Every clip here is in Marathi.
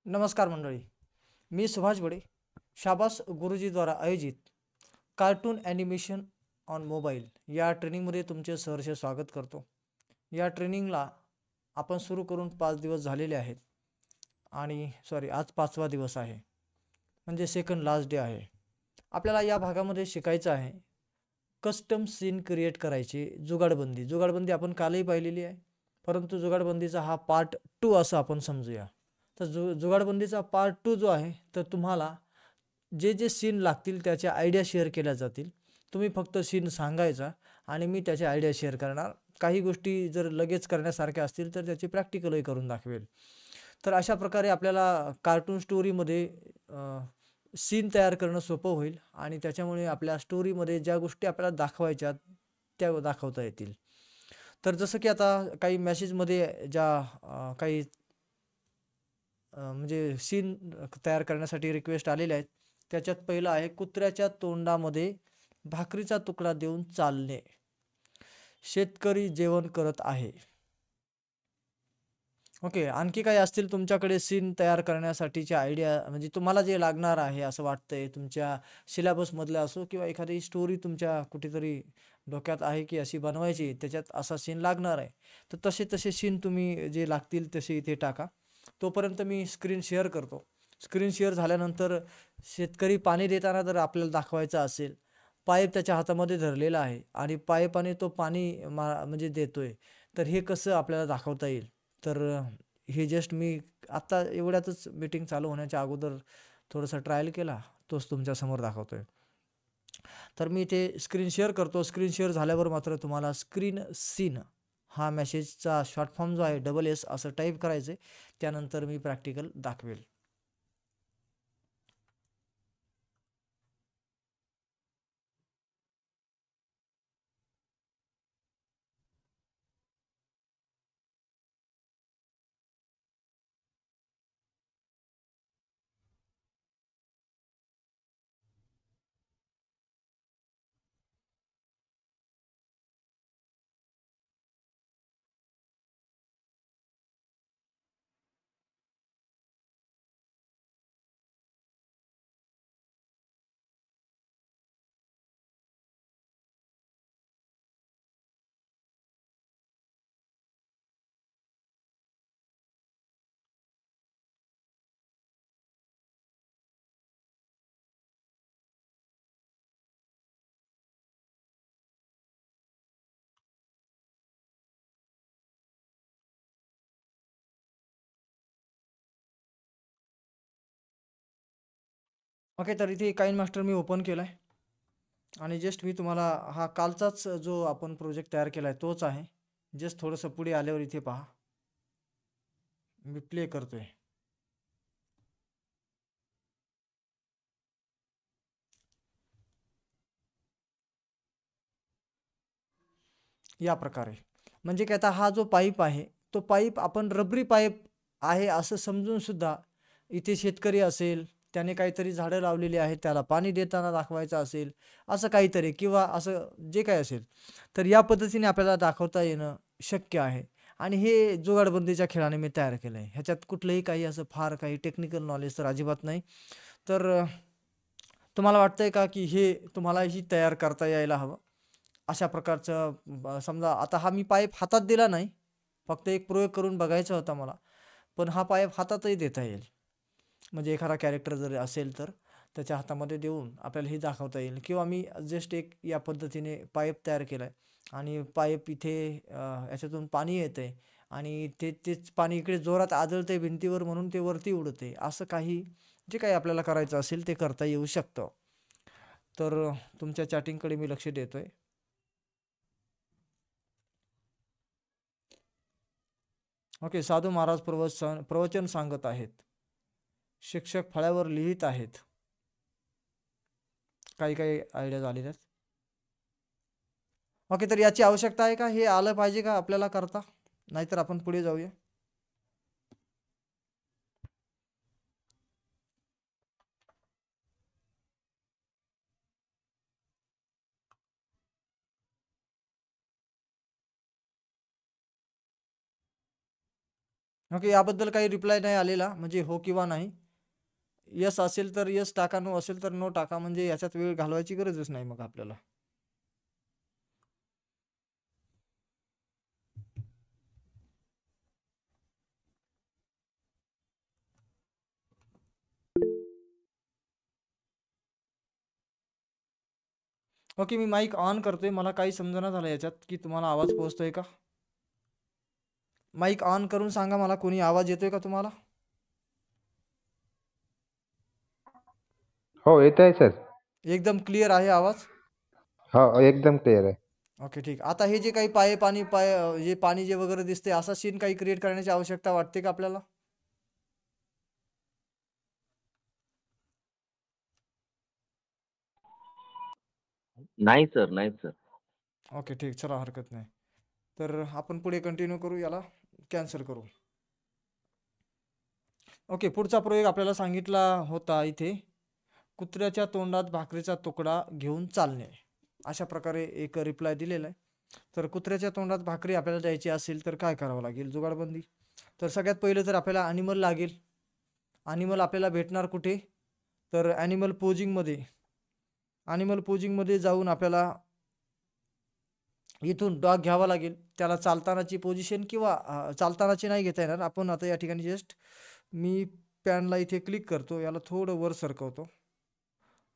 नमस्कार मंडळी, मी सुभाष बडे. शाबास गुरुजीद्वारा आयोजित कार्टून ॲनिमेशन ऑन मोबाईल या ट्रेनिंगमध्ये तुमचे सहर्ष स्वागत करतो. या ट्रेनिंगला आपण सुरू करून 5 दिवस झालेले आहेत आणि आज 5वा दिवस आहे, म्हणजे सेकंड लास्ट डे आहे. आपल्याला या भागामध्ये शिकायचं आहे कस्टम सीन क्रिएट करायची. जुगाडबंदी आपण कालही पाहिलेली आहे, परंतु जुगाडबंदीचा हा पार्ट 2 असं आपण समजूया. तर जुगाडबंदीचा पार्ट 2 जो आहे, तर तुम्हाला जे जे सीन लागतील त्याच्या आयडिया शेअर केल्या जातील. तुम्ही फक्त सीन सांगायचा आणि मी त्याच्या आयडिया शेअर करणार. काही गोष्टी जर लगेच करण्यासारख्या असतील तर त्याची प्रॅक्टिकलही करून दाखवेल. तर अशा प्रकारे आपल्याला कार्टून स्टोरीमध्ये सीन तयार करणं सोपं होईल आणि त्याच्यामुळे आपल्या स्टोरीमध्ये ज्या गोष्टी आपल्याला दाखवायच्या त्या दाखवता येतील. तर जसं की आता काही मेसेजमध्ये ज्या काही म्हणजे सीन तयार करण्यासाठी रिक्वेस्ट आलेल्या आहेत. त्याच्यात पहिलं आहे, कुत्र्याच्या तोंडामध्ये भाकरीचा तुकडा देऊन चालणे. शेतकरी जेवण करत आहे. ओके, आणखी काही असतील तुमच्याकडे सीन तयार करण्यासाठीचे आयडिया, म्हणजे तुम्हाला जे लागणार आहे असं वाटतंय तुमच्या सिलेबसमधलं असो किंवा एखादी स्टोरी तुमच्या कुठेतरी डोक्यात आहे की अशी बनवायची, त्याच्यात असा सीन लागणार आहे, तर तसे तसे सीन तुम्ही जे लागतील तसे इथे टाका. तोपर्यंत मी स्क्रीन शेअर करतो. स्क्रीन शेअर झाल्यानंतर शेतकरी पाणी देताना जर आपल्याला दाखवायचं असेल, पाईप त्याच्या हातामध्ये धरलेला आहे आणि पाईपाने तो पाणी म्हणजे देतोय, तर हे कसं आपल्याला दाखवता येईल. तर हे जस्ट मी आत्ता एवढ्यातच मीटिंग चालू होण्याच्या अगोदर थोडासा ट्रायल केला, तोच तुमच्यासमोर दाखवतोय. तर मी ते स्क्रीन शेअर करतो. स्क्रीन शेअर झाल्यावर मात्र तुम्हाला स्क्रीन सीन हा मेसेजचा शॉर्ट फॉर्म जो आहे SS असं टाईप करायचं आहे. त्यानंतर मी प्रॅक्टिकल दाखवेल. ओके, तर इथे काइन मास्टर मी ओपन केला आहे आणि जस्ट मी तुम्हाला हा कालचाच जो आपण प्रोजेक्ट तयार केला आहे तोच आहे. जस्ट थोडंसं पुढे आल्यावर इथे पहा, मी प्ले करतोय. या प्रकारे, म्हणजे की आता हा जो पाईप आहे, तो पाईप आपण रबरी पाईप आहे असं समजून सुद्धा इथे शेतकरी असेल, त्याने काहीतरी झाडं लावलेली आहेत, त्याला पाणी देताना दाखवायचं असेल, असं काहीतरी किंवा असं जे काही असेल, तर या पद्धतीने आपल्याला दाखवता येणं शक्य आहे. आणि हे जुगाडबंदीच्या खेळाने मी तयार केलं आहे. ह्याच्यात कुठलंही काही असं फार काही टेक्निकल नॉलेज तर अजिबात नाही. तर तुम्हाला वाटतंय का की हे तुम्हालाही तयार करता यायला हवं? अशा प्रकारचं समजा आता हा मी पाईप हातात दिला नाही, फक्त एक प्रयोग करून बघायचा होता मला. पण हा पाईप हातातही देता येईल. म्हणजे एखादा कॅरेक्टर जर असेल तर त्याच्या हातामध्ये देऊन आपल्याला हे दाखवता येईल, किंवा मी जस्ट एक या पद्धतीने पाईप तयार केला आहे आणि पाईप इथे याच्यातून पाणी येतंय आणि तेच पाणी इकडे जोरात आदळतंय भिंतीवर म्हणून ते वरती उडतंय. असं काही जे काही आपल्याला करायचं असेल ते करता येऊ शकतं. तर तुमच्या चॅटिंगकडे मी लक्ष देतोय. ओके, साधू महाराज प्रवचन सांगत आहेत. शिक्षक फळ्यावर लिहित आहेत. काही काही आयडिया झालेल्या आहेत. ओके, तर याची आवश्यकता आहे का? हे आलं पाहिजे का आपल्याला करता? नाहीतर आपण पुढे जाऊया. ओके, याबद्दल काही रिप्लाय नाही आलेला, म्हणजे हो किंवा नाही. यस असेल तर यस टाका, नो असेल तर नो टाका, म्हणजे याच्यात वेळ घालवायची गरजच नाही मग आपल्याला. ओके, मी माईक ऑन करतोय. मला काही समजणं झालं याच्यात की तुम्हाला आवाज पोहोचतोय का? माईक ऑन करून सांगा मला, कोणी आवाज येतोय का तुम्हाला? हो, येत आहे सर. एकदम क्लिअर आहे आवाज? हो, एकदम क्लिअर आहे. ओके, ठीक. आता हे जे काही पाय पाणी पाय जे पाणी जे वगैरे दिसते, असा सीन काही क्रिएट करण्याची आवश्यकता वाटते का आपल्याला? नाही सर, नाही सर. ओके, ठीक. चला, हरकत नाही. तर आपण पुढे कंटिन्यू करू, याला कॅन्सल करू. ओके, पुढचा प्रयोग आपल्याला सांगितला होता इथे, कुत्र्याच्या तोंडात भाकरीचा तुकडा घेऊन चालणे. अशा प्रकारे एक रिप्लाय दिलेला आहे. तर कुत्र्याच्या तोंडात भाकरी आपल्याला द्यायची असेल तर काय करावं लागेल? जुगाडबंदी. तर सगळ्यात पहिलं तर आपल्याला ॲनिमल लागेल. ॲनिमल आपल्याला भेटणार कुठे? तर ॲनिमल पोजिंगमध्ये. ॲनिमल पोजिंगमध्ये जाऊन आपल्याला इथून डॉग घ्यावा लागेल. त्याला चालतानाची पोझिशन किंवा चालतानाची नाही घेता येणार. आपण आता या ठिकाणी जस्ट मी पॅनला इथे क्लिक करतो. याला थोडं वर सरकवतो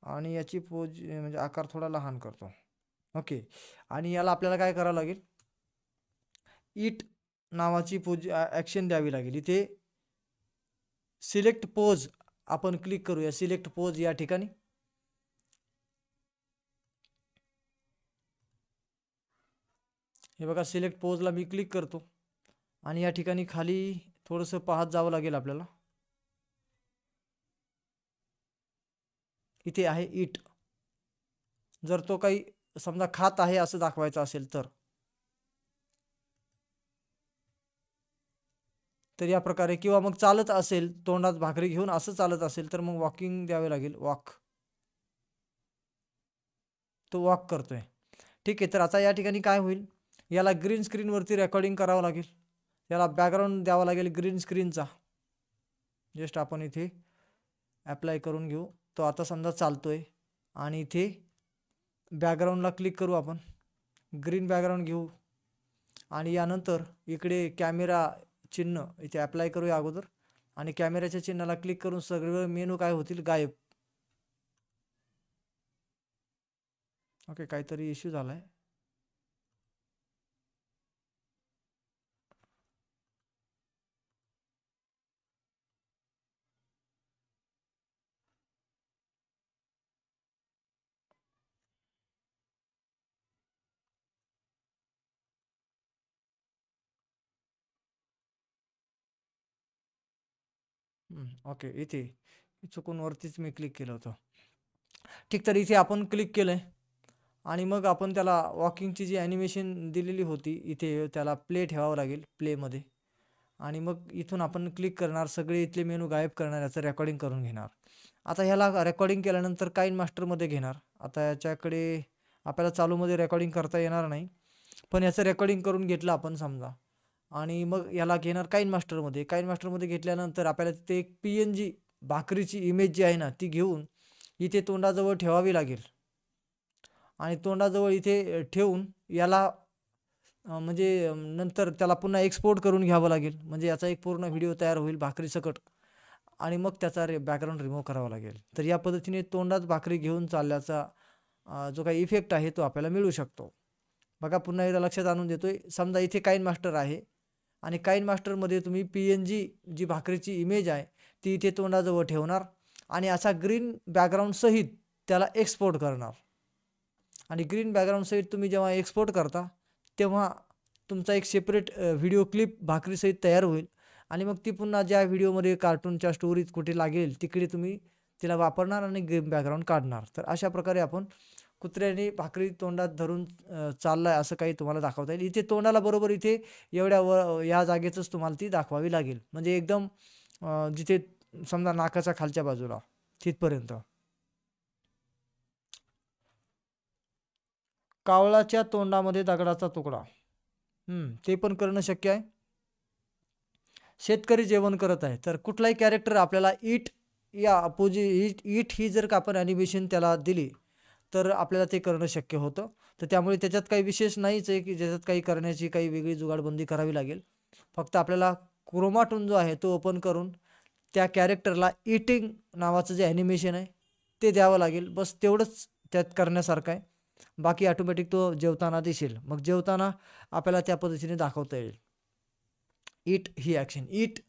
आणि याची म्हणजे आकार थोडा लहान करतो. ओके, आणि याला आपल्याला काय करावं लागेल? इट नावाची ॲक्शन द्यावी लागेल. इथे सिलेक्ट पोज आपण क्लिक करूया. सिलेक्ट पोज या ठिकाणी. हे बघा, सिलेक्ट पोजला मी क्लिक करतो आणि या ठिकाणी खाली थोडंसं पाहत जावं लागेल आपल्याला. इथे आहे इट. जर तो काही समजा खात आहे असं दाखवायचं असेल तर या प्रकारे, किंवा मग चालत असेल तोंडात भाकरी घेऊन असं चालत असेल तर मग वॉकिंग द्यावे लागेल. वॉक. तो वॉक करतोय. ठीक आहे, तर आता या ठिकाणी काय होईल? याला ग्रीन स्क्रीनवरती रेकॉर्डिंग करावं लागेल. याला बॅकग्राऊंड द्यावा लागेल ग्रीन स्क्रीनचा. जस्ट आपण इथे ॲप्लाय करून घेऊ. तो आता समजा चालतोय आणि इथे बॅकग्राऊंडला क्लिक करू आपण. ग्रीन बॅकग्राऊंड घेऊ आणि यानंतर इकडे कॅमेरा चिन्ह इथे ॲप्लाय करूया अगोदर आणि कॅमेऱ्याच्या चिन्हाला क्लिक करून सगळे मेनू काय होतील? गायब. ओके, काहीतरी इश्यू झाला आहे. ओके, इथे चुकून वरतीच मी क्लिक केलं होतं. ठीक, तर इथे आपण क्लिक केलं आहे आणि मग आपण त्याला वॉकिंगची जी ॲनिमेशन दिलेली होती इथे त्याला प्ले ठेवावं लागेल, प्लेमध्ये. आणि मग इथून आपण क्लिक करणार, सगळे इथले मेनू गायब करणार, याचं रेकॉर्डिंग करून घेणार. आता ह्याला रेकॉर्डिंग केल्यानंतर काइन मास्टरमध्ये घेणार. आता याच्याकडे आपल्याला चालूमध्ये रेकॉर्डिंग करता येणार नाही, पण याचं रेकॉर्डिंग करून घेतलं आपण समजा आणि मग याला घेणार काइन मास्टरमध्ये. काइन मास्टरमध्ये घेतल्यानंतर आपल्याला तिथे एक PNG भाकरीची इमेज जी आहे ना ती घेऊन इथे तोंडाजवळ ठेवावी लागेल आणि तोंडाजवळ इथे ठेवून याला म्हणजे नंतर त्याला पुन्हा एक्सपोर्ट करून घ्यावं लागेल. म्हणजे याचा एक पूर्ण व्हिडिओ तयार होईल भाकरीसकट आणि मग त्याचा बॅकग्राऊंड रिमूव्ह करावा लागेल. तर या पद्धतीने तोंडात भाकरी घेऊन चालल्याचा जो काही इफेक्ट आहे तो आपल्याला मिळू शकतो. बघा, पुन्हा एकदा लक्षात आणून देतोय. समजा इथे काइन मास्टर आहे आणि काइन मास्टरमध्ये तुम्ही PNG जी भाकरीची इमेज आहे ती इथे तोंडाजवळ ठेवणार आणि असा ग्रीन बॅकग्राऊंड सहित त्याला एक्सपोर्ट करणार आणि ग्रीन बॅकग्राऊंड सहित तुम्ही जेव्हा एक्सपोर्ट करता तेव्हा तुमचा एक सेपरेट व्हिडिओ क्लिप भाकरीसहित तयार होईल आणि मग ती पुन्हा ज्या व्हिडिओमध्ये कार्टूनच्या स्टोरीत कुठे लागेल तिकडे तुम्ही तिला वापरणार आणि ग्रीन बॅकग्राऊंड काढणार. तर अशा प्रकारे आपण कुत्र्याने भाकरी तोंडात धरून चाललाय असं काही तुम्हाला दाखवता येईल. इथे तोंडाला बरोबर इथे एवढ्या या जागेतच तुम्हाला ती दाखवावी लागेल. म्हणजे एकदम जिथे समजा नाकाच्या खालच्या बाजूला तिथपर्यंत. कावळाच्या तोंडामध्ये दगडाचा तुकडा. ते पण करणं शक्य आहे. शेतकरी जेवण करत आहे, तर कुठलाही कॅरेक्टर आपल्याला ईट या ईट ही जर का आपण ॲनिमेशन त्याला दिली, तर आपल्याला ते करणं शक्य होतं. तर त्यामुळे त्याच्यात काही विशेष नाहीच आहे, की ज्याच्यात काही करण्याची काही वेगळी जुगाडबंदी करावी लागेल. फक्त आपल्याला क्रोमाटून जो आहे तो ओपन करून त्या कॅरेक्टरला ईटिंग नावाचं जे ॲनिमेशन आहे ते द्यावं लागेल. बस तेवढंच त्यात करण्यासारखं आहे. बाकी ऑटोमॅटिक तो जेवताना दिसेल. मग जेवताना आपल्याला त्या पद्धतीने दाखवता येईल. ईट ही ॲक्शन. ईट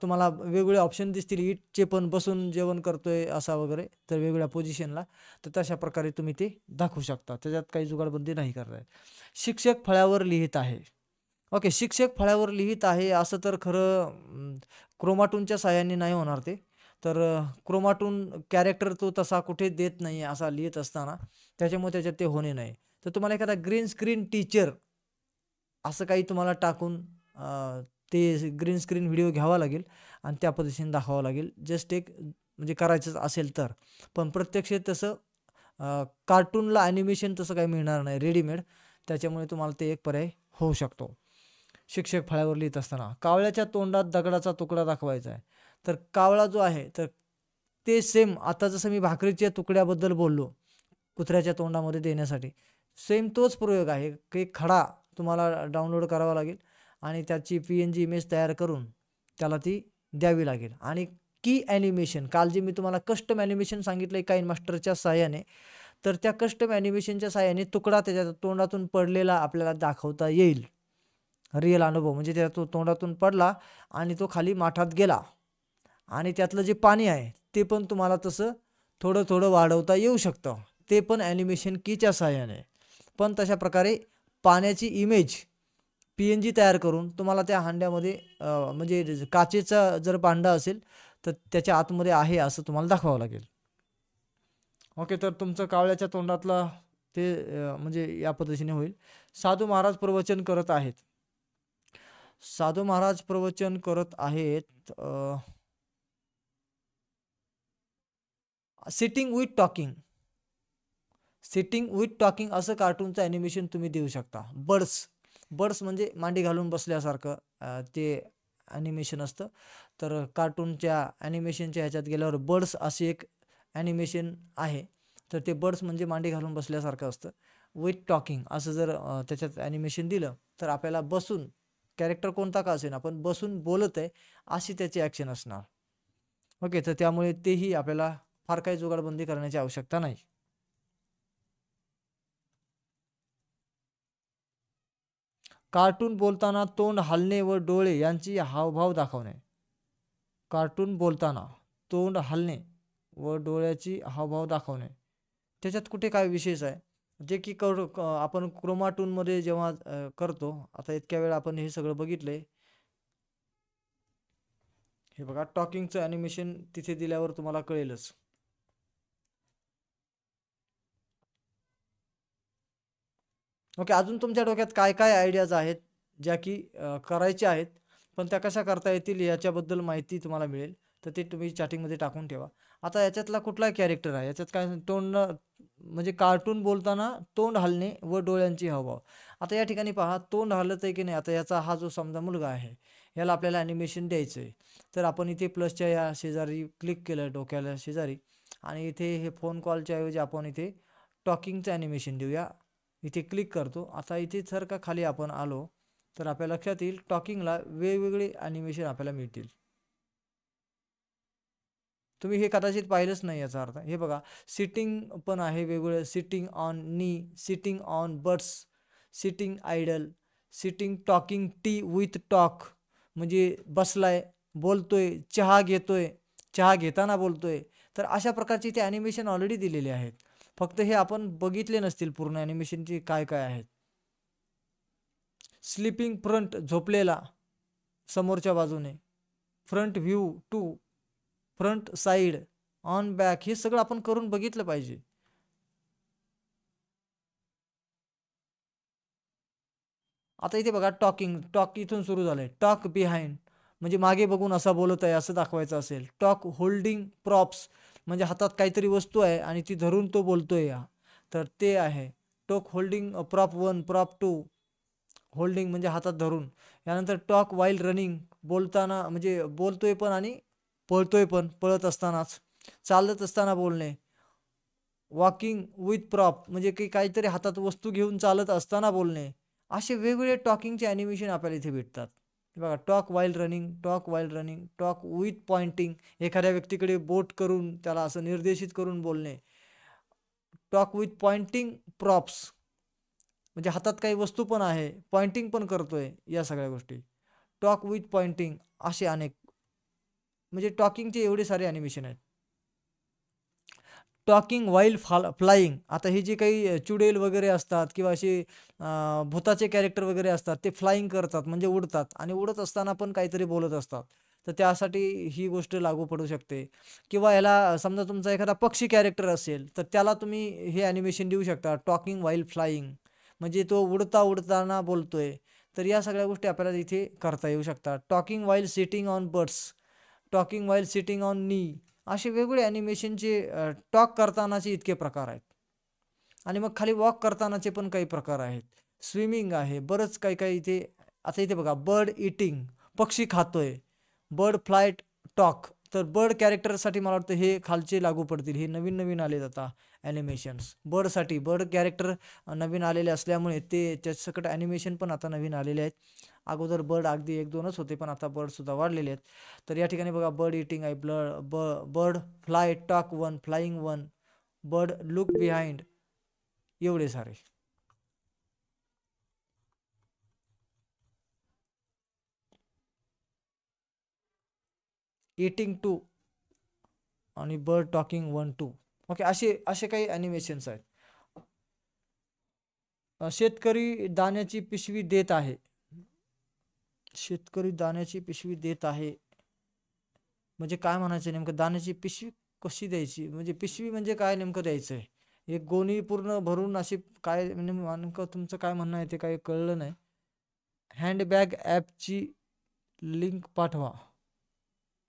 तुम्हाला वेगवेगळे ऑप्शन दिसतील. ईटचे पण बसून जेवण करतोय असा वगैरे, तर वेगवेगळ्या पोझिशनला. तर तशा प्रकारे तुम्ही ते दाखवू शकता. त्याच्यात काही जुगाडबंदी नाही करता येत. शिक्षक फळ्यावर लिहित आहे. ओके, शिक्षक फळ्यावर लिहित आहे असं तर खरं क्रोमाटूनच्या साहाय्याने नाही होणार ते. तर क्रोमाटून कॅरेक्टर तो तसा कुठे देत नाही असा लिहित असताना, त्याच्यामुळे त्याच्यात ते होणे नाही. तर तुम्हाला एखादा ग्रीन स्क्रीन टीचर असं काही तुम्हाला टाकून ते ग्रीन स्क्रीन व्हिडिओ घ्यावा लागेल आणि त्या पद्धतीने दाखवावं लागेल. जस्ट एक म्हणजे करायचं असेल तर. पण प्रत्यक्षात तसं कार्टूनला ॲनिमेशन तसं काही मिळणार नाही रेडीमेड. त्याच्यामुळे तुम्हाला ते एक पर्याय होऊ शकतो. शिक्षक फळ्यावर लिहित असताना कावळ्याच्या तोंडात दगडाचा तुकडा दाखवायचा आहे. तर कावळा जो आहे तर ते सेम आता जसं मी भाकरीच्या तुकड्याबद्दल बोललो कुत्र्याच्या तोंडामध्ये देण्यासाठी, सेम तोच प्रयोग आहे की खडा तुम्हाला डाउनलोड करावा लागेल आणि त्याची PNG इमेज तयार करून त्याला ती द्यावी लागेल. आणि की ॲनिमेशन काल जे मी तुम्हाला कस्टम ॲनिमेशन सांगितलं आहे काइन मास्टरच्या साहाय्याने, तर त्या कस्टम ॲनिमेशनच्या साहाय्याने तुकडा त्याच्या तोंडातून पडलेला आपल्याला दाखवता येईल. रिअल अनुभव म्हणजे त्या तो तोंडातून पडला आणि तो खाली माठात गेला आणि त्यातलं जे पाणी आहे ते पण तुम्हाला तसं थोडं थोडं वाढवता येऊ शकतं. ते पण ॲनिमेशन कीच्या साहाय्याने. पण तशा प्रकारे पाण्याची इमेज PNG तयार करून तुम्हाला त्या हांड्यामध्ये म्हणजे काचेचा जर भांडा असेल तर त्याच्या आतमध्ये आहे असं तुम्हाला दाखवावं लागेल. ओके, तर तुमचं कावळ्याच्या तोंडातला ते म्हणजे या पद्धतीने होईल. साधू महाराज प्रवचन करत आहेत. साधू महाराज प्रवचन करत आहेत. Sitting with talking. Sitting with talking असं कार्टूनचं ॲनिमेशन तुम्ही देऊ शकता. बर्ड्स म्हणजे मांडी घालून बसल्यासारखं ते ॲनिमेशन असतं. तर कार्टूनच्या ॲनिमेशनच्या ह्याच्यात गेल्यावर बर्ड्स अशी एक ॲनिमेशन आहे. तर ते बर्ड्स म्हणजे मांडी घालून बसल्यासारखं असतं. विथ टॉकिंग असं जर त्याच्यात ॲनिमेशन दिलं तर आपल्याला बसून कॅरेक्टर कोणता का असेना पण बसून बोलत आहे अशी त्याची ॲक्शन असणार. ओके, तर त्यामुळे तेही आपल्याला फार काही जुगाडबंदी करण्याची आवश्यकता नाही. कार्टून बोलताना तोंड हलणे व डोळे यांची हावभाव दाखवणे. कार्टून बोलताना तोंड हलणे व डोळ्याची हावभाव दाखवणे त्याच्यात कुठे काय विशेष आहे जे की आपण क्रोमाटूनमध्ये जेव्हा करतो. आता इतक्या वेळ आपण हे सगळं बघितलंय. हे बघा टॉकिंगचं ॲनिमेशन तिथे दिल्यावर तुम्हाला कळेलच. ओके, अजून तुमच्या डोक्यात काय काय आयडियाज आहेत ज्या की करायच्या आहेत पण त्या कशा करता येतील याच्याबद्दल माहिती तुम्हाला मिळेल तर ते तुम्ही चॅटिंगमध्ये टाकून ठेवा. आता याच्यातला कुठला कॅरेक्टर आहे याच्यात काय तोंड म्हणजे कार्टून बोलताना तोंड हलणे व डोळ्यांची हावभाव. आता या ठिकाणी पहा तोंड हलत आहे की नाही. आता याचा हा जो समजा मुलगा आहे याला आपल्याला ॲनिमेशन द्यायचं आहे. तर आपण इथे प्लसच्या या शेजारी क्लिक केलं डोक्याला शेजारी आणि इथे हे फोन कॉलच्या ऐवजी आपण इथे टॉकिंगचं ॲनिमेशन देऊया. इथे क्लिक करतो. आता इथे जर का खाली आपण आलो तर आपल्या लक्षात येईल टॉकिंगला वेगवेगळे ॲनिमेशन आपल्याला मिळतील. तुम्ही हे कदाचित पाहिलंच नाही याचा अर्थ. हे बघा सिटिंग पण आहे वेगवेगळं. Sitting on knee, sitting on butts, sitting idle, sitting talking tea with talk म्हणजे बसलाय बोलतोय, चहा घेतोय, चहा घेताना बोलतोय. तर अशा प्रकारचे ते ॲनिमेशन ऑलरेडी दिलेले आहेत. फक्त हे आपण बघितले नसतील पूर्ण ॲनिमेशनचे काय काय आहेत. स्लीपिंग फ्रंट झोपलेला समोरच्या बाजूने, front view too, front side, on back हे सगळं आपण करून बघितलं पाहिजे. आता इथे बघा टॉकिंग, टॉक इथून सुरू झालंय. टॉक बिहाइंड म्हणजे मागे बघून असा बोलत आहे असं दाखवायचं असेल. टॉक होल्डिंग प्रॉप्स म्हणजे हातात काहीतरी वस्तू आहे आणि ती धरून तो बोलतोय तर ते आहे. Talk holding prop 1, prop 2, holding म्हणजे हातात धरून. यानंतर टॉक वाईल रनिंग, बोलताना म्हणजे बोलतोय पण आणि पळतोय पण, पळत असतानाच. चालत असताना बोलणे. वॉकिंग विथ प्रॉप म्हणजे की काहीतरी हातात वस्तू घेऊन चालत असताना बोलणे. असे वेगवेगळे टॉकिंगचे ॲनिमेशन आपल्याला इथे भेटतात. हे बघा, talk while running, talk while running, talk with pointing, एखाद्या व्यक्तीकडे बोट करून त्याला असं निर्देशित करून बोलणे. टॉक विथ पॉइंटिंग प्रॉप्स म्हणजे हातात काही वस्तू पण आहे, पॉइंटिंग पण करतोय, या सगळ्या गोष्टी. टॉक विथ पॉइंटिंग असे अनेक म्हणजे टॉकिंगचे एवढे सारे ॲनिमेशन आहेत. टॉकिंग वाईल फ्लाइंग, आता हे जे काही चुडेल वगैरे असतात किंवा असे भूताचे कॅरेक्टर वगैरे असतात, ते फ्लाइंग करतात म्हणजे उडतात आणि उडत असताना पण काहीतरी बोलत असतात. तर त्यासाठी ही गोष्ट लागू पडू शकते. किंवा याला समजा तुमचा एखादा पक्षी कॅरेक्टर असेल तर त्याला तुम्ही हे ॲनिमेशन देऊ शकता, टॉकिंग वाईल फ्लाइंग म्हणजे तो उडताना बोलतोय. तर या सगळ्या गोष्टी आपल्याला इथे करता येऊ शकतात. Talking while sitting on birds, talking while sitting on नी, असे वेगवेगळे ॲनिमेशनचे टॉक करतानाचे इतके प्रकार आहेत. आणि मग खाली वॉक करतानाचे पण काही प्रकार आहेत. स्विमिंग आहे, बरंच काही काही इथे. आता इथे बघा, बर्ड इटिंग, पक्षी खातोय. बर्ड फ्लाईट टॉक, तर बर्ड कॅरेक्टरसाठी मला वाटतं हे खालचे लागू पडतील. हे नवीन नवीन आलेत आता ॲनिमेशन्स. बर्डसाठी बर्ड कॅरेक्टर नवीन आलेले असल्यामुळे ते त्याच्याकडे ॲनिमेशन पण आता नवीन आलेले आहेत. अगोदर बर्ड अगदी 1-2च होते, पण आता बर्डसुद्धा वाढलेले आहेत. तर या ठिकाणी बघा, बर्ड इटिंग आहे, bird fly talk one, flying one, bird look behind, एवढे सारे. इटिंग टू आणि बर्ड टॉकिंग 1-2. ओके, असे असे काही ॲनिमेशन्स आहेत. शेतकरी दाण्याची पिशवी देत आहे. शेतकरी दाण्याची पिशवी देत आहे म्हणजे काय म्हणायचं नेमकं? दाण्याची पिशवी कशी द्यायची, म्हणजे पिशवी म्हणजे काय नेमकं द्यायचं आहे? एक गोणी पूर्ण भरून अशी काय म्हणजे नेमकं तुमचं काय म्हणणं आहे ते काही कळलं नाही. हँडबॅग ॲपची लिंक पाठवा.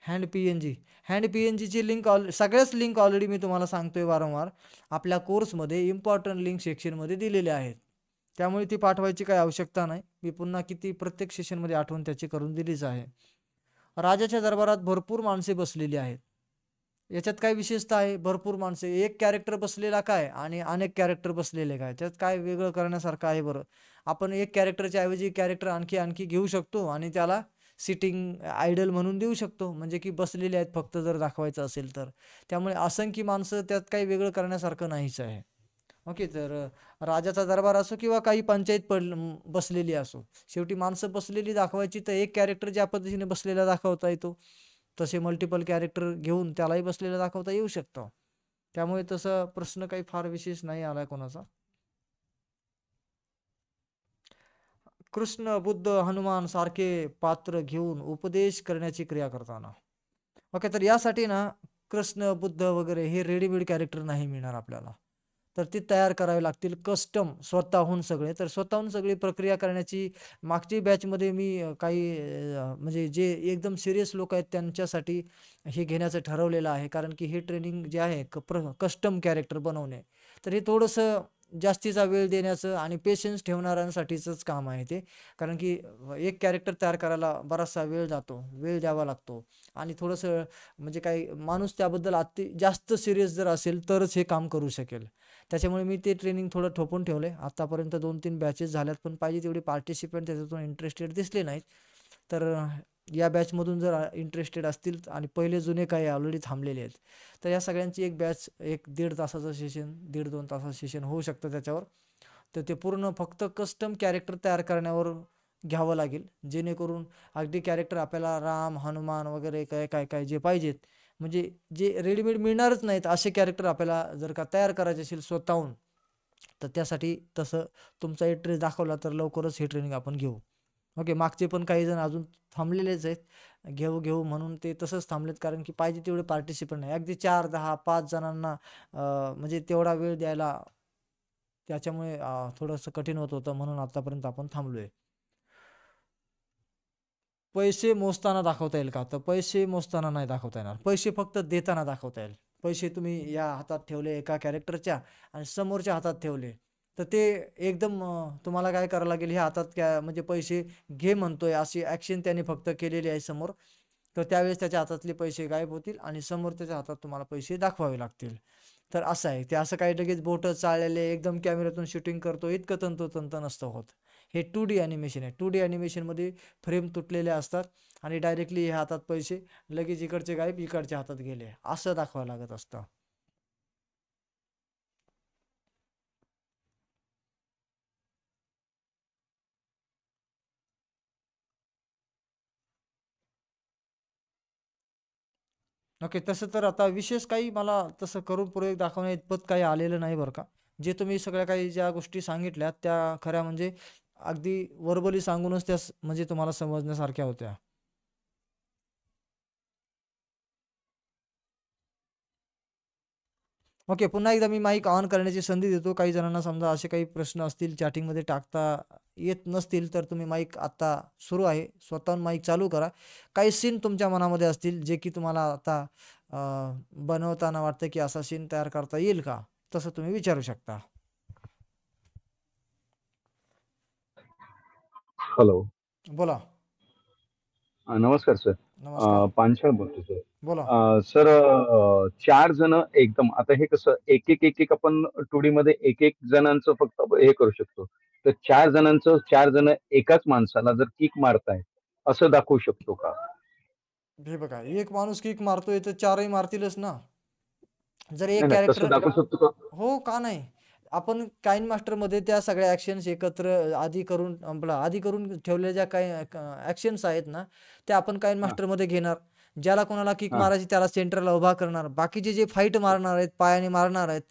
हँड पी एन जीची लिंक सगळ्याच लिंक ऑलरेडी मी तुम्हाला सांगतोय वारंवार, आपल्या कोर्समध्ये इम्पॉर्टंट लिंक सेक्शनमध्ये दिलेल्या आहेत. त्यामुळे ती पाठवायची काही आवश्यकता नाही. मी पुन्हा किती प्रत्येक सेशनमध्ये आठवण त्याची करून दिलीच आहे. राजाच्या दरबारात भरपूर माणसे बसलेली आहेत. याच्यात काय विशेषता आहे? भरपूर माणसे, एक कॅरेक्टर बसलेला काय आणि अनेक कॅरेक्टर बसलेले काय, त्यात काय वेगळं करण्यासारखं आहे बरं? आपण एक कॅरेक्टरच्या ऐवजी कॅरेक्टर आणखी आणखी घेऊ शकतो आणि त्याला सिटिंग आयडल म्हणून देऊ शकतो, म्हणजे की बसलेले आहेत फक्त जर दाखवायचं असेल तर. त्यामुळे असंख्य माणसं, त्यात काही वेगळं करण्यासारखं नाहीच आहे. ओके, तर राजाचा दरबार असो किंवा काही पंचायत बसलेली असो, शेवटी माणसं बसलेली दाखवायची तर एक कॅरेक्टर ज्या पद्धतीने बसलेला दाखवता येतो तसे मल्टिपल कॅरेक्टर घेऊन त्यालाही बसलेला दाखवता येऊ शकतो. त्यामुळे तसं प्रश्न काही फार विशेष नाही आलाय कोणाचा. कृष्ण, बुद्ध, हनुमान सारखे पात्र घेऊन उपदेश करण्याची क्रिया करताना. ओके, तर यासाठी ना कृष्ण, बुद्ध वगैरे हे रेडीमेड कॅरेक्टर नाही मिळणार आपल्याला. तर ते तयार करावे लागतील कस्टम स्वतःहून सगळे. तर स्वतःहून सगळी प्रक्रिया करण्याची मागची बॅचमध्ये मी म्हणजे जे एकदम सिरियस लोक आहेत त्यांच्यासाठी हे घेण्याचं ठरवलेलं आहे. कारण की हे ट्रेनिंग जे आहे कस्टम कॅरेक्टर बनवणे, तर हे थोडंसं जास्तीचा वेळ देण्याचं आणि पेशन्स ठेवणाऱ्यांसाठीचंच काम आहे ते. कारण की एक कॅरेक्टर तयार करायला बराचसा वेळ जातो, वेळ द्यावा लागतो आणि थोडंसं म्हणजे काही माणूस त्याबद्दल जास्त सिरियस जर असेल तरच हे काम करू शकेल. त्याच्यामुळे मी ते ट्रेनिंग थोडं ठोकून ठेवलं आहे. आत्तापर्यंत 2-3 बॅचेस झाल्यात, पण पाहिजे तेवढे पार्टिसिपंट त्याच्यातून इंटरेस्टेड दिसले नाहीत. तर या बॅचमधून जर इंटरेस्टेड असतील आणि पहिले जुने काही ऑलरेडी थांबलेले आहेत, तर या सगळ्यांची एक बॅच 1-1.5 तासाचं सेशन, 1.5-2 तासाचं सेशन होऊ शकतं त्याच्यावर. तर ते पूर्ण फक्त कस्टम कॅरेक्टर तयार करण्यावर घ्यावं लागेल, जेणेकरून अगदी कॅरेक्टर आपल्याला राम, हनुमान वगैरे काय काय काय जे पाहिजेत, म्हणजे जे रेडीमेड मिळणारच नाहीत असे कॅरेक्टर आपल्याला जर का तयार करायचे असेल स्वतःहून, तर त्यासाठी तसं तुमचा इंटरेस्ट दाखवला तर लवकरच हे ट्रेनिंग आपण घेऊ. ओके, मागचे पण काही जण अजून थांबलेलेच आहेत. घेऊ घेऊ म्हणून ते तसंच थांबलेत, कारण की पाहिजे तेवढे पार्टिसिपंट नाही. अगदी 4, 10, 5 जणांना म्हणजे तेवढा वेळ द्यायला त्याच्यामुळे थोडंसं कठीण होत होतं, म्हणून आतापर्यंत आपण थांबलोय. पैसे मोजताना दाखवता येईल का? तर पैसे मोजताना नाही दाखवता येणार. पैसे फक्त देताना दाखवता येईल. पैसे तुम्ही या हातात ठेवले एका कॅरेक्टरच्या आणि समोरच्या हातात ठेवले, तर ते एकदम तुम्हाला काय करावं लागेल, हे हातात म्हणजे पैसे घे म्हणतोय अशी ॲक्शन त्याने फक्त केलेली आहे समोर. तर त्यावेळेस त्याच्या हातातले पैसे गायब होतील आणि समोर त्याच्या हातात तुम्हाला पैसे दाखवावे लागतील. तर असं आहे. ते असं काही लगेच बोटं चाळलेले एकदम कॅमेऱ्यातून शूटिंग करतो इतकं तंतोतंत नसतं होत. हे 2D ॲनिमेशन आहे. 2D ॲनिमेशनमध्ये फ्रेम तुटलेले असतात आणि डायरेक्टली हे हातात पैसे लगेच इकडचे गायब, इकडच्या हातात गेले. असं दाखवावं लागत असतं. ओके. तसं तर आता विशेष काही मला तसं करून प्रयोग दाखवण्या इतपत काही आलेलं नाही बरं का. जे तुम्ही सगळ्या काही ज्या गोष्टी सांगितल्या त्या खऱ्या म्हणजे अगदी व्हर्बली सांगूनच त्या म्हणजे तुम्हाला समजण्यासारख्या होत्या. ओके. पुन्हा एकदा मी माईक ऑन करण्याची संधी देतो. काही जणांना समजा असे काही प्रश्न असतील चॅटिंगमध्ये टाकता येत नसतील, तर तुम्ही माईक आत्ता सुरू आहे. स्वतःहून माईक चालू करा. काही सीन तुमच्या मनामध्ये असतील, जे की तुम्हाला आता अ, बनवताना वाटतं, की असा सीन तयार करता येईल का? तसं तुम्ही विचारू शकता. हॅलो. बोला. नमस्कार सर. नमस्कार. पांचाळ बोलतो सर. बोला. सर 4 जण एकदम आता हे कसं एक आपण 2D मध्ये एक जणांचं फक्त हे करू शकतो. तर 4 जणांचं 4 जण एकाच माणसाला जर किक मारतायत, असं दाखवू शकतो का? हे बघा, एक माणूस किक मारतोय, तर 4ही मारतीलच ना. जर एक नाही, नाही तसं कॅरेक्टर दाखवू शकतो का? हो, का नाही? आपण काइन मास्टरमध्ये त्या सगळ्या ॲक्शन्स एकत्र आधी करून ठेवलेल्या ज्या काही ॲक्शन्स आहेत ना, त्या आपण काइन हां, मास्टरमध्ये घेणार. ज्याला कोणाला किक हां, मारायची त्याला सेंटरला उभा करणार. बाकीचे जे फाईट मारणार आहेत, पायाने मारणार आहेत,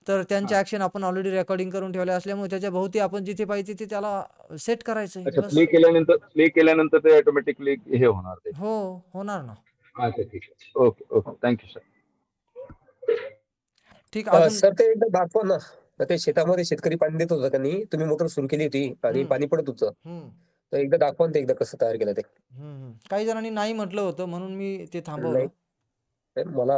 तर त्यांच्या हां. ॲक्शन आपण ऑलरेडी रेकॉर्डिंग करून ठेवल्या असल्यामुळे त्याच्या भोवती आपण जिथे पाहिजे तिथे त्याला सेट करायचंय अच्छा बस. प्ले केल्यानंतर ते ऑटोमॅटिकली हे होणार ते. हो, होणार ना. अच्छा ठीक आहे. Okay, okay. Thank you sir. ठीक अजून सर ते एकदा दाखवा ना. तर ते शेतामध्ये शेतकरी पाणी देत होता का नाही, तुम्ही मोटर सुरू केली होती आणि हं, पाणी पडत होतं. हं, तर एकदा दाखवा ना ते एकदा कसं तयार केलं ते. काही जणांनी नाही म्हटलं होतं म्हणून मी ते नाही, थांबवलं. नाही, मला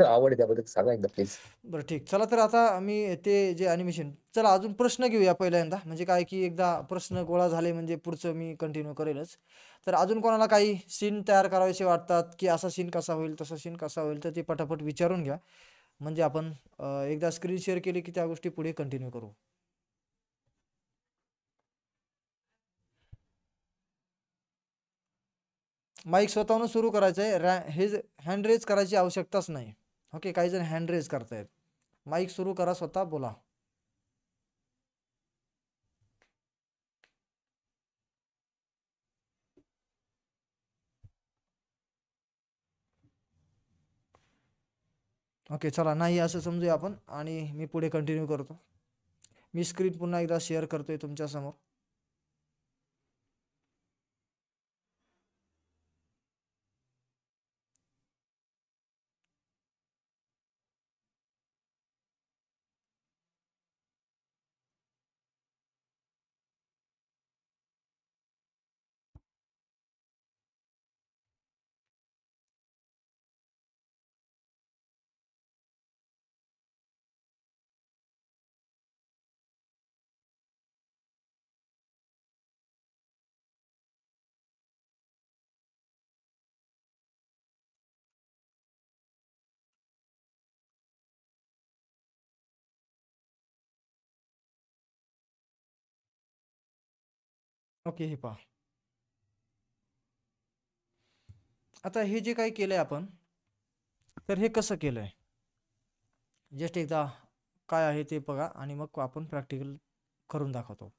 आवड आहे त्याबद्दल सांगा एकदा प्लीज. बरं ठीक. चला तर आता मी ते जे ॲनिमेशन चला अजून प्रश्न घेऊया पहिल्यांदा. म्हणजे काय की एकदा प्रश्न गोळा झाले म्हणजे पुढचं मी कंटिन्यू करेलच. तर अजून कोणाला काही सीन तयार करावेसे वाटतात, की असा सीन कसा होईल, तसा सीन कसा होईल, तर ते पटापट विचारून घ्या. म्हणजे आपण एकदा स्क्रीन शेअर केली की त्या गोष्टी पुढे कंटिन्यू करू. माईक स्वतःहून सुरू करायचं आहे. हे हँड रेज करायची आवश्यकताच नाही. ओके. काही जण हँड रेज करतायत. माईक सुरू करा, स्वतः बोला. ओके. चला नाही असं समजूया आपण आणि मी पुढे कंटिन्यू करतो. मी स्क्रीन पुन्हा एकदा शेअर करतोय तुमच्यासमोर. ओके. हे पहा. आता हे जे काही केलंय आपण, तर हे कसं केलंय? जस्ट एकदा काय आहे ते बघा आणि मग आपण प्रॅक्टिकल करून दाखवतो.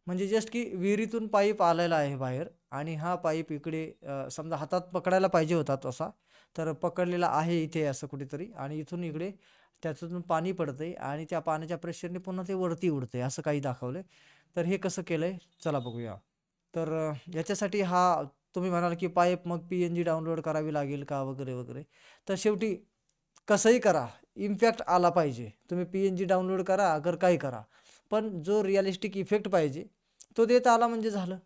म्हणजे जस्ट की विहिरीतून पाईप आलेला आहे बाहेर आणि हा पाईप इकडे समजा हातात पकडायला पाहिजे होता तसा, तर पकडलेला आहे इथे असं कुठेतरी आणि इथून इकडे त्याच्यातून पाणी पडतंय आणि त्या पाण्याच्या प्रेशरने पुन्हा ते वरती उडतंय असं काही दाखवलंय. तर हे कसं केलंय चला बघूया. तर याच्यासाठी हा तुम्ही म्हणाल की पाईप मग PNG डाउनलोड करावी लागेल का वगैरे वगैरे. तर शेवटी कसंही करा, इम्पॅक्ट आला पाहिजे. तुम्ही PNG डाउनलोड करा, अगर काही करा. पण जो रिअलिस्टिक इफेक्ट पाहिजे, तो देता आला म्हणजे झालं.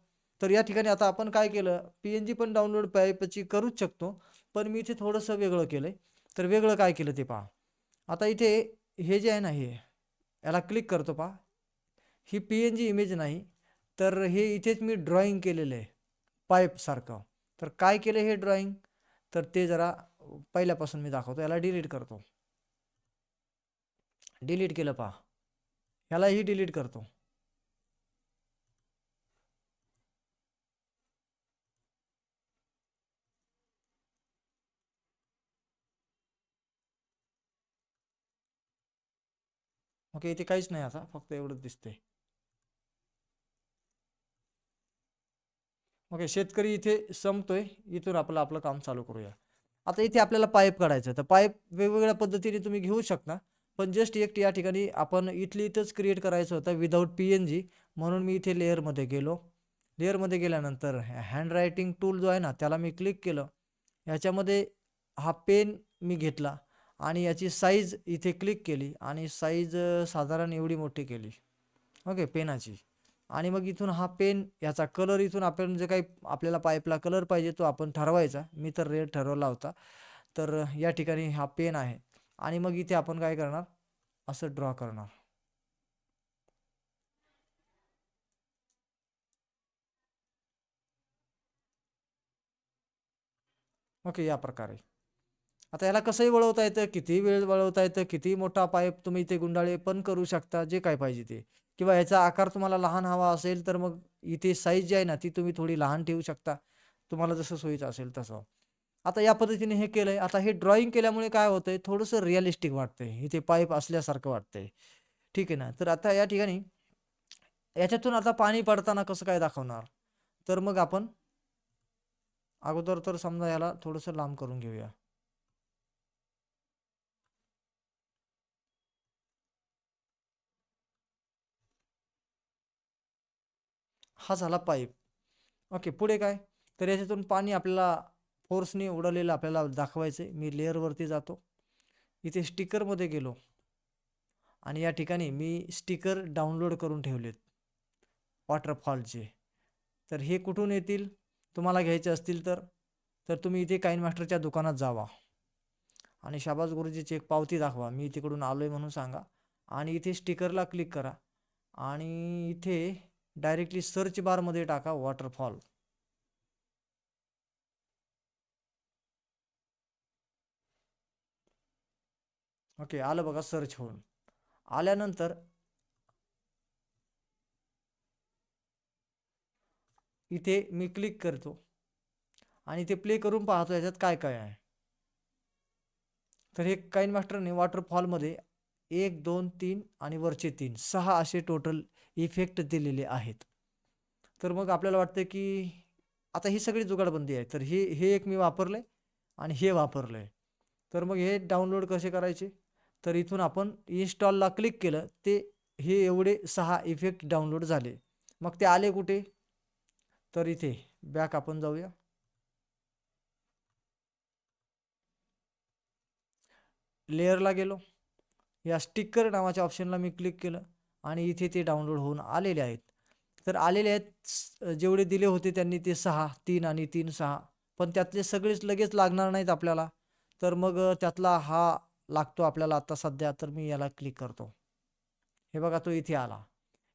तर या ठिकाणी आता आपण काय केलं, PNG पण डाउनलोड पाईपची करूच शकतो. पण मी इथे थोडंसं वेगळं केलं आहे. तर वेगळं काय केलं ते पहा. आता इथे हे जे आहे ना, हे याला क्लिक करतो पहा. ही PNG इमेज नाही, तर हे इथेच मी ड्रॉइंग केलेलं आहे पाईपसारखं. तर काय केलं हे ड्रॉइंग, तर ते जरा पहिल्यापासून मी दाखवतो. याला डिलीट करतो. डिलीट केलं पहा. ह्यालाही डिलीट करतो. ओके, इथे काहीच नाही आता, फक्त एवढंच दिसतंय. ओके, शेतकरी इथे संपतोय. इथून आपलं काम चालू करूया. आता इथे आपल्याला पाईप काढायचं. तर पाईप वेगवेगळ्या पद्धतीने तुम्ही घेऊ शकता, पण जस्ट एक या ठिकाणी आपण इथंच क्रिएट करायचं होतं विदाऊट PNG, म्हणून मी इथे लेअरमध्ये गेलो. लेअरमध्ये गेल्यानंतर हँड रायटिंग टूल जो आहे ना, त्याला मी क्लिक केलं. याच्यामध्ये हा पेन मी घेतला आणि याची साईज इथे क्लिक केली आणि साईज साधारण एवढी मोठी केली. ओके, पेनाची. आणि मग इथून हा पेन, याचा कलर इथून आपण जे काही आपल्याला पाईपला कलर पाहिजे तो आपण ठरवायचा. मी तर रेड ठरवला होता. तर या ठिकाणी हा पेन आहे आणि मग इथे आपण काय करणार, असं ड्रॉ करणार. ओके, या प्रकारे. आता याला कसंही वळवता येतं, कितीही वेळ वळवता येतं, कितीही मोठा पाईप तुम्ही इथे गुंडाळे पण करू शकता, जे काय पाहिजे ते. किंवा याचा आकार तुम्हाला लहान हवा असेल तर मग इथे साईज जी आहे ना, ती तुम्ही थोडी लहान ठेवू शकता, तुम्हाला जसं सोयीचं असेल तसं. आता या पद्धतीने हे केलंय. आता हे ड्रॉइंग केल्यामुळे काय होतंय, थोडंसं रिअलिस्टिक वाटतंय. इथे पाईप असल्यासारखं वाटतंय. ठीक आहे ना. तर आता या ठिकाणी याच्यातून आता पाणी पडताना कसं काय दाखवणार, तर मग आपण अगोदर तर समजा याला थोडंसं लांब करून घेऊया. हा झाला पाईप. ओके, पुढे काय, तर याच्यातून पाणी आपल्याला फोर्सने उडवलेलं आपल्याला दाखवायचं आहे. मी लेअरवरती जातो. इथे स्टिकरमध्ये गेलो आणि या ठिकाणी मी स्टिकर डाउनलोड करून ठेवलेत वॉटरफॉलचे. तर हे कुठून येतील, तुम्हाला घ्यायचे असतील तर तुम्ही इथे काइनमास्टरच्या दुकानात जावा आणि शाबास गुरुजीची एक पावती दाखवा, मी तिकडून आलोय म्हणून सांगा आणि इथे स्टिकरला क्लिक करा आणि इथे डायरेक्टली सर्च बारमध्ये टाका वॉटरफॉल. ओके, आलं बघा सर्च होऊन. आल्यानंतर इथे मी क्लिक करतो आणि ते प्ले करून पाहतो याच्यात काय काय आहे. तर हे काइनमास्टरने वॉटरफॉलमध्ये 1, 2, 3 आणि वरचे 3, 6 असे टोटल इफेक्ट दिलेले आहेत. तर मग आपल्याला वाटतं की आता ही सगळी जुगाडबंदी आहे. तर हे एक मी वापरलंय आणि हे वापरलंय. तर मग हे डाउनलोड कसे करायचे, तर इथून आपण इन्स्टॉलला क्लिक केलं, ते हे एवढे 6 इफेक्ट डाउनलोड झाले. मग ते आले कुठे, तर इथे बॅक आपण जाऊया. लेअरला गेलो, या स्टिकर नावाच्या ऑप्शनला मी क्लिक केलं आणि इथे ते डाउनलोड होऊन आलेले आहेत. तर आलेले आहेत जेवढे दिले होते त्यांनी ते 6, 3 आणि 3, 6. पण त्यातले सगळेच लगेच लागणार नाहीत आपल्याला. तर मग त्यातला हा लागतो आपल्याला आता सध्या. तर मी याला क्लिक करतो. हे बघा, तो इथे आला.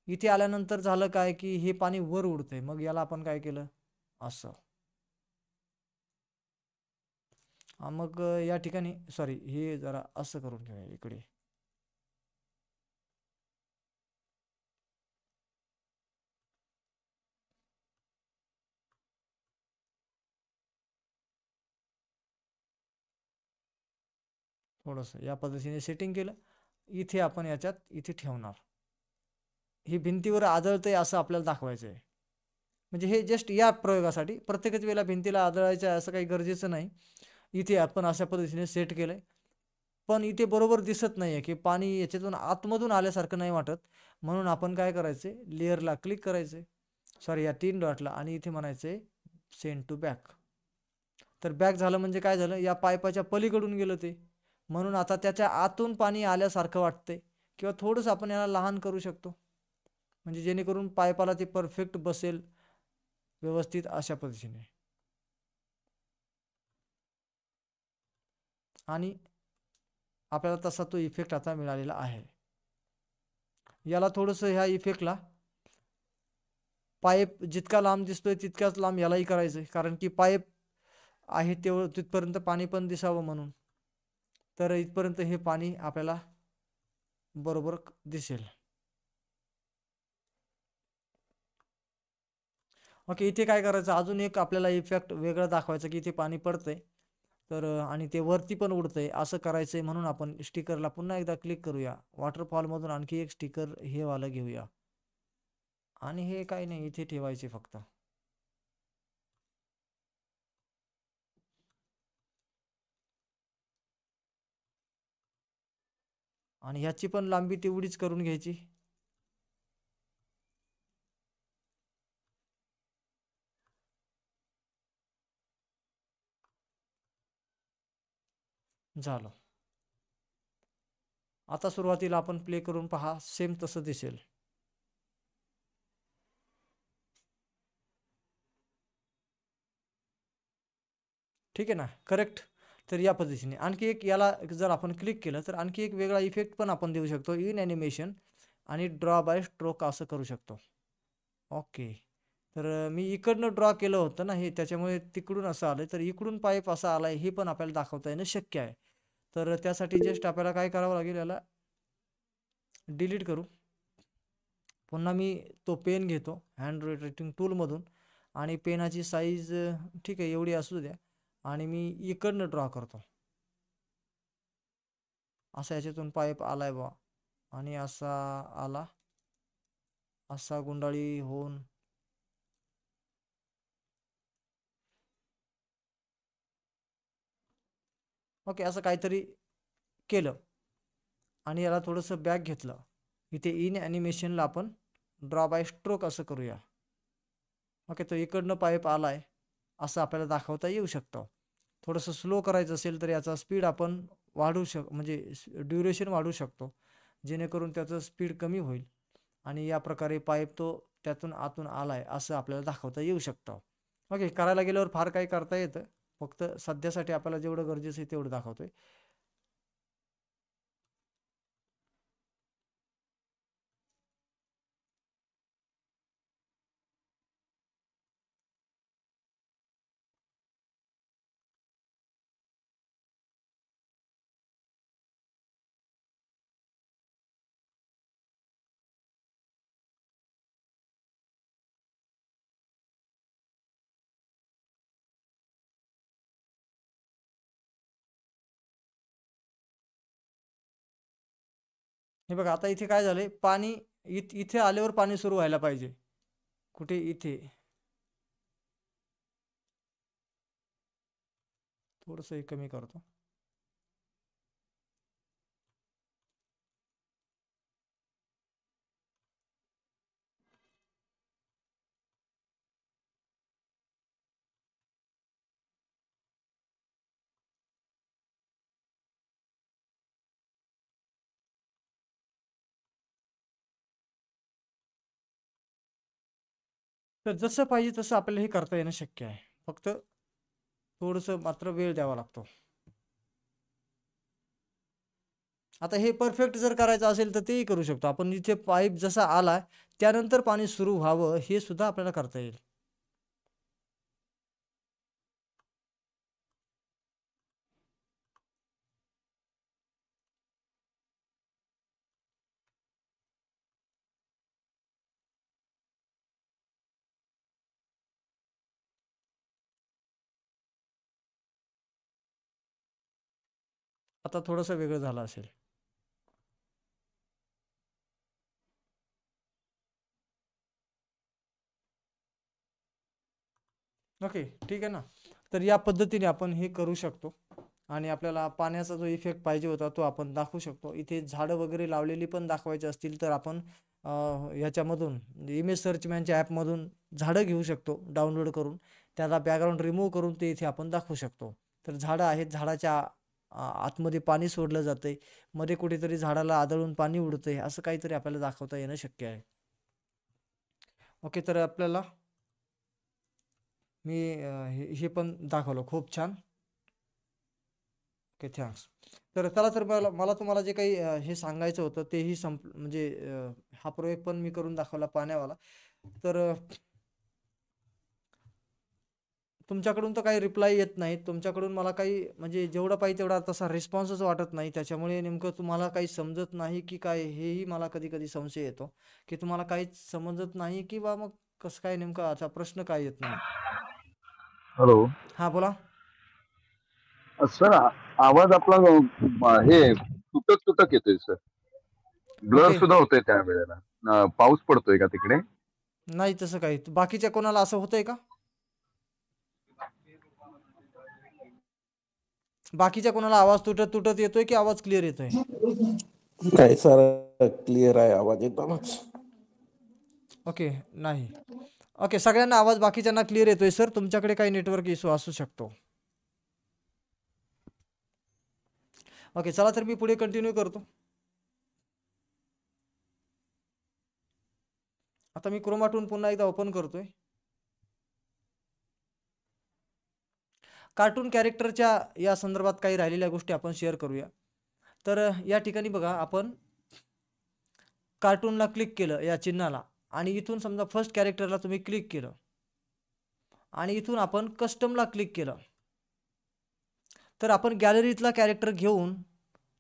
इथे आल्यानंतर झालं काय की हे पाणी वर उडतंय. मग याला आपण काय केलं, असं. मग या ठिकाणी सॉरी, हे जरा असं करून घेऊया इकडे. थोडंसं या पद्धतीने सेटिंग केलं. इथे आपण याच्यात इथे ठेवणार. हे भिंतीवर आदळतंय असं आपल्याला दाखवायचं आहे. म्हणजे हे जस्ट या प्रयोगासाठी, प्रत्येकच वेळेला भिंतीला आदळायचं आहे असं काही गरजेचं नाही. इथे आपण अशा पद्धतीने सेट केलंय. पण इथे बरोबर दिसत नाहीये की पाणी याच्यातून आतमधून आल्यासारखं नाही वाटत. म्हणून आपण काय करायचंय, लेअरला क्लिक करायचंय, सॉरी या 3 डॉटला, आणि इथे म्हणायचंय सेंड टू बॅक. तर बॅक झालं म्हणजे काय झालं, या पाईपाच्या पलीकडून गेलं ते. म्हणून आता त्याच्या आतून पाणी आल्यासारखं वाटतंय. किंवा थोडंसं आपण याला लहान करू शकतो, म्हणजे जेणेकरून पाईपाला ते परफेक्ट बसेल व्यवस्थित अशा पद्धतीने. आणि आपल्याला तसा तो इफेक्ट आता मिळालेला आहे. याला थोडंसं ह्या इफेक्टला पाईप जितका लांब दिसतोय तितक्याच लांब यालाही करायचं आहे, कारण की पाईप आहे तेवढं तिथपर्यंत पाणी पण दिसावं म्हणून. तर इथपर्यंत हे पाणी आपल्याला बरोबर दिसेल. ओके, इथे काय करायचं, अजून एक आपल्याला इफेक्ट वेगळा दाखवायचा की इथे पाणी पडतंय तर आणि ते वरती पण उडतंय असं करायचंय. म्हणून आपण स्टिकरला पुन्हा एकदा क्लिक करूया. वॉटरफॉलमधून आणखी एक स्टिकर हे वालं घेऊया आणि हे काही नाही इथे ठेवायचे फक्त. आणि ह्याची पण लांबी तेवढीच करून घ्यायची. झालं. आता सुरुवातीला आपण प्ले करून पहा, सेम तसं दिसेल. ठीक आहे ना, करेक्ट. तर या पद्धतीने आणखी एक याला जर आपण क्लिक केलं तर आणखी एक वेगळा इफेक्ट पण आपण देऊ शकतो. इन ॲनिमेशन आणि ड्रॉ बाय स्ट्रोक असं करू शकतो. ओके, तर मी इकडनं ड्रॉ केलं होतं ना हे, त्याच्यामुळे तिकडून असं आलं. तर इकडून पाईप असा आलाय हे पण आपल्याला दाखवता येणं शक्य आहे. तर त्यासाठी जस्ट आपल्याला काय करावं लागेल, याला डिलीट करू. पुन्हा मी तो पेन घेतो हँड रायटिंग टूलमधून आणि पेनाची साईज ठीक आहे एवढी असू द्या आणि मी इकडनं ड्रॉ करतो. असा याच्यातून पाईप आलाय बा आणि असा आला, असा गुंडाळी होऊन ओके असं काहीतरी केलं आणि याला थोडंसं बॅक घेतलं. इथे इन ॲनिमेशनला आपण ड्रॉ बाय स्ट्रोक असं करूया. ओके, तो इकडनं पाईप आलाय असं आपल्याला दाखवता येऊ शकतं. थोडंसं स्लो करायचं असेल तर याचा स्पीड आपण वाढवू म्हणजे ड्युरेशन वाढवू शकतो, जेणेकरून त्याचं स्पीड कमी होईल आणि या प्रकारे पाईप तो त्यातून आतून आलाय असं आपल्याला दाखवता येऊ शकतं. ओके, करायला गेल्यावर फार काही करता येतं, फक्त सध्यासाठी आपल्याला जेवढं गरजेचं आहे तेवढं दाखवतोय. हे बघा आता इथे काय झालंय, पाणी इथे आल्यावर पाणी सुरू व्हायला पाहिजे. कुठे इथे थोडंसं हे कमी करतो. तर जसं पाहिजे तसं आपल्याला हे करता येणं शक्य आहे, फक्त थोडंसं मात्र वेळ द्यावा लागतो. आता हे परफेक्ट जर करायचं असेल तर तेही करू शकतो आपण. इथे पाईप जसा आला त्यानंतर पाणी सुरू व्हावं हे सुद्धा आपल्याला करता येईल. आता थोडंसं वेगळं झालं असेल. ओके, ठीक आहे ना. तर या पद्धतीने आपण हे करू शकतो आणि आपल्याला पाण्याचा जो इफेक्ट पाहिजे होता तो आपण दाखवू शकतो. इथे झाडं वगैरे लावलेली पण दाखवायची असतील तर आपण याच्यामधून इमेज सर्चमॅनच्या ॲपमधून झाडं घेऊ शकतो डाउनलोड करून, त्याला बॅकग्राऊंड रिमूव्ह करून ते इथे आपण दाखवू शकतो. तर झाडं आहेत, झाडाच्या आतमध्ये पाणी सोडलं जातंय, मध्ये कुठेतरी झाडाला आदळून पाणी उडतंय, असं काहीतरी आपल्याला दाखवता येणं शक्य आहे. ओके, तर आपल्याला मी हे पण दाखवलं खूप छान. Okay, thanks. तर चला, तर मला मला तुम्हाला जे काही हे सांगायचं होतं तेही म्हणजे हा प्रयोग पण मी करून दाखवला पाण्यावाला. तर तुमच्याकडून तर काही रिप्लाय येत नाही. तुमच्याकडून मला काही म्हणजे जेवढं पाहिजे तेवढा तसा रिस्पॉन्सच वाटत नाही. त्याच्यामुळे नेमकं तुम्हाला काही समजत नाही की काय, हेही मला कधी-कधी संशय येतो, की तुम्हाला काहीच समजत नाही किंवा मग कसं काय, नेमकं आता प्रश्न काय येत नाही. हॅलो हां, बोला. सर, आवाज आपला हे तुटक तुटक येतोय सर. Blur okay. सुद्धा होतोय त्या वेळेला. पाऊस पडतोय का तिकडे? नाही तसं काही. बाकीच्या कोणाला असं होतंय का? बाकीच्या कोणाला आवाज तुटत-तुटत येतोय की आवाज क्लिअर येतोय? नाही सर, क्लिअर आहे आवाज एकदमच. ओके, नाही. ओके, सगळ्यांना आवाज बाकीच्यांना क्लिअर येतोय सर. तुमच्याकडे काही नेटवर्क इश्यू असू शकतो. ओके, चला तर मी पुढे कंटिन्यू करतो. आता मी क्रोमाटून पुन्हा एकदा ओपन करतोय. कार्टून कॅरेक्टरच्या या संदर्भात काही राहिलेल्या गोष्टी आपण शेअर करूया. तर या ठिकाणी बघा, आपण कार्टूनला क्लिक केलं या चिन्हाला आणि इथून समजा फर्स्ट कॅरेक्टरला तुम्ही क्लिक केलं आणि इथून आपण कस्टमला क्लिक केलं, तर आपण गॅलरीतला कॅरेक्टर घेऊन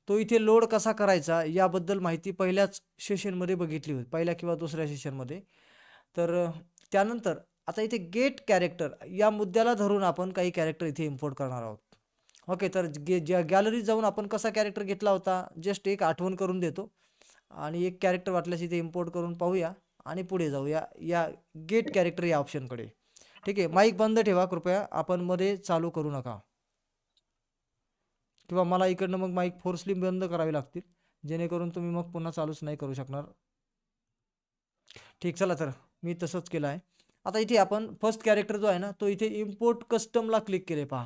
तो इथे लोड कसा करायचा याबद्दल माहिती पहिल्याच सेशनमध्ये बघितली होती, पहिल्या किंवा दुसऱ्या सेशनमध्ये. तर त्यानंतर आता इथे गेट कॅरेक्टर या मुद्द्याला धरून आपण काही कॅरेक्टर इथे इम्पोर्ट करणार आहोत. ओके, तर गॅलरीत जाऊन आपण कसा कॅरेक्टर घेतला होता जस्ट एक आठवण करून देतो आणि एक कॅरेक्टर वाटल्यास इथे इम्पोर्ट करून पाहूया आणि पुढे जाऊया या गेट कॅरेक्टर या ऑप्शनकडे. ठीक आहे, माईक बंद ठेवा कृपया, आपण मध्ये चालू करू नका किंवा मला इकडनं मग माईक फोर्सली बंद करावे लागतील, जेणेकरून तुम्ही मग पुन्हा चालूच नाही करू शकणार. ठीक, चला तर मी तसंच केलं आहे. आता इथे आपण फर्स्ट कॅरेक्टर जो आहे ना, तो इथे इम्पोर्ट कस्टमला क्लिक केले. पहा,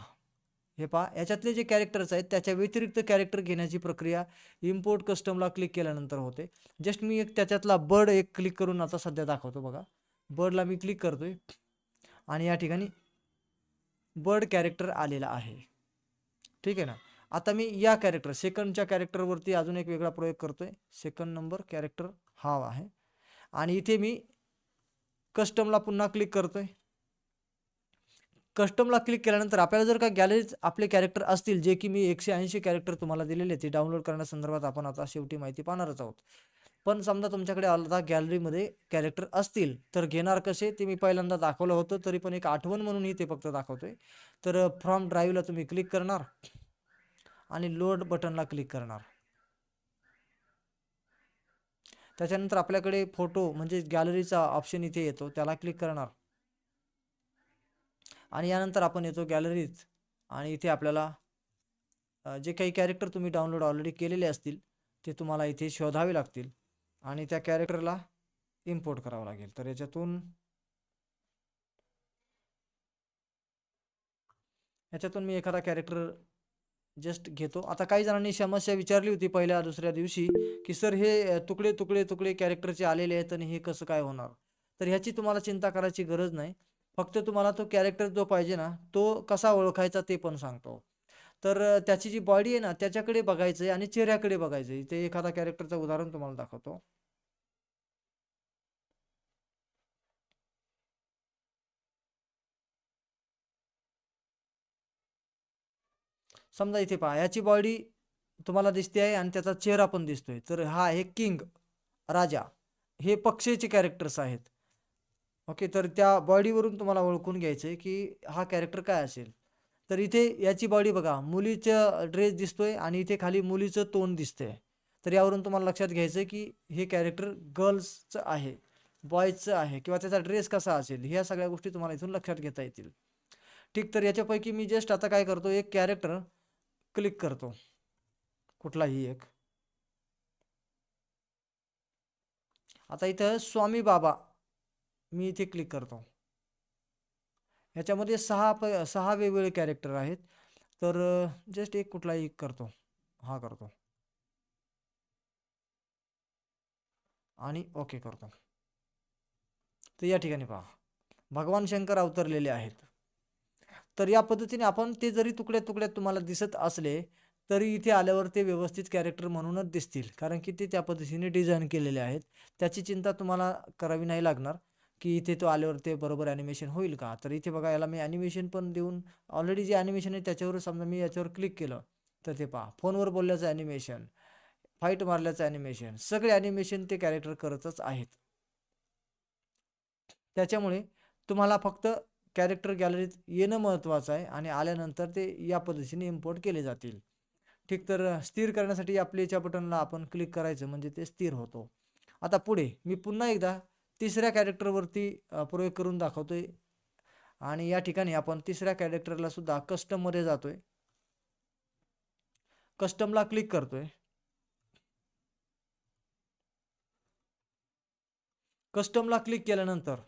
हे पहा, याच्यातले जे कॅरेक्टर्स आहेत त्याच्या व्यतिरिक्त कॅरेक्टर घेण्याची प्रक्रिया इम्पोर्ट कस्टमला क्लिक केल्यानंतर होते. जस्ट मी एक त्याच्यातला बर्ड एक क्लिक करून आता सध्या दाखवतो. बघा, बर्डला मी क्लिक करतोय आणि या ठिकाणी बर्ड कॅरेक्टर आलेला आहे. ठीक आहे ना. आता मी या कॅरेक्टर सेकंडच्या कॅरेक्टरवरती अजून एक वेगळा प्रयोग करतोय. सेकंड नंबर कॅरेक्टर हा आहे आणि इथे मी कस्टमला पुन्हा क्लिक करतोय. कस्टमला क्लिक केल्यानंतर आपल्याला जर का गॅलरीत आपले कॅरेक्टर असतील, जे की मी 180 कॅरेक्टर तुम्हाला दिलेले ते डाउनलोड करण्यासंदर्भात आपण आता शेवटी माहिती पाहणारच आहोत. पण समजा तुमच्याकडे आता गॅलरीमध्ये कॅरेक्टर असतील तर घेणार कसे ते मी पहिल्यांदा दाखवलं होतं, तरी पण एक आठवण म्हणून ते फक्त दाखवतोय. तर फ्रॉम ड्राईव्हला तुम्ही क्लिक करणार आणि लोड बटनला क्लिक करणार. त्याच्यानंतर आपल्याकडे फोटो म्हणजे गॅलरीचा ऑप्शन इथे येतो, त्याला क्लिक करणार आणि यानंतर आपण येतो गॅलरीत आणि इथे आपल्याला जे काही कॅरेक्टर तुम्ही डाउनलोड ऑलरेडी केलेले असतील ते तुम्हाला इथे शोधावे लागतील आणि त्या कॅरेक्टरला इम्पोर्ट करावं लागेल. तर याच्यातून मी एखादा कॅरेक्टर जस्ट घेतो. आता काही जणांनी समस्या विचारली होती पहिल्या दुसऱ्या दिवशी की सर हे तुकडे तुकडे तुकडे कॅरेक्टरचे आलेले आहेत आणि हे कसं काय होणार. तर ह्याची तुम्हाला चिंता करायची गरज नाही. फक्त तुम्हाला तो कॅरेक्टर जो पाहिजे ना तो कसा ओळखायचा ते पण सांगतो. तर त्याची जी बॉडी आहे ना त्याच्याकडे बघायचं आहे आणि चेहऱ्याकडे बघायचं आहे. ते एखादा कॅरेक्टरचं उदाहरण तुम्हाला दाखवतो. समजा इथे पहा, याची बॉडी तुम्हाला दिसते आहे आणि त्याचा चेहरा पण दिसतोय. तर हा आहे किंग, राजा. हे पक्षीचे कॅरेक्टर्स आहेत. ओके, तर त्या बॉडीवरून तुम्हाला ओळखून घ्यायचं आहे की हा कॅरेक्टर काय असेल. तर इथे याची बॉडी बघा, मुलीचा ड्रेस दिसतोय आणि इथे खाली मुलीचं तोंड दिसतंय. तर यावरून तुम्हाला लक्षात घ्यायचं आहे की हे कॅरेक्टर गर्ल्सचं आहे, बॉयजचं आहे किंवा त्याचा ड्रेस कसा असेल. ह्या सगळ्या गोष्टी तुम्हाला इथून लक्षात घेता येतील. ठीक, तर याच्यापैकी मी जस्ट आता काय करतो, एक कॅरेक्टर क्लिक करतो, कुठलाही एक. आता इथं स्वामी बाबा मी इथे क्लिक करतो. ह्याच्यामध्ये 6 वेगवेगळे कॅरेक्टर आहेत. तर जस्ट एक कुठलाही एक करतो, हा करतो आणि ओके करतो. तर या ठिकाणी पहा, भगवान शंकर अवतरलेले आहेत. तर या पद्धतीने आपण ते जरी तुकड्या तुकड्यात तुम्हाला दिसत असले तरी इथे आल्यावर ते व्यवस्थित कॅरेक्टर म्हणूनच दिसतील, कारण की ते त्या पद्धतीने डिझाईन केलेले आहेत. त्याची चिंता तुम्हाला करावी नाही लागणार की इथे तो आल्यावर ते बरोबर ॲनिमेशन होईल का. तर इथे बघा, याला मी ॲनिमेशन पण देऊन ऑलरेडी जे ॲनिमेशन आहे त्याच्यावर समजा मी याच्यावर क्लिक केलं तर ते पहा, फोनवर बोलल्याचं ॲनिमेशन, फाईट मारल्याचं ॲनिमेशन, सगळे ॲनिमेशन ते कॅरेक्टर करतच आहेत. त्याच्यामुळे तुम्हाला फक्त कॅरेक्टर गॅलरीत येणं महत्त्वाचं आहे आणि आल्यानंतर ते या पद्धतीने इम्पोर्ट केले जातील. ठीक, तर स्थिर करण्यासाठी या प्लेच्या बटनला आपण क्लिक करायचं, म्हणजे ते स्थिर होतो. आता पुढे मी पुन्हा एकदा तिसऱ्या कॅरेक्टरवरती प्रयोग करून दाखवतोय आणि या ठिकाणी आपण तिसऱ्या कॅरेक्टरला सुद्धा कस्टममध्ये जातोय, कस्टमला क्लिक करतोय. कस्टमला क्लिक केल्यानंतर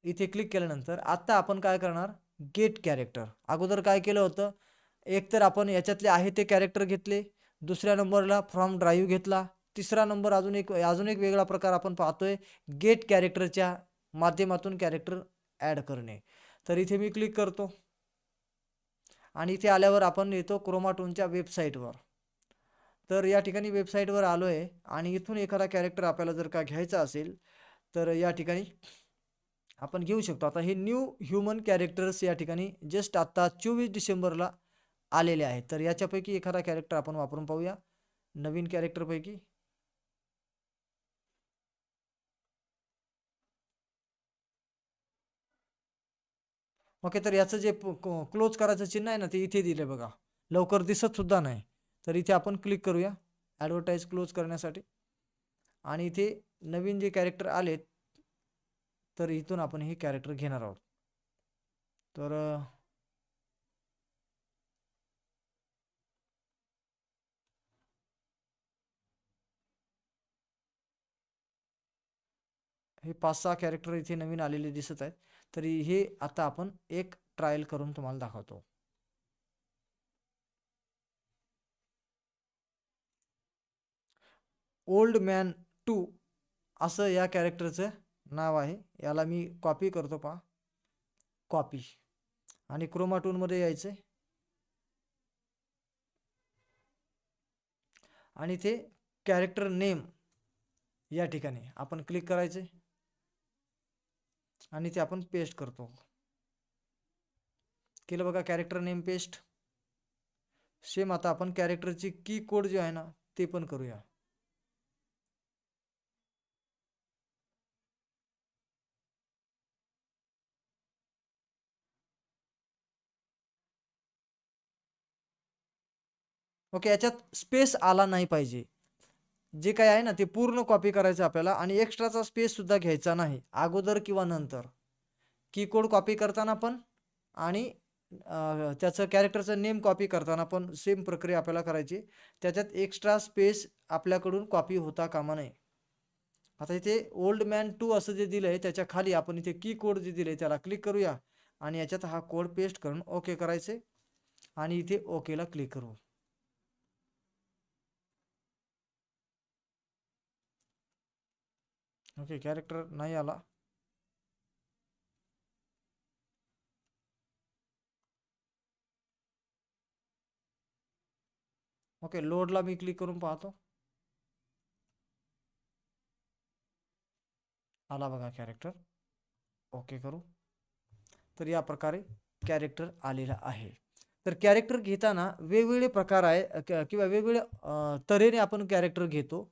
इथे क्लिक केल्यानंतर आता आपण काय करणार, गेट कॅरेक्टर. अगोदर काय केलं होतं, एक तर आपण याच्यातले आहे ते कॅरेक्टर घेतले, दुसऱ्या नंबरला फ्रॉम ड्राईव्ह घेतला, तिसरा नंबर अजून एक वेगळा प्रकार आपण पाहतोय, गेट कॅरेक्टरच्या माध्यमातून कॅरेक्टर ॲड करणे. तर इथे मी क्लिक करतो आणि इथे आल्यावर आपण येतो क्रोमाटोनच्या वेबसाईटवर. तर या ठिकाणी वेबसाईटवर आलो आहे आणि इथून एखादा कॅरेक्टर आपल्याला जर का घ्यायचा असेल तर या ठिकाणी आपण घेऊ शकतो. आता हे न्यू ह्युमन कॅरेक्टर्स या ठिकाणी जस्ट आत्ता 24 डिसेंबरला आलेले आहेत. तर याच्यापैकी एखादा कॅरेक्टर आपण वापरून पाहूया, नवीन कॅरेक्टरपैकी. ओके, तर याचं जे क्लोज करायचं चिन्ह आहे ना, ते इथे दिलं बघा, लवकर दिसत सुद्धा नाही. तर इथे आपण क्लिक करूया ॲडव्हर्टाईज क्लोज करण्यासाठी आणि इथे नवीन जे कॅरेक्टर आलेत तर इथून आपण हे कॅरेक्टर घेणार आहोत. तर हे 5-6 कॅरेक्टर इथे नवीन आलेले दिसत आहेत. तरी हे आता आपण एक ट्रायल करून तुम्हाला दाखवतो. ओल्ड मॅन 2 असं या कॅरेक्टरचं नाव आहे. याला मी कॉपी करतो, पहा, कॉपी, आणि क्रोमाटूनमध्ये यायचं आणि ते कॅरेक्टर नेम या ठिकाणी आपण क्लिक करायचे आणि ते आपण पेस्ट करतो. केलं बघा, कॅरेक्टर नेम पेस्ट. सेम आता आपण कॅरेक्टरची की कोड जे आहे ना ते पण करूया. ओके, याच्यात स्पेस आला नाही पाहिजे. जे काय आहे ना ते पूर्ण कॉपी करायचं आपल्याला आणि एक्स्ट्राचा स्पेस सुद्धा घ्यायचा नाही, अगोदर किंवा नंतर. कीकोड कॉपी करताना पण आणि त्याचं कॅरेक्टरचं नेम कॉपी करताना पण सेम प्रक्रिया आपल्याला करायची. त्याच्यात एक्स्ट्रा स्पेस आपल्याकडून कॉपी होता कामा नये. आता इथे ओल्ड मॅन 2 असं जे दिलं आहे त्याच्या खाली आपण इथे की कोड जे दिले त्याला क्लिक करूया आणि याच्यात हा कोड पेस्ट करून ओके करायचे आणि इथे ओकेला क्लिक करू. ओके, कॅरेक्टर नाही आला. ओके, लोडला मी क्लिक करून पाहतो. आला बघा कॅरेक्टर. ओके करू. तर या प्रकारे कॅरेक्टर आलेला आहे. तर कॅरेक्टर घेताना वेगवेगळे प्रकार आहे किंवा वेगवेगळ्या तऱ्हेने आपण कॅरेक्टर घेतो.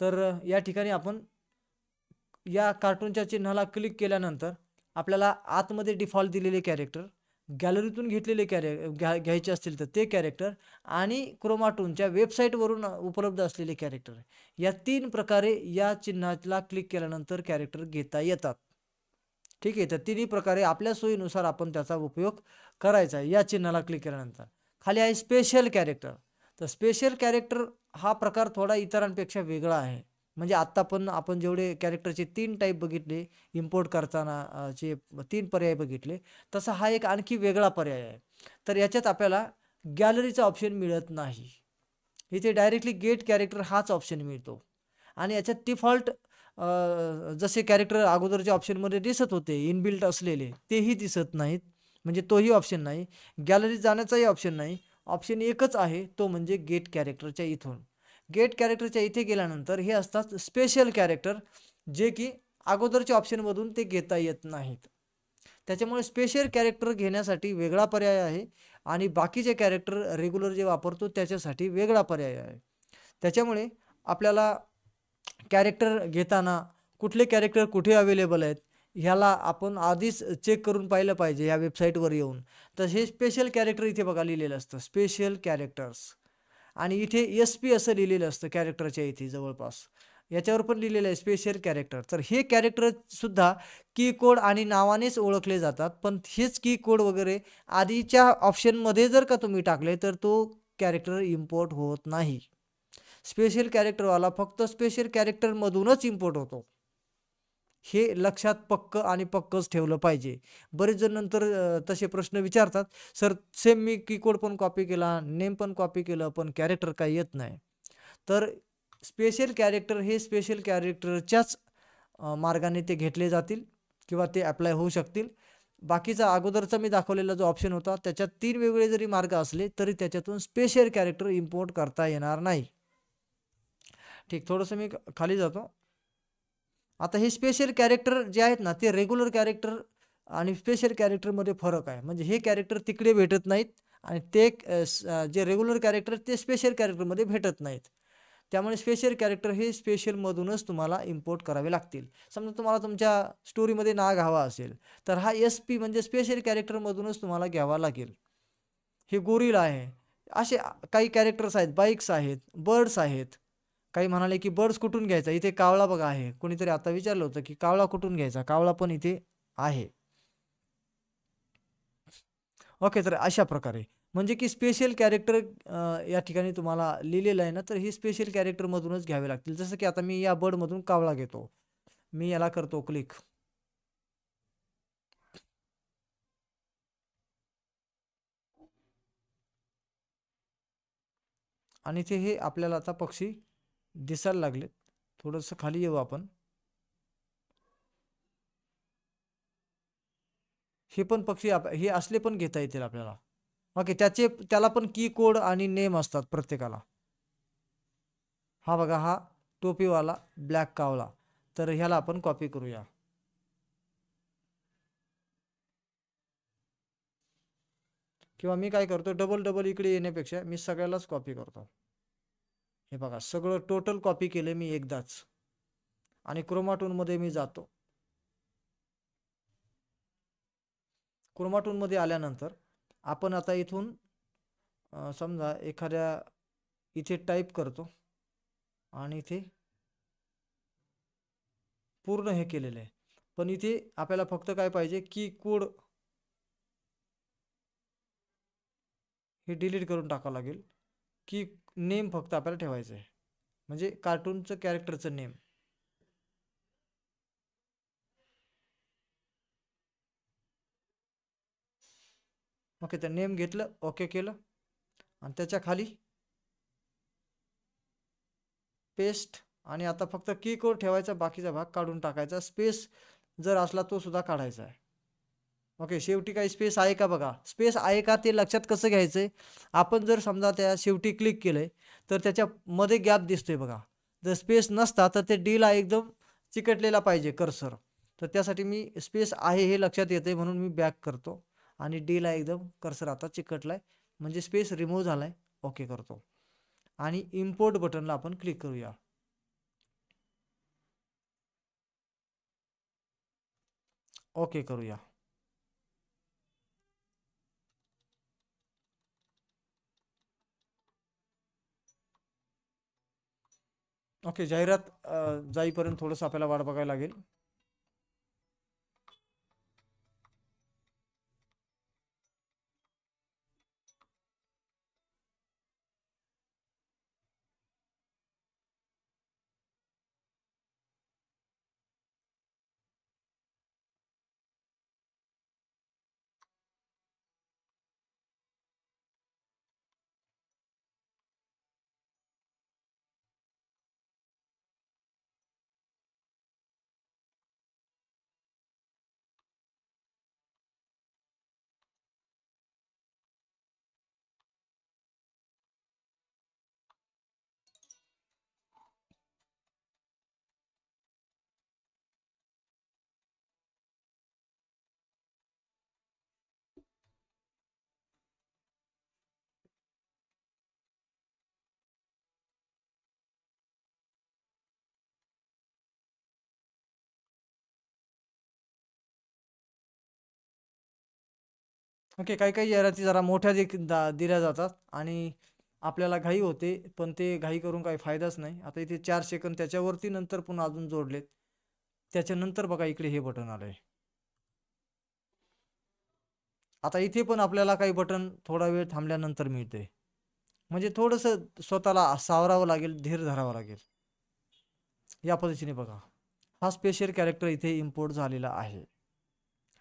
तर या ठिकाणी आपण या कार्टूनच्या चिन्हाला क्लिक केल्यानंतर आपल्याला आतमध्ये डिफॉल्ट दिलेले कॅरेक्टर, गॅलरीतून घेतलेले घ्यायचे असतील तर ते कॅरेक्टर आणि क्रोमाटूनच्या वेबसाईटवरून उपलब्ध असलेले कॅरेक्टर, या 3 प्रकारे या चिन्हाला क्लिक केल्यानंतर कॅरेक्टर घेता येतात. ठीक आहे, तर 3ही प्रकारे आपल्या सोयीनुसार आपण त्याचा उपयोग करायचा आहे. या चिन्हाला क्लिक केल्यानंतर खाली आहे स्पेशल कॅरेक्टर. तर स्पेशल कॅरेक्टर हा प्रकार थोडा इतरांपेक्षा वेगळा आहे. म्हणजे आत्ता पण आपण जेवढे कॅरेक्टरचे 3 टाईप बघितले, इम्पोर्ट करताना चे 3 पर्याय बघितले, तसा हा एक आणखी वेगळा पर्याय आहे. तर याच्यात आपल्याला गॅलरीचा ऑप्शन मिळत नाही. इथे डायरेक्टली गेट कॅरेक्टर हाच ऑप्शन मिळतो आणि याच्यात डिफॉल्ट जसे कॅरेक्टर अगोदरच्या ऑप्शनमध्ये दिसत होते इनबिल्ट असलेले, तेही दिसत नाहीत. म्हणजे तोही ऑप्शन नाही. गॅलरीत जाण्याचाही ऑप्शन नाही. ऑप्शन एकच आहे, तो म्हणजे गेट कॅरेक्टरच्या इथून. गेट कॅरेक्टरच्या इथे गेल्यानंतर हे असतात स्पेशल कॅरेक्टर, जे की अगोदरच्या ऑप्शनमधून ते घेता येत नाहीत. त्याच्यामुळे स्पेशल कॅरेक्टर घेण्यासाठी वेगळा पर्याय आहे आणि बाकीचे कॅरेक्टर रेग्युलर जे वापरतो त्याच्यासाठी वेगळा पर्याय आहे. त्याच्यामुळे आपल्याला कॅरेक्टर घेताना कुठले कॅरेक्टर कुठे अवेलेबल आहेत ह्याला आपण आधीच चेक करून पाहिलं पाहिजे या वेबसाईटवर येऊन. तर हे स्पेशल कॅरेक्टर इथे बघा लिहिलेलं असतं, स्पेशल कॅरेक्टर्स. आणि इथे SP असं लिहिलेलं असतं कॅरेक्टरच्या इथे जवळपास. याच्यावर पण लिहिलेलं आहे स्पेशल कॅरेक्टर. तर हे कॅरेक्टर सुद्धा की कोड आणि नावानेच ओळखले जातात. पण हेच की कोड वगैरे आधीच्या ऑप्शनमध्ये जर का तुम्ही टाकले तर तो कॅरेक्टर इम्पोर्ट होत नाही. स्पेशल कॅरेक्टरवाला फक्त स्पेशल कॅरेक्टरमधूनच इम्पोर्ट होतो. हे लक्षात आणि पक्कच ठेवलं पाहिजे. बरेच जण नंतर तसे प्रश्न विचारतात, सर सेम मी कीकोड पण कॉपी केला, नेम पण कॉपी केलं, पण कॅरेक्टर काही येत नाही. तर स्पेशल कॅरेक्टर हे स्पेशल कॅरेक्टरच्याच मार्गाने ते घेतले जातील किंवा ते अप्लाय होऊ शकतील. बाकीचा अगोदरचा मी दाखवलेला जो ऑप्शन होता त्याच्यात 3 वेगळे जरी मार्ग असले तरी त्याच्यातून स्पेशल कॅरेक्टर इम्पोर्ट करता येणार नाही. ठीक, थोडंसं मी खाली जातो. आता हे स्पेशल कॅरेक्टर जे आहेत ना ते रेग्युलर कॅरेक्टर आणि स्पेशल कॅरेक्टरमध्ये फरक आहे. म्हणजे हे कॅरेक्टर तिकडे भेटत नाहीत आणि ते जे रेग्युलर कॅरेक्टर ते स्पेशल कॅरेक्टरमध्ये भेटत नाहीत. त्यामुळे स्पेशल कॅरेक्टर हे स्पेशलमधूनच तुम्हाला इम्पोर्ट करावे लागतील. समजा तुम्हाला तुमच्या स्टोरीमध्ये नाग हवा असेल तर हा SP म्हणजे स्पेशल कॅरेक्टरमधूनच तुम्हाला घ्यावा लागेल. हे गोरिल आहे. असे काही कॅरेक्टर्स आहेत, बाईक्स आहेत, बर्ड्स आहेत. काही म्हणाले की बर्ड्स कुठून घ्यायचा, इथे कावळा बघा आहे. कोणीतरी आता विचारलं होतं की कावळा कुठून घ्यायचा, कावळा पण इथे आहे. ओके, तर अशा प्रकारे म्हणजे की स्पेशल कॅरेक्टर या ठिकाणी तुम्हाला लिहिलेलं आहे ना, तर ही स्पेशल कॅरेक्टरमधूनच घ्यावे लागतील. जसं की आता मी या बर्डमधून कावळा घेतो, मी याला करतो क्लिक. आणि ते हे आपल्याला आता पक्षी दिसायला लागले. थोडंसं खाली येऊ आपण. हे पण पक्षी हे असले पण घेता येतील आपल्याला. ओके, त्याला पण की कोड आणि नेम असतात प्रत्येकाला. हा बघा, हा टोपीवाला ब्लॅक कावळा. तर ह्याला आपण कॉपी करूया. किंवा मी काय करतो, डबल इकडे येण्यापेक्षा मी सगळ्यालाच कॉपी करतो. हे बघा, सगळं टोटल कॉपी केलं मी एकदाच. आणि क्रोमाटूनमध्ये मी जातो. क्रोमाटूनमध्ये आल्यानंतर आपण आता इथून समजा एखाद्या इथे टाईप करतो आणि इथे पूर्ण हे केलेलं आहे. पण इथे आपल्याला फक्त काय पाहिजे, की कोड हे डिलीट करून टाकावं लागेल. की नेम फक्त आपल्याला ठेवायचं आहे, म्हणजे कार्टूनचं कॅरेक्टरचं नेम. ओके, तर नेम घेतलं, ओके केलं आणि त्याच्या खाली पेस्ट. आणि आता फक्त की कोड ठेवायचा, बाकीचा भाग काढून टाकायचा. स्पेस जर असला तो सुद्धा काढायचा आहे. ओके, शेवटी काही स्पेस आहे का बघा. स्पेस आहे का ते लक्षात कसं घ्यायचं आहे, आपण जर समजा त्या शेवटी क्लिक केलंय तर त्याच्यामध्ये गॅप दिसतोय बघा. जर स्पेस नसता तर ते डीला एकदम चिकटलेला पाहिजे कर्सर. तर त्यासाठी मी स्पेस आहे हे लक्षात येते म्हणून मी बॅक करतो आणि डीला एकदम कर्सर आता चिकटलाय, म्हणजे स्पेस रिमूव्ह झालाय. ओके करतो आणि इम्पोर्ट बटनला आपण क्लिक करूया. ओके करूया. ओके, जाहिरात जाईपर्यंत थोडंसं आपल्याला वाट बघायला लागेल. ओके. काही काही जाहिराती जरा मोठ्या दिल्या जातात आणि आपल्याला घाई होते, पण ते घाई करून काही फायदाच नाही. आता इथे 4 सेकंद त्याच्यावरती नंतर पुन्हा अजून जोडलेत. त्याच्यानंतर बघा इकडे हे बटन आलंय. आता इथे पण आपल्याला काही बटन थोडा वेळ थांबल्यानंतर मिळते. म्हणजे थोडंसं स्वतःला सावरावं लागेल, धीर धरावा लागेल. या पद्धतीने बघा. हा स्पेशल कॅरेक्टर इथे इम्पोर्ट झालेला आहे.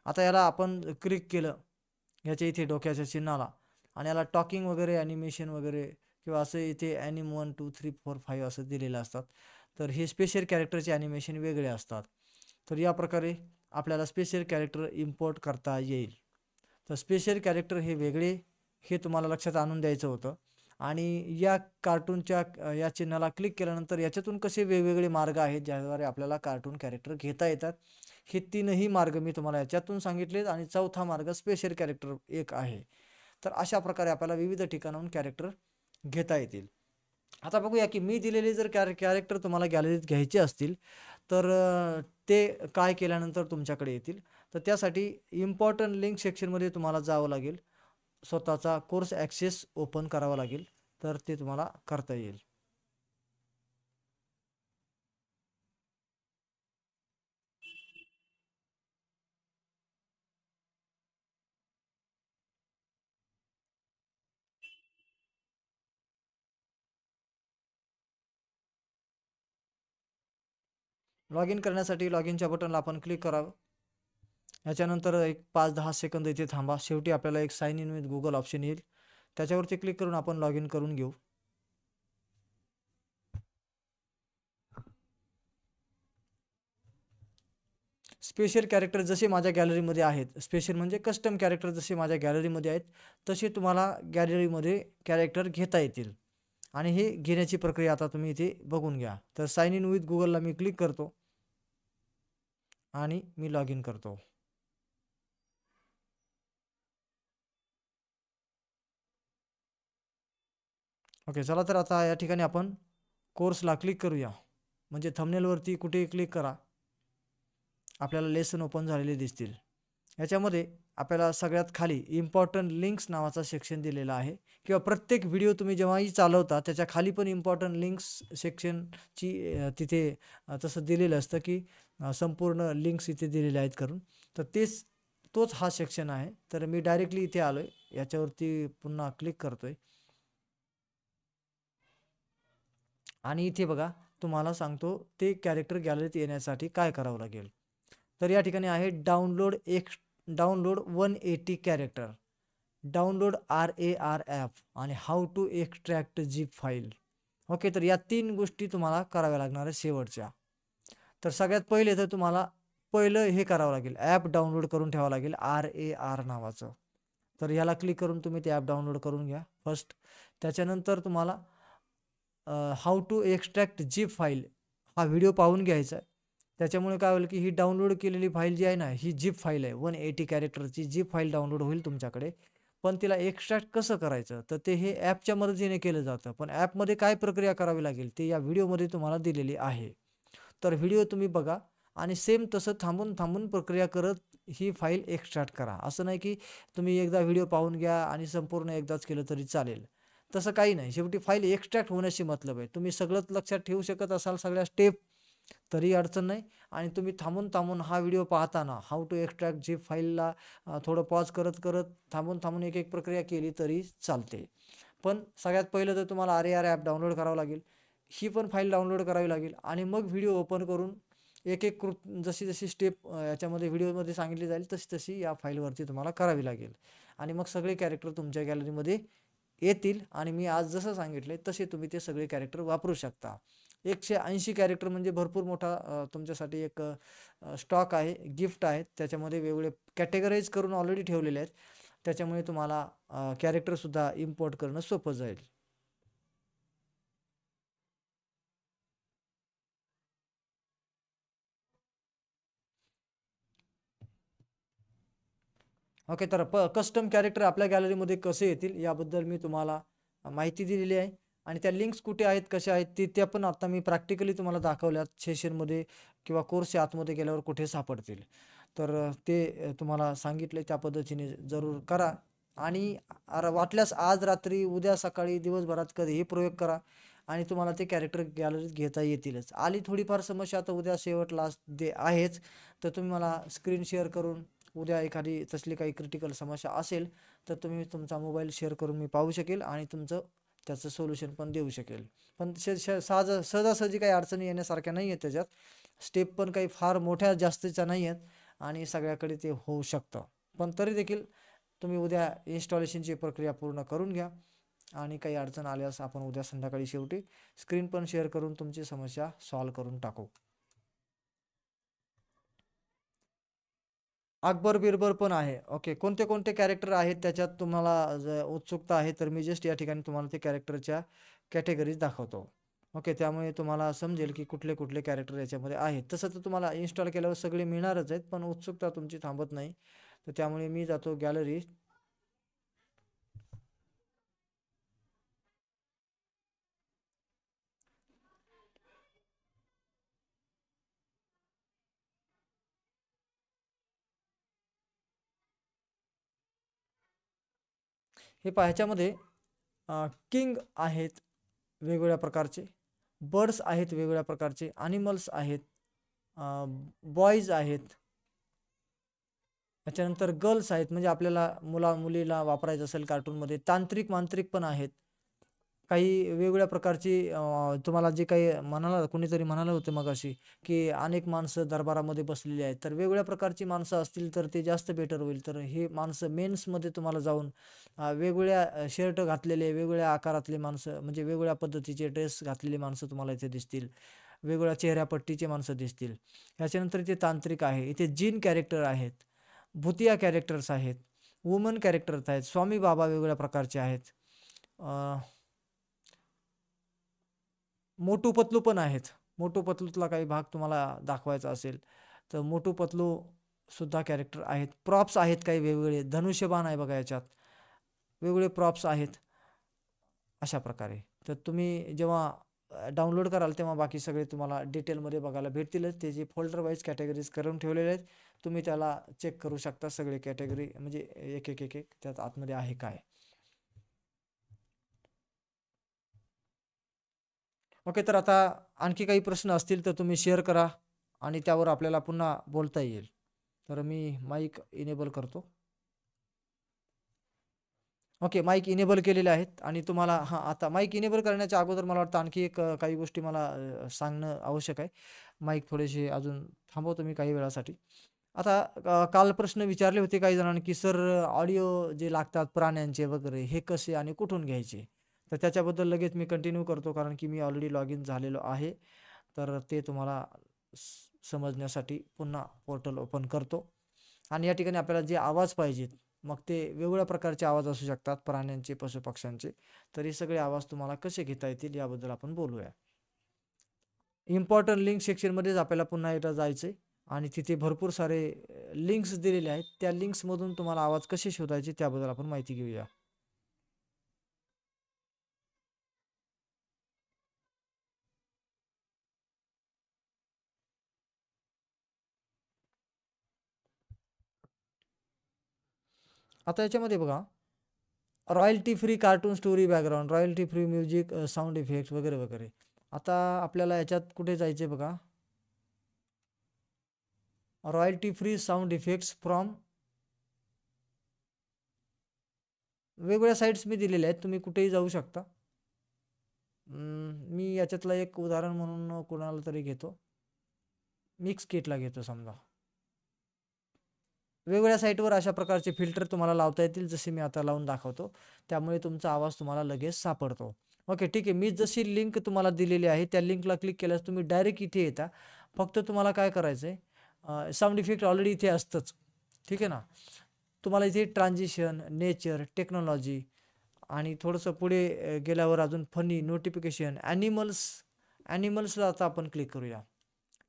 आता याला आपण क्लिक केलं याच्या इथे डोक्याच्या चिन्हाला आणि याला टॉकिंग वगैरे ॲनिमेशन वगैरे किंवा असं इथे ॲनिम 1 2 3 4 5 असं दिलेलं असतात. तर हे स्पेशल कॅरेक्टरचे ॲनिमेशन वेगळे असतात. तर या प्रकारे आपल्याला स्पेशल कॅरेक्टर इम्पोर्ट करता येईल. तर स्पेशल कॅरेक्टर हे वेगळे हे तुम्हाला लक्षात आणून द्यायचं होतं. आणि या कार्टूनच्या या चिन्हाला क्लिक केल्यानंतर याच्यातून कसे वेगवेगळे मार्ग आहेत ज्याद्वारे आपल्याला कार्टून कॅरेक्टर घेता येतात. हे तीनही मार्ग मी तुम्हाला याच्यातून सांगितलेत आणि चौथा मार्ग स्पेशल कॅरेक्टर एक आहे. तर अशा प्रकारे आपल्याला विविध ठिकाणाहून कॅरेक्टर घेता येतील. आता बघूया की मी दिलेले जर कॅरेक्टर तुम्हाला गॅलरीत घ्यायचे असतील तर ते काय केल्यानंतर तुमच्याकडे येतील. तर त्यासाठी इम्पॉर्टंट लिंक सेक्शनमध्ये तुम्हाला जावं लागेल. स्वतःचा कोर्स ॲक्सेस ओपन करावा लागेल. तर ते तुम्हाला करता येईल. लॉग इन करण्यासाठी लॉग इनच्या बटनला आपण क्लिक करावं. याच्यानंतर एक 5-10 सेकंद इथे थांबा. शेवटी आपल्याला एक sign in with Google option येईल. त्याच्यावरती क्लिक करून आपण लॉग इन करून घेऊ. स्पेशल कॅरेक्टर जसे माझ्या गॅलरीमध्ये आहेत, स्पेशल म्हणजे कस्टम कॅरेक्टर जसे माझ्या गॅलरीमध्ये आहेत तसे तुम्हाला गॅलरीमध्ये कॅरेक्टर घेता येतील. आणि हे घेण्याची प्रक्रिया आता तुम्ही इथे बघून घ्या. तर साइन इन विथ गुगलला मी क्लिक करतो आणि मी लॉग इन करतो. ओके. चला तर आता या ठिकाणी आपण कोर्सला क्लिक करूया. म्हणजे थंबनेलवरती कुठेही क्लिक करा, आपल्याला लेसन ओपन झालेले दिसतील. याच्यामध्ये आपल्याला सगळ्यात खाली इम्पॉर्टंट लिंक्स नावाचा सेक्शन दिलेला आहे किंवा प्रत्येक व्हिडिओ तुम्ही जेव्हाही चालवता त्याच्या खाली पण इम्पॉर्टंट लिंक्स सेक्शनची तिथे तसं दिलेलं असतं की संपूर्ण लिंक्स इथे दिलेले आहेत करून. तर तोच हा सेक्शन आहे. तर मी डायरेक्टली इथे आलो आहे. याच्यावरती पुन्हा क्लिक करतो आहे आणि इथे बघा तुम्हाला सांगतो ते कॅरेक्टर गॅलरीत येण्यासाठी काय करावं लागेल. तर या ठिकाणी आहे download 180 character, download RAR app आणि how to extract zip file. Okay. तर या 3 गोष्टी तुम्हाला कराव्या लागणार आहेत शेवटच्या. तर सगळ्यात पहिले तर तुम्हाला पहिलं हे करावं लागेल, ॲप डाउनलोड करून ठेवावं लागेल RAR नावाचं. तर ह्याला क्लिक करून तुम्ही ते ॲप डाउनलोड करून घ्या फर्स्ट. त्याच्यानंतर तुम्हाला how to extract zip file हा व्हिडिओ पाहून घ्यायचा आहे. त्याच्यामुळे काय होईल की ही डाउनलोड केलेली फाईल जी आहे ना, ही झिप फाईल आहे. 180 कॅरेक्टरची झिप फाईल डाउनलोड होईल तुमच्याकडे. पण तिला एक्स्ट्रॅक्ट कसं करायचं तर ते हे ॲपच्या मदतीने केलं जातं. पण ॲपमध्ये काय प्रक्रिया करावी लागेल ते या व्हिडिओमध्ये तुम्हाला दिलेली आहे. तर व्हिडिओ तुम्ही बघा आणि सेम तसं थांबून थांबून प्रक्रिया करत ही फाईल एक्स्ट्रॅक्ट करा. असं नाही की तुम्ही एकदा व्हिडिओ पाहून घ्या आणि संपूर्ण एकदाच केलं तरी चालेल. तसं काही नाही. शेवटी फाईल एक्स्ट्रॅक्ट होण्याशी मतलब आहे. तुम्ही सगळंच लक्षात ठेवू शकत असाल सगळ्या स्टेप तरी अडचण नाही. आणि तुम्ही थांबून थांबून हा व्हिडिओ पाहताना हाऊ टू एक्स्ट्रॅक्ट झिप फाईलला थोडं पॉज करत करत थांबून थांबून एक एक प्रक्रिया केली तरी चालते. पण सगळ्यात पहिलं तर तुम्हाला RAR ॲप डाउनलोड करावं लागेल. ही पण फाईल डाउनलोड करावी लागेल आणि मग व्हिडिओ ओपन करून एक एक जशी जशी स्टेप याच्यामध्ये व्हिडिओमध्ये सांगितली जाईल तशी तशी या फाईलवरती तुम्हाला करावी लागेल. आणि मग सगळे कॅरेक्टर तुमच्या गॅलरीमध्ये येतील आणि मी आज जसं सांगितले तसे तुम्ही ते सगळे कॅरेक्टर वापरू शकता. 180 कॅरेक्टर म्हणजे भरपूर मोठा तुमच्यासाठी एक स्टॉक आहे, गिफ्ट आहे. त्याच्यामध्ये वेगवेगळे कॅटेगराईज करून ऑलरेडी ठेवलेले आहेत. त्याच्यामुळे तुम्हाला कॅरेक्टरसुद्धा इम्पोर्ट करणं सोपं जाईल. ओके. तर कस्टम कॅरेक्टर आपल्या गॅलरीमध्ये कसे येतील याबद्दल मी तुम्हाला माहिती दिलेली आहे आणि त्या लिंक्स कुठे आहेत कशा आहेत त्या पण आता मी प्रॅक्टिकली तुम्हाला दाखवल्यात सेशनमध्ये किंवा कोर्सच्या आतमध्ये गेल्यावर कुठे सापडतील. तर ते तुम्हाला सांगितले त्या पद्धतीने जरूर करा. आणि वाटल्यास आज रात्री, उद्या सकाळी, दिवसभरात कधीही प्रयोग करा आणि तुम्हाला ते कॅरेक्टर गॅलरीत घेता येतीलच. आली थोडीफार समस्या तर उद्या शेवट लास्ट डे आहेच, तर तुम्ही मला स्क्रीन शेअर करून उद्या एखादी तसली काही क्रिटिकल समस्या असेल तर तुम्ही तुमचा मोबाईल शेअर करून मी पाहू शकेल आणि तुमचं त्याचं सोल्युशन पण देऊ शकेल. पण सहजासहजी काही अडचणी येण्यासारख्या नाही आहेत त्याच्यात. स्टेप पण काही फार मोठ्या जास्तीच्या नाही आहेत आणि सगळ्याकडे ते होऊ शकतं. पण तरी देखील तुम्ही उद्या इन्स्टॉलेशनची प्रक्रिया पूर्ण करून घ्या आणि काही अडचण आल्यास आपण उद्या संध्याकाळी शेवटी स्क्रीन पण शेअर करून तुमची समस्या सॉल्व्ह करून टाकू. अकबर बिरबल पण आहे. ओके, कोणते कोणते कॅरेक्टर आहेत त्याच्यात तुम्हाला उत्सुकता आहे तर मी जस्ट या ठिकाणी तुम्हाला ते कॅरेक्टरच्या कॅटेगरीज दाखवतो. ओके, त्यामुळे तुम्हाला समजेल की कुठले कुठले कॅरेक्टर याच्यामध्ये आहेत. तसं तर तुम्हाला इन्स्टॉल केल्यावर सगळे मिळणारच आहेत, पण उत्सुकता तुमची थांबत नाही. तर त्यामुळे मी जातो गॅलरी. हे पहा, ह्याच्यामध्ये किंग आहेत वेगवेगळ्या प्रकारचे, बर्ड्स आहेत वेगवेगळ्या प्रकारचे, ॲनिमल्स आहेत, बॉईज आहेत, त्याच्यानंतर गर्ल्स आहेत म्हणजे आपल्याला मुलीला वापरायचं असेल कार्टूनमध्ये, तांत्रिक मांत्रिक पण आहेत, काही वेगवेगळ्या प्रकारची तुम्हाला जे काही कोणीतरी म्हणालं होतं मगाशी की अनेक माणसं दरबारामध्ये बसलेली आहेत, तर वेगवेगळ्या प्रकारची माणसं असतील तर ते जास्त बेटर होईल. तर हे माणसं मेन्समध्ये तुम्हाला जाऊन वेगवेगळ्या शर्ट घातलेले, वेगवेगळ्या आकारातले माणसं म्हणजे वेगवेगळ्या पद्धतीचे ड्रेस घातलेली माणसं तुम्हाला इथे दिसतील, वेगवेगळ्या चेहऱ्यापट्टीचे माणसं दिसतील. ह्याच्यानंतर इथे तांत्रिक आहे, इथे जिन कॅरेक्टर आहेत, भूतिया कॅरेक्टर्स आहेत, वुमन कॅरेक्टर्स आहेत, स्वामी बाबा वेगवेगळ्या प्रकारचे आहेत, मोटू पतलू पण आहेत. मोटू पतलूतला काही भाग तुम्हाला दाखवायचा असेल तर मोटू पतलू सुद्धा कॅरेक्टर आहेत. प्रॉप्स आहेत काही वेगवेगळे, धनुष्यबाण आहे बघा, याच्यात वेगवेगळे प्रॉप्स आहेत. अशा प्रकारे तर तुम्ही जेव्हा डाउनलोड कराल तेव्हा बाकी सगळे तुम्हाला डिटेलमध्ये बघायला भेटतीलच. त्याची फोल्डर वाईज कॅटेगरीज करून ठेवलेले आहेत, तुम्ही त्याला चेक करू शकता सगळे कॅटेगरी म्हणजे एक एक एक एक त्यात आतमध्ये आहे काय. ओके, तर आता आणखी काही प्रश्न असतील तर तुम्ही शेअर करा आणि त्यावर आपल्याला पुन्हा बोलता येईल. तर मी माईक इनेबल करतो. ओके, माईक इनेबल केलेले आहेत आणि तुम्हाला आता माईक इनेबल करण्याच्या अगोदर मला वाटतं आणखी एक काही गोष्टी मला सांगणं आवश्यक आहे. माईक थोडेसे अजून थांबवतो मी काही वेळासाठी. आता काल प्रश्न विचारले होते काही जणांनी की सर ऑडिओ जे लागतात प्राण्यांचे वगैरे हे कसे आणि कुठून घ्यायचे, तर त्याच्याबद्दल लगेच मी कंटिन्यू करतो कारण की मी ऑलरेडी लॉग इन झालेलो आहे. तर ते तुम्हाला समजण्यासाठी पुन्हा पोर्टल ओपन करतो आणि या ठिकाणी आपल्याला जे आवाज पाहिजेत मग ते वेगवेगळ्या प्रकारचे आवाज असू शकतात प्राण्यांचे, पशुपक्ष्यांचे, तर हे सगळे आवाज तुम्हाला कसे घेता येतील याबद्दल आपण बोलूया. इम्पॉर्टंट लिंक सेक्शनमध्येच आपल्याला पुन्हा एकदा जायचं आणि तिथे भरपूर सारे लिंक्स दिलेले आहेत. त्या लिंक्समधून तुम्हाला आवाज कसे शोधायचे त्याबद्दल आपण माहिती घेऊया. आता याच्यामध्ये बघा, royalty free cartoon story background, royalty free music, sound effects वगैरे वगैरे. आता आपल्याला याच्यात कुठे जायचे बघा, royalty free sound effects from वेगवेगळ्या साईट्स मी दिलेल्या आहेत, तुम्ही कुठेही जाऊ शकता. मी याच्यातलं एक उदाहरण म्हणून कोणाला तरी घेतो, मिक्स किटला घेतो समजा. वेगवेगळ्या साईटवर अशा प्रकारचे फिल्टर तुम्हाला लावता येतील जसे मी आता लावून दाखवतो, त्यामुळे तुमचा आवाज तुम्हाला लगेच सापडतो. ओके, ठीक आहे. मी जशी लिंक तुम्हाला दिलेली आहे त्या लिंकला क्लिक केल्यास तुम्ही डायरेक्ट इथे येता. फक्त तुम्हाला काय करायचं आहे, साऊंड इफेक्ट ऑलरेडी इथे असतंच, ठीक आहे ना. तुम्हाला इथे ट्रान्झिशन, नेचर, टेक्नॉलॉजी आणि थोडंसं पुढे गेल्यावर अजून फनी, नोटिफिकेशन, ॲनिमल्सला आता आपण क्लिक करूया.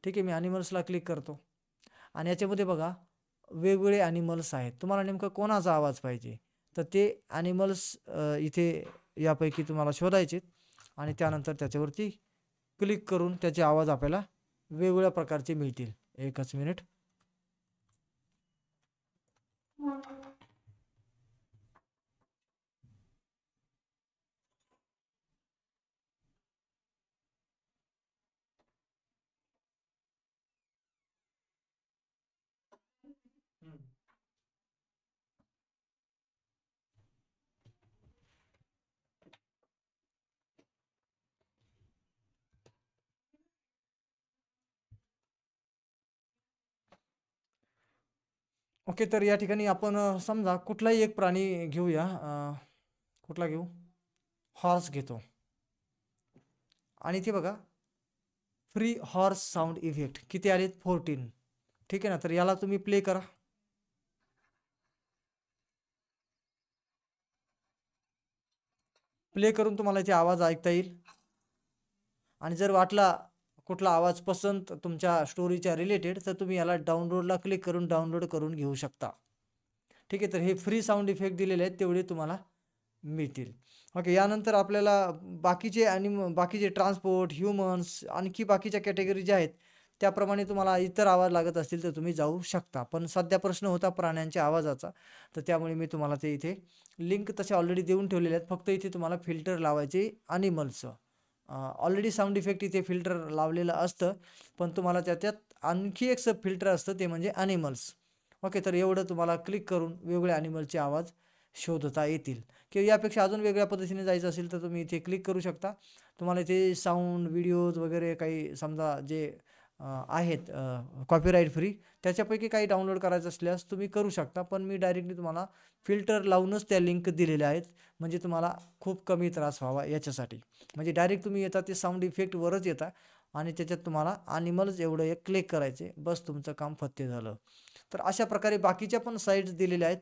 ठीक आहे, मी ॲनिमल्सला क्लिक करतो आणि याच्यामध्ये बघा वेगवेगळे ॲनिमल्स आहेत. तुम्हाला नेमकं कोणाचा आवाज पाहिजे तर ते ॲनिमल्स इथे यापैकी तुम्हाला शोधायचे आणि त्यानंतर त्याच्यावरती क्लिक करून त्याचे आवाज आपल्याला वेगवेगळ्या प्रकारचे मिळतील. एकच मिनिट. ओके, तर या ठिकाणी आपण समजा कुठलाही एक प्राणी घेऊया. कुठला घेऊ? हॉर्स घेतो. आणि ते बघा, फ्री हॉर्स साऊंड इफेक्ट किती आलेत? 14. ठीक आहे ना. तर याला तुम्ही प्ले करा. प्ले करून तुम्हाला इथे आवाज ऐकता येईल. आणि जर वाटला कुठला आवाज पसंत तुमच्या स्टोरीच्या रिलेटेड, तर तुम्ही याला डाउनलोडला क्लिक करून डाउनलोड करून घेऊ शकता. ठीक आहे. तर हे फ्री साऊंड इफेक्ट दिलेले आहेत, तेवढे तुम्हाला मिळतील. ओके, यानंतर आपल्याला बाकीचे ट्रान्सपोर्ट, ह्युमन्स, आणखी बाकीच्या कॅटेगरी ज्या आहेत त्याप्रमाणे तुम्हाला इतर आवाज लागत असतील तर तुम्ही जाऊ शकता. पण सध्या प्रश्न होता प्राण्यांच्या आवाजाचा, तर त्यामुळे मी तुम्हाला ते इथे लिंक तसे ऑलरेडी देऊन ठेवलेले आहेत. फक्त इथे तुम्हाला फिल्टर लावायचे ॲनिमल्सचं. ऑलरेडी साऊंड इफेक्ट इथे फिल्टर लावलेलं असतं, पण तुम्हाला त्याच्यात आणखी एक सब फिल्टर असतं, ते म्हणजे ॲनिमल्स. ओके, तर एवढं तुम्हाला क्लिक करून वेगवेगळ्या ॲनिमलचे आवाज शोधता येतील. किंवा यापेक्षा अजून वेगळ्या पद्धतीने जायचं असेल तर तुम्ही इथे क्लिक करू शकता. तुम्हाला इथे साऊंड, व्हिडिओज वगैरे काही समजा जे आहेत कॉपीराईट फ्री, त्याच्यापैकी काही डाउनलोड करायचं असल्यास तुम्ही करू शकता. पण मी डायरेक्टली तुम्हाला फिल्टर लावूनच त्या लिंक दिलेल्या आहेत, म्हणजे तुम्हाला खूप कमी त्रास व्हावा याच्यासाठी. म्हणजे डायरेक्ट तुम्ही येता ते साऊंड इफेक्टवरच येता आणि त्याच्यात तुम्हाला ॲनिमल्स एवढं एक क्लिक करायचे, बस तुमचं काम फत्ते झालं. तर अशा प्रकारे बाकीच्या पण साईट्स दिलेल्या आहेत.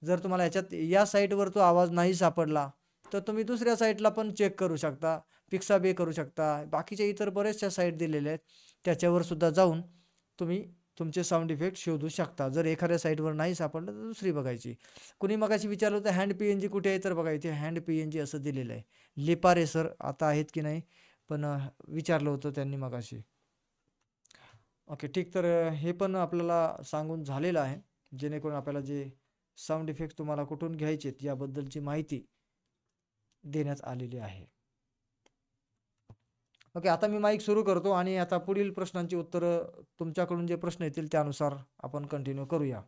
जर तुम्हाला याच्यात या साईटवर तो आवाज नाही सापडला तर तुम्ही दुसऱ्या साईटला पण चेक करू शकता, पिक्साबे करू शकता. बाकीच्या इतर बऱ्याचशा साईट दिलेल्या आहेत, त्याच्यावर सुद्धा जाऊन तुम्ही तुमचे साऊंड इफेक्ट शोधू शकता. जर एखाद्या साईटवर नाही सापडलं तर दुसरी बघायची. कुणी मगाशी विचारलं होतं हँड PNG कुठे आहे, तर बघा इथे हँड PNG असं दिलेलं आहे. लिपारे सर आता आहेत की नाही, पण विचारलं होतं त्यांनी मगाशी. ओके, ठीक. तर हे पण आपल्याला सांगून झालेलं आहे, जेणेकरून आपल्याला जे साऊंड इफेक्ट तुम्हाला कुठून घ्यायचे याबद्दलची माहिती देण्यात आलेली आहे. ओके, आता मी माईक सुरू करतो आणि आता पुढील प्रश्नांची उत्तरं तुमच्याकडून जे प्रश्न येतील त्यानुसार आपण कंटिन्यू करूया.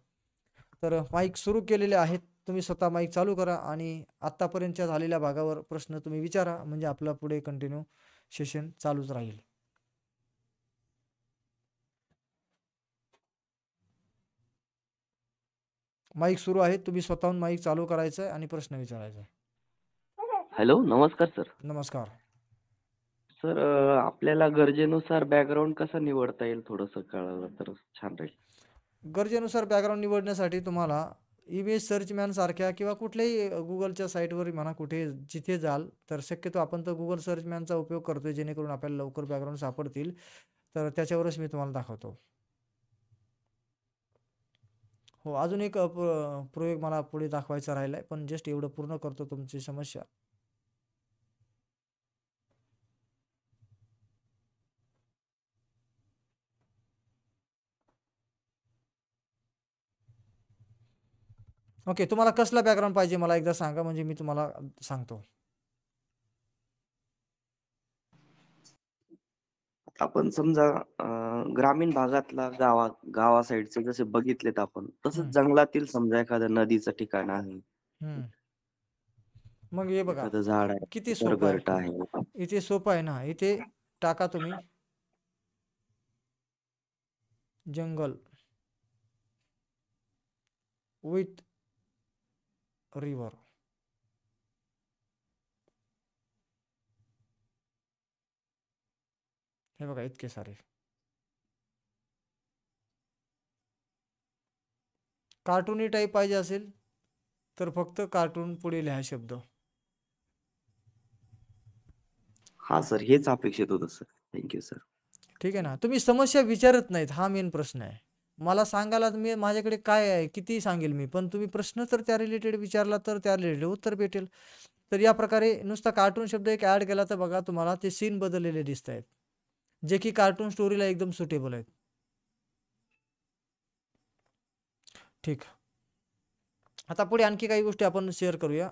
तर माईक सुरू केलेले आहेत. तुम्ही स्वतः माईक चालू करा आणि आत्तापर्यंतच्या झालेल्या भागावर प्रश्न तुम्ही विचारा, म्हणजे आपला पुढे कंटिन्यू सेशन चालूच राहील. माईक सुरू आहे. तुम्ही स्वतःहून माईक चालू करायचं आहे आणि प्रश्न विचारायचा आहे. हॅलो, नमस्कार सर. नमस्कार. सर, आपल्याला गरजेनुसार बॅकग्राऊंड कसा निवडता येईल थोडंसं कळलं तर छान राहील. गरजेनुसार बॅकग्राऊंड निवडण्यासाठी तुम्हाला इमेज सर्चमॅन सारख्या किंवा कुठल्याही गुगलच्या साईटवर म्हणा, कुठे जिथे जाल, तर शक्यतो आपण तर गुगल सर्चमॅनचा उपयोग करतोय, जेणेकरून आपल्याला लवकर बॅकग्राऊंड सापडतील. तर त्याच्यावरच मी तुम्हाला दाखवतो. हो, अजून एक प्रयोग मला पुढे दाखवायचा राहिला आहे, पण जस्ट एवढं पूर्ण करतो तुमची समस्या. ओके, तुम्हाला कसला बॅकग्राऊंड पाहिजे मला एकदा सांगा, म्हणजे मी तुम्हाला सांगतो. आपण समजा ग्रामीण भागातला गावा साईडचे जसे बघितलेत आपण, तसंच जंगलातील समजा एखाद्या नदीचं ठिकाण आहे, हम्म. मग हे बघा एखादं झाड आहे, किती सोपं निसर्गरट आहे. आहे. इथे सोपं आहे ना. इथे टाका तुम्ही जंगल विथ रिव्हर. हे बघा इतके सारे. कार्टूनी टाईप पाहिजे असेल तर फक्त कार्टून पुढे लिहा शब्द. हा सर, हेच अपेक्षित होतं सर. Thank you sir. ठीक आहे ना. तुम्ही समस्या विचारत नाहीत, हा मेन प्रश्न आहे. मला सांगायला मी माझ्याकडे काय आहे किती सांगेल मी, पण तुम्ही प्रश्न तर त्या रिलेटेड विचारला तर त्या रिलेटेड उत्तर भेटेल. तर या प्रकारे नुसता कार्टून शब्द एक ॲड केला तर बघा तुम्हाला ते सीन बदललेले दिसत आहेत, जे की कार्टून स्टोरीला एकदम सुटेबल आहेत. ठीक. आता पुढे आणखी काही गोष्टी आपण शेअर करूया.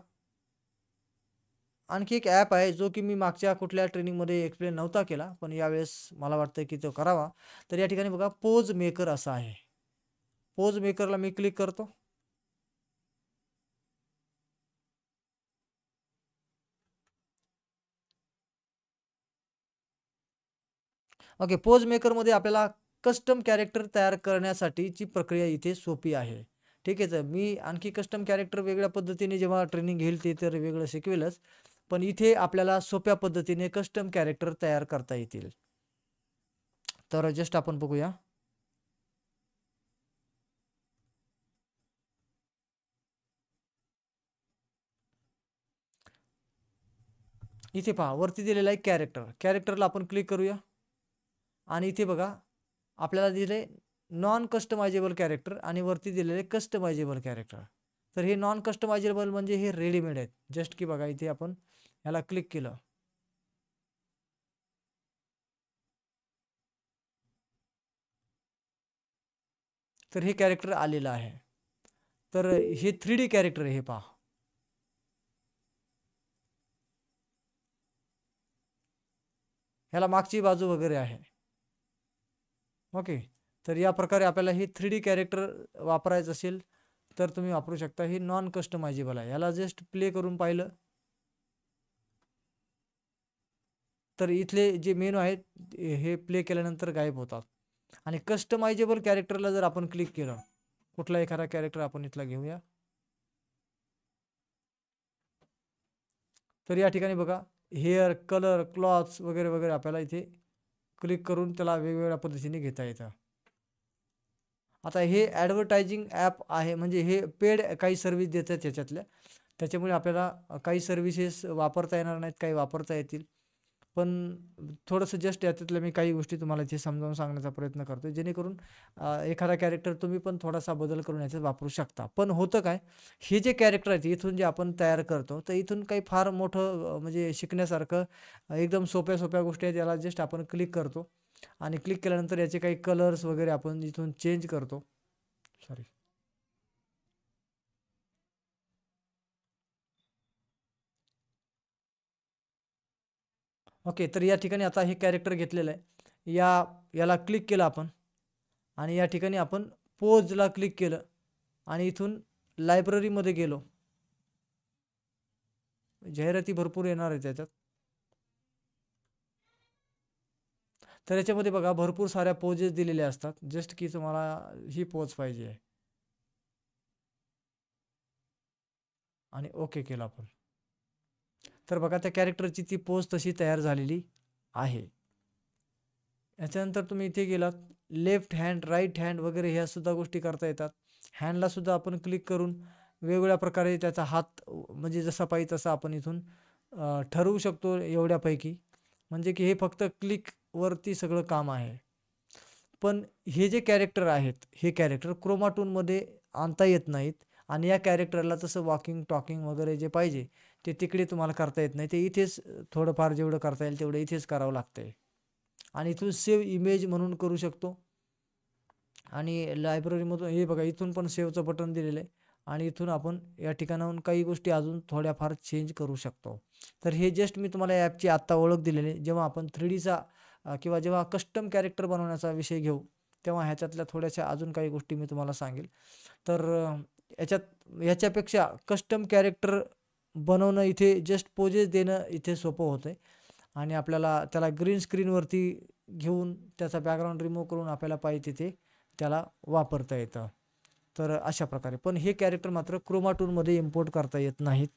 आणखी एक ॲप आहे जो की मी मागच्या कुठल्या ट्रेनिंगमध्ये एक्सप्लेन नव्हता केला, पण यावेळेस मला वाटतं की तो करावा. तर या ठिकाणी बघा पोज मेकर असा आहे. पोज मेकरला मी क्लिक करतो. ओके, पोज मेकरमध्ये आपल्याला कस्टम कॅरेक्टर तयार करण्यासाठीची प्रक्रिया इथे सोपी आहे. ठीक आहे, तर मी आणखी कस्टम कॅरेक्टर वेगळ्या पद्धतीने जेव्हा ट्रेनिंग घेईल ते तर वेगळं शिकवेलच, पण इथे आपल्याला सोप्या पद्धतीने कस्टम कॅरेक्टर तयार करता येतील. तर जस्ट आपण बघूया. इथे पहा वरती दिलेला आहे कॅरेक्टर. कॅरेक्टरला आपण क्लिक करूया आणि इथे बघा आपल्याला दिले नॉन कस्टमायझेबल कॅरेक्टर आणि वरती दिलेले कस्टमायझेबल कॅरेक्टर. तर हे नॉन कस्टमायझेबल म्हणजे हे रेडीमेड आहेत. जस्ट की बघा इथे आपण ह्याला क्लिक केलं तर हे कॅरेक्टर आलेलं आहे. तर हे 3D कॅरेक्टर आहे. हे पहा, ह्याला मागची बाजू वगैरे आहे. ओके, तर या प्रकारे आपल्याला हे 3D कॅरेक्टर वापरायचं असेल तर तुम्ही वापरू शकता. हे नॉन कस्टमायझेबल आहे. याला जस्ट प्ले करून पाहिलं तर इथले जे मेनू आहेत हे प्ले केल्यानंतर गायब होतात. आणि कस्टमायझेबल कॅरेक्टरला जर आपण क्लिक केलं, कुठला एखादा कॅरेक्टर आपण इथला घेऊया, तर या ठिकाणी बघा हेअर, कलर, क्लॉथ्स वगैरे वगैरे आपल्याला इथे क्लिक करून त्याला वेगवेगळ्या पद्धतीने घेता येतं. आता हे ॲडव्हर्टायझिंग ॲप आहे, म्हणजे हे पेड काही सर्व्हिस देतात त्याच्यातल्या, त्याच्यामुळे आपल्याला काही सर्व्हिसेस वापरता येणार नाहीत, काही वापरता येतील. पण थोडंसं जस्ट याच्यातल्या मी काही गोष्टी तुम्हाला इथे समजावून सांगण्याचा प्रयत्न करतो, जेणेकरून एखादा कॅरेक्टर तुम्ही पण थोडासा बदल करून याच्यात वापरू शकता. पण होतं काय, हे जे कॅरेक्टर आहेत इथून जे आपण तयार करतो, तर इथून काही फार मोठं म्हणजे शिकण्यासारखं एकदम सोप्या सोप्या गोष्टी आहेत. याला जस्ट आपण क्लिक करतो आणि क्लिक केल्यानंतर याचे काही कलर्स वगैरे आपण इथून चेंज करतो. सॉरी, ओके, तर या ठिकाणी आता हे कॅरेक्टर घेतलेलं आहे. याला क्लिक केलं आपण आणि या ठिकाणी आपण पोजला क्लिक केलं आणि इथून लायब्ररीमध्ये गेलो. जाहिराती भरपूर येणार आहे त्याच्यात. तर याच्यामध्ये बघा भरपूर साऱ्या पोजेस दिलेल्या असतात. जस्ट की तुम्हाला ही पोज पाहिजे आहे आणि ओके केलं आपण, तर बघा त्या कॅरेक्टरची ती पोज तशी तयार झालेली आहे. याच्यानंतर तुम्ही इथे गेलात, लेफ्ट हँड, राईट हँड वगैरे ह्या सुद्धा गोष्टी करता येतात. हँडला सुद्धा आपण क्लिक करून वेगवेगळ्या प्रकारे त्याचा हात म्हणजे जसा पाहिजे तसा आपण इथून ठरवू शकतो एवढ्यापैकी. म्हणजे की हे फक्त क्लिकवरती सगळं काम आहे. पण हे जे कॅरेक्टर आहेत, हे कॅरेक्टर क्रोमाटूनमध्ये आणता येत नाहीत आणि या कॅरेक्टरला तसं वॉकिंग, टॉकिंग वगैरे जे पाहिजे ते तिकडे तुम्हाला करता येत नाही. ते इथेच थोडंफार जेवढं करता येईल तेवढं इथेच करावं लागतंय. आणि इथून सेव्ह इमेज म्हणून करू शकतो. आणि लायब्ररीमधून हे बघा इथून पण सेव्हचं बटन दिलेलं आहे आणि इथून आपण या ठिकाणाहून काही गोष्टी अजून थोड्याफार चेंज करू शकतो. तर हे जस्ट मी तुम्हाला या ॲपची आत्ता ओळख दिलेली आहे. जेव्हा आपण 3Dचा किंवा जेव्हा कस्टम कॅरेक्टर बनवण्याचा विषय घेऊ तेव्हा ह्याच्यातल्या थोड्याशा अजून काही गोष्टी मी तुम्हाला सांगेल. तर याच्यापेक्षा कस्टम कॅरेक्टर बनवणं इथे जस्ट पोजेस देणं इथे सोपं होतं आहे आणि आपल्याला त्याला ग्रीन स्क्रीनवरती घेऊन त्याचा बॅकग्राऊंड रिमूव्ह करून आपल्याला पाहिजे तिथे त्याला वापरता येतं. तर अशा प्रकारे. पण हे कॅरेक्टर मात्र क्रोमाटूनमध्ये इम्पोर्ट करता येत नाहीत.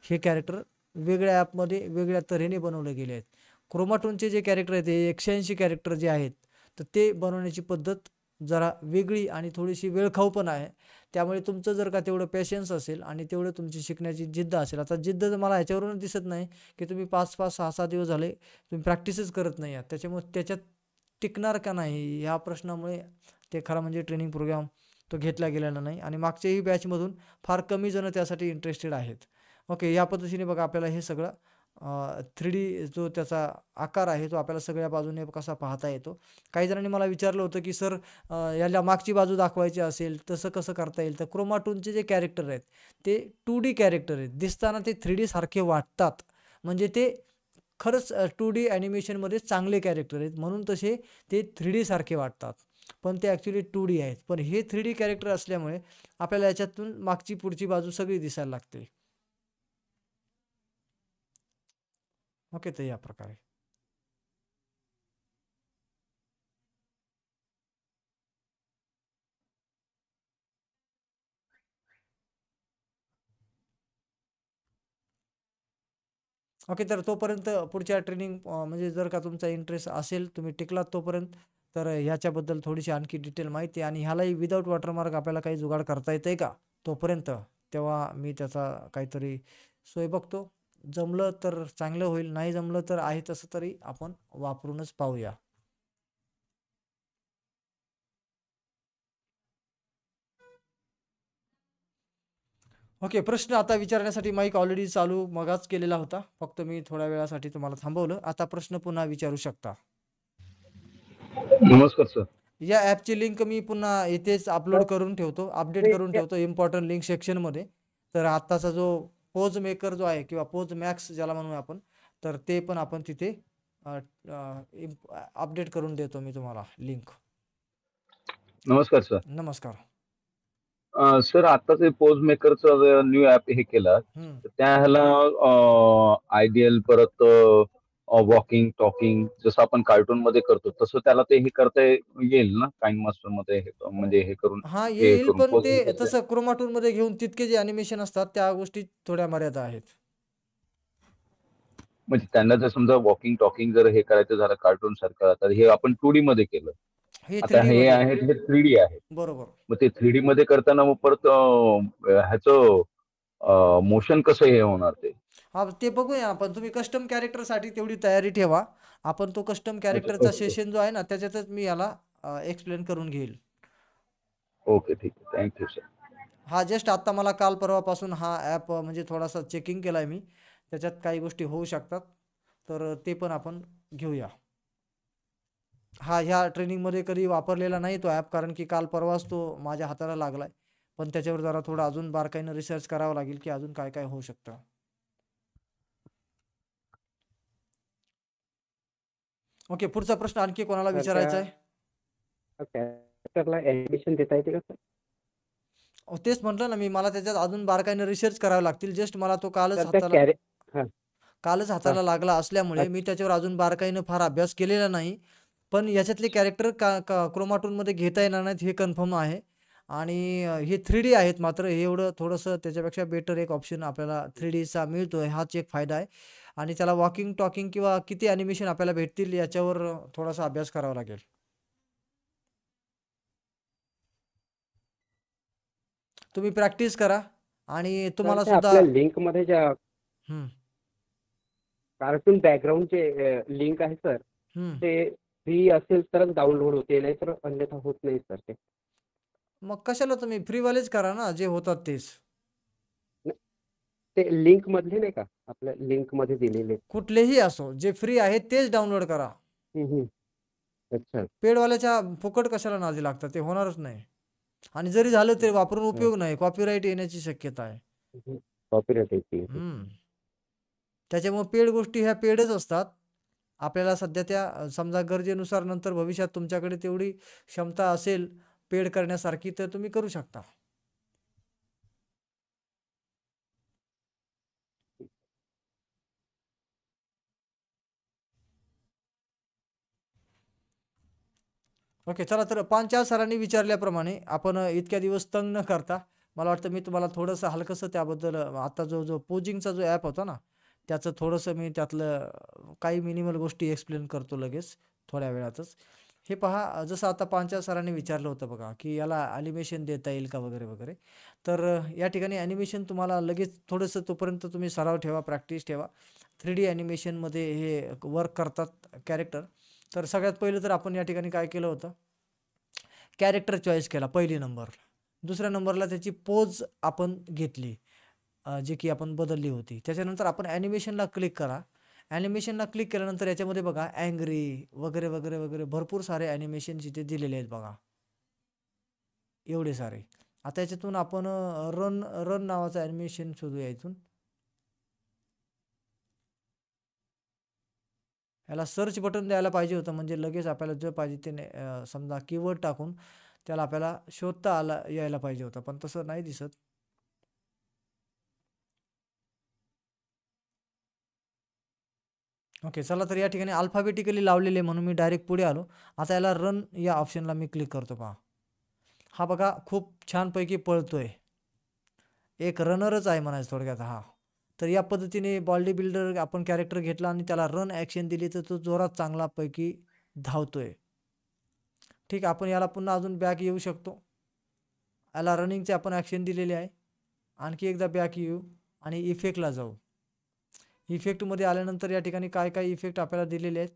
हे कॅरेक्टर वेगळ्या ॲपमध्ये वेगळ्या तऱ्हेने बनवले गेले आहेत. क्रोमाटूनचे जे कॅरेक्टर आहेत ते 180 कॅरेक्टर जे आहेत तर ते बनवण्याची पद्धत जरा वेगळी आणि थोडीशी वेळखाऊ पण आहे. त्यामुळे तुमचं जर का तेवढं पेशन्स असेल आणि तेवढं तुमची शिकण्याची जिद्द असेल, आता जिद्द तर मला ह्याच्यावरून दिसत नाही की तुम्ही 5-5, 6-6 दिवस झाले तुम्ही प्रॅक्टिसच करत नाही आहात. त्याच्यामुळे त्याच्यात टिकणार का नाही ह्या प्रश्नामुळे ते खरं म्हणजे ट्रेनिंग प्रोग्राम तो घेतला गेलेला नाही आणि मागच्याही बॅचमधून फार कमी जण त्यासाठी इंटरेस्टेड आहेत. ओके, या पद्धतीने बघा आपल्याला हे सगळं 3D जो त्याचा आकार आहे तो आपल्याला सगळ्या बाजूने कसा पाहता येतो. काही जणांनी मला विचारलं होतं की सर याला मागची बाजू दाखवायची असेल तसं कसं करता येईल. तर क्रोमाटूनचे जे कॅरेक्टर आहेत ते 2D कॅरेक्टर आहेत. दिसताना ते 3D सारखे वाटतात. म्हणजे ते खरंच 2D ॲनिमेशनमध्ये चांगले कॅरेक्टर आहेत म्हणून तसे ते 3D सारखे वाटतात. पण ते ॲक्च्युली 2D आहेत. पण हे 3D कॅरेक्टर असल्यामुळे आपल्याला याच्यातून मागची पुढची बाजू सगळी दिसायला लागते. ओके, तर या प्रकारे. ओके, तर तोपर्यंत पुढच्या ट्रेनिंग म्हणजे जर का तुमचा इंटरेस्ट असेल, तुम्ही टिकलात तोपर्यंत, तर ह्याच्याबद्दल थोडीशी आणखी डिटेल माहिती आणि ह्यालाही विदाऊट वॉटरमार्क आपल्याला काही जुगाड करता येतंय का तोपर्यंत, तेव्हा मी त्याचा काहीतरी सोय बघतो. जमलं तर चांगलं होईल, नाही जमलं तर आहे तसं तरी आपण वापरूनच पाहूया. ओके, प्रश्न आता विचारण्यासाठी माईक ऑलरेडी चालू मगाच केलेला होता. फक्त मी थोड्या वेळासाठी तुम्हाला थांबवलं. आता प्रश्न पुन्हा विचारू शकता. नमस्कार सर. या ॲपची लिंक मी पुन्हा इथेच अपलोड करून ठेवतो, अपडेट करून ठेवतो इम्पॉर्टंट लिंक सेक्शनमध्ये. तर आत्ताचा जो पोज मेकर जो आहे किंवा पोज मॅक्स ज्याला म्हणूया आपण, तर ते पण आपण तिथे अपडेट करून देतो मी तुम्हाला लिंक. नमस्कार सर. नमस्कार. सर आत्ताच हे पोज मेकरचं न्यू ॲप हे केलं, हम्म. तर त्या ह्याला आयडियल परत वॉकिंग टॉकिंग जसं आपण कार्टून मध्ये करतो तसं त्याला ते हे करता येईल ना काइंड मास्टर मध्ये म्हणजे हे करून हा, हे येईल, करून पण पोज ते मेकरचे तसं क्रोमाटून मध्ये घेऊन तितके जे ॲनिमेशन असतात त्या गोष्टी थोड्या मर्यादा आहेत. म्हणजे त्यांना जर समजा वॉकिंग टॉकिंग जर हे करायचं झालं कार्टून सारखं, तर हे आपण 2D मध्ये केलं. हे आता 3D हे मध्ये आहेत हे 3D आहे. बरोबर. मग ते 3D मध्ये करताना मग परत ह्याचं मोशन कसं हे होणार ते? हा, ते बघूया आपण. तुम्ही कस्टम कॅरेक्टरसाठी तेवढी तयारी ठेवा. आपण तो कस्टम अच्छा, कॅरेक्टरचा ओके सेशन जो आहे ना त्याच्यातच मी याला एक्सप्लेन करून घेईल. ओके, ठीक आहे. Thank you sir. हा, जस्ट आत्ता मला काल परवापासून हा ॲप म्हणजे थोडासा चेकिंग केला आहे मी. त्याच्यात काही गोष्टी होऊ शकतात, तर ते पण आपण घेऊया. हा, ह्या ट्रेनिंगमध्ये कधी वापरलेला नाही तो ॲप, कारण की काल परवाच तो माझ्या हाताला लागलाय. पण त्याच्यावर जरा थोडं अजून बारकाईनं रिसर्च करावं लागेल की अजून काय काय होऊ शकतं. ओके, पुढचा प्रश्न आणखी कोणाला तर विचारायचा आहे? कॅरेक्टरला ॲनिमेशन देता येते का सर? तेच म्हटलं ना मी, मला त्याच्यात अजून बारकाईनं रिसर्च करावे लागतील. जस्ट मला तो तर त्या हां कालच हां हाताला लागला असल्यामुळे मी अच्छा त्याच्यावर अजून बारकाईनं फार अभ्यास केलेला नाही. पण याच्यातले कॅरेक्टर क्रोमाटूनमध्ये घेता येणार नाहीत हे कन्फर्म आहे. आणि हे 3D आहेत मात्र हे एवढं थोडंसं त्याच्यापेक्षा बेटर एक ऑप्शन आपल्याला 3Dचा मिळतोय, हाच एक फायदा आहे. आणि त्याला वॉकिंग, टॉकिंग किंवा किती ॲनिमेशन आपल्याला भेटतील याच्यावर थोडासा अभ्यास करावा लागेल. तुम्ही प्रॅक्टिस करा आणि तर तुम्हाला ते सुद्धा आपल्या लिंकमध्ये ज्या हं, कार्टून बॅकग्राऊंडचे लिंक आहे सर, हं. ते फ्री असेल तरच डाउनलोड होते, नाहीतर अन्यथा होत नाही सर ते. मग कशाला तुम्ही फ्रीवालेच करा ना, जे होतात तेच. न- ते लिंकमधले नाही का, आपल्या लिंकमध्ये दिलेले. कुठलेही असो, जे फ्री आहे तेच डाउनलोड करा. हं, हं. अच्छा. पेडवाल्याच्या फुकट कशाला नादी लागतात, ते होणारच नाही. आणि जरी झालं ते वापरून हां. उपयोग नाही, कॉपीराईट येण्याची शक्यता आहे. कॉपीराइट येते. त्याच्यामुळे पेड गोष्टी ह्या पेडच असतात. आपल्याला सध्या त्या समजा गरजेनुसार नंतर भविष्यात तुमच्याकडे तेवढी क्षमता असेल पेड करण्यासारखी तर तुम्ही करू शकता. ओके, चला तर पांचाळ सरांनी विचारल्याप्रमाणे आपण इतक्या दिवस तंग न करता, मला वाटतं मी तुम्हाला थोडंसं हलकंसं त्याबद्दल आता जो पोजिंगचा जो ॲप होता ना, त्याचं थोडंसं मी त्यातलं काही मिनिमल गोष्टी एक्सप्लेन करतो लगेच थोड्या वेळातच. हे पहा, जसं आता पांचाळ सरांनी विचारलं होतं बघा, की याला ॲनिमेशन देता येईल का वगैरे, वगैरे. तर या ठिकाणी ॲनिमेशन तुम्हाला लगेच थोडंसं तोपर्यंत तुम्ही सराव ठेवा, प्रॅक्टिस ठेवा. 3D ॲनिमेशनमध्ये हे वर्क करतात कॅरेक्टर. तर सगळ्यात पहिलं तर आपण या ठिकाणी काय केलं होतं, कॅरेक्टर चॉईस केला पहिली नंबरला. दुसऱ्या नंबरला त्याची पोज आपण घेतली, जे की आपण बदलली होती. त्याच्यानंतर आपण ॲनिमेशनला क्लिक करा. ॲनिमेशनला क्लिक केल्यानंतर याच्यामध्ये बघा अँग्री वगैरे, वगैरे, वगैरे भरपूर सारे ॲनिमेशन इथे दिलेले आहेत बघा, एवढे सारे. आता याच्यातून आपण रन रन नावाचं ॲनिमेशन शोधूया इथून. याला सर्च बटन द्यायला पाहिजे होतं, म्हणजे लगेच आपल्याला जे पाहिजे ते समजा कीवर्ड टाकून त्याला आपल्याला शोधता यायला पाहिजे होतं, पण तसं नाही दिसत. ओके, चला तर या ठिकाणी अल्फाबेटिकली लावलेले म्हणून मी डायरेक्ट पुढे आलो. आता याला रन या ऑप्शनला मी क्लिक करतो. पहा, हा बघा खूप छानपैकी पळतोय. एक रनरच आहे म्हणायचं थोडक्यात हा. तर या पद्धतीने बॉडी बिल्डर आपण कॅरेक्टर घेतला आणि त्याला रन ॲक्शन दिली तर तो जोरात चांगल्यापैकी धावतोय. ठीक आहे, आपण याला पुन्हा अजून बॅक येऊ शकतो. याला रनिंगचे आपण ॲक्शन दिलेले आहे. आणखी एकदा बॅक येऊ आणि इफेक्टला जाऊ. इफेक्टमध्ये आल्यानंतर या ठिकाणी काय काय इफेक्ट आपल्याला दिलेले आहेत.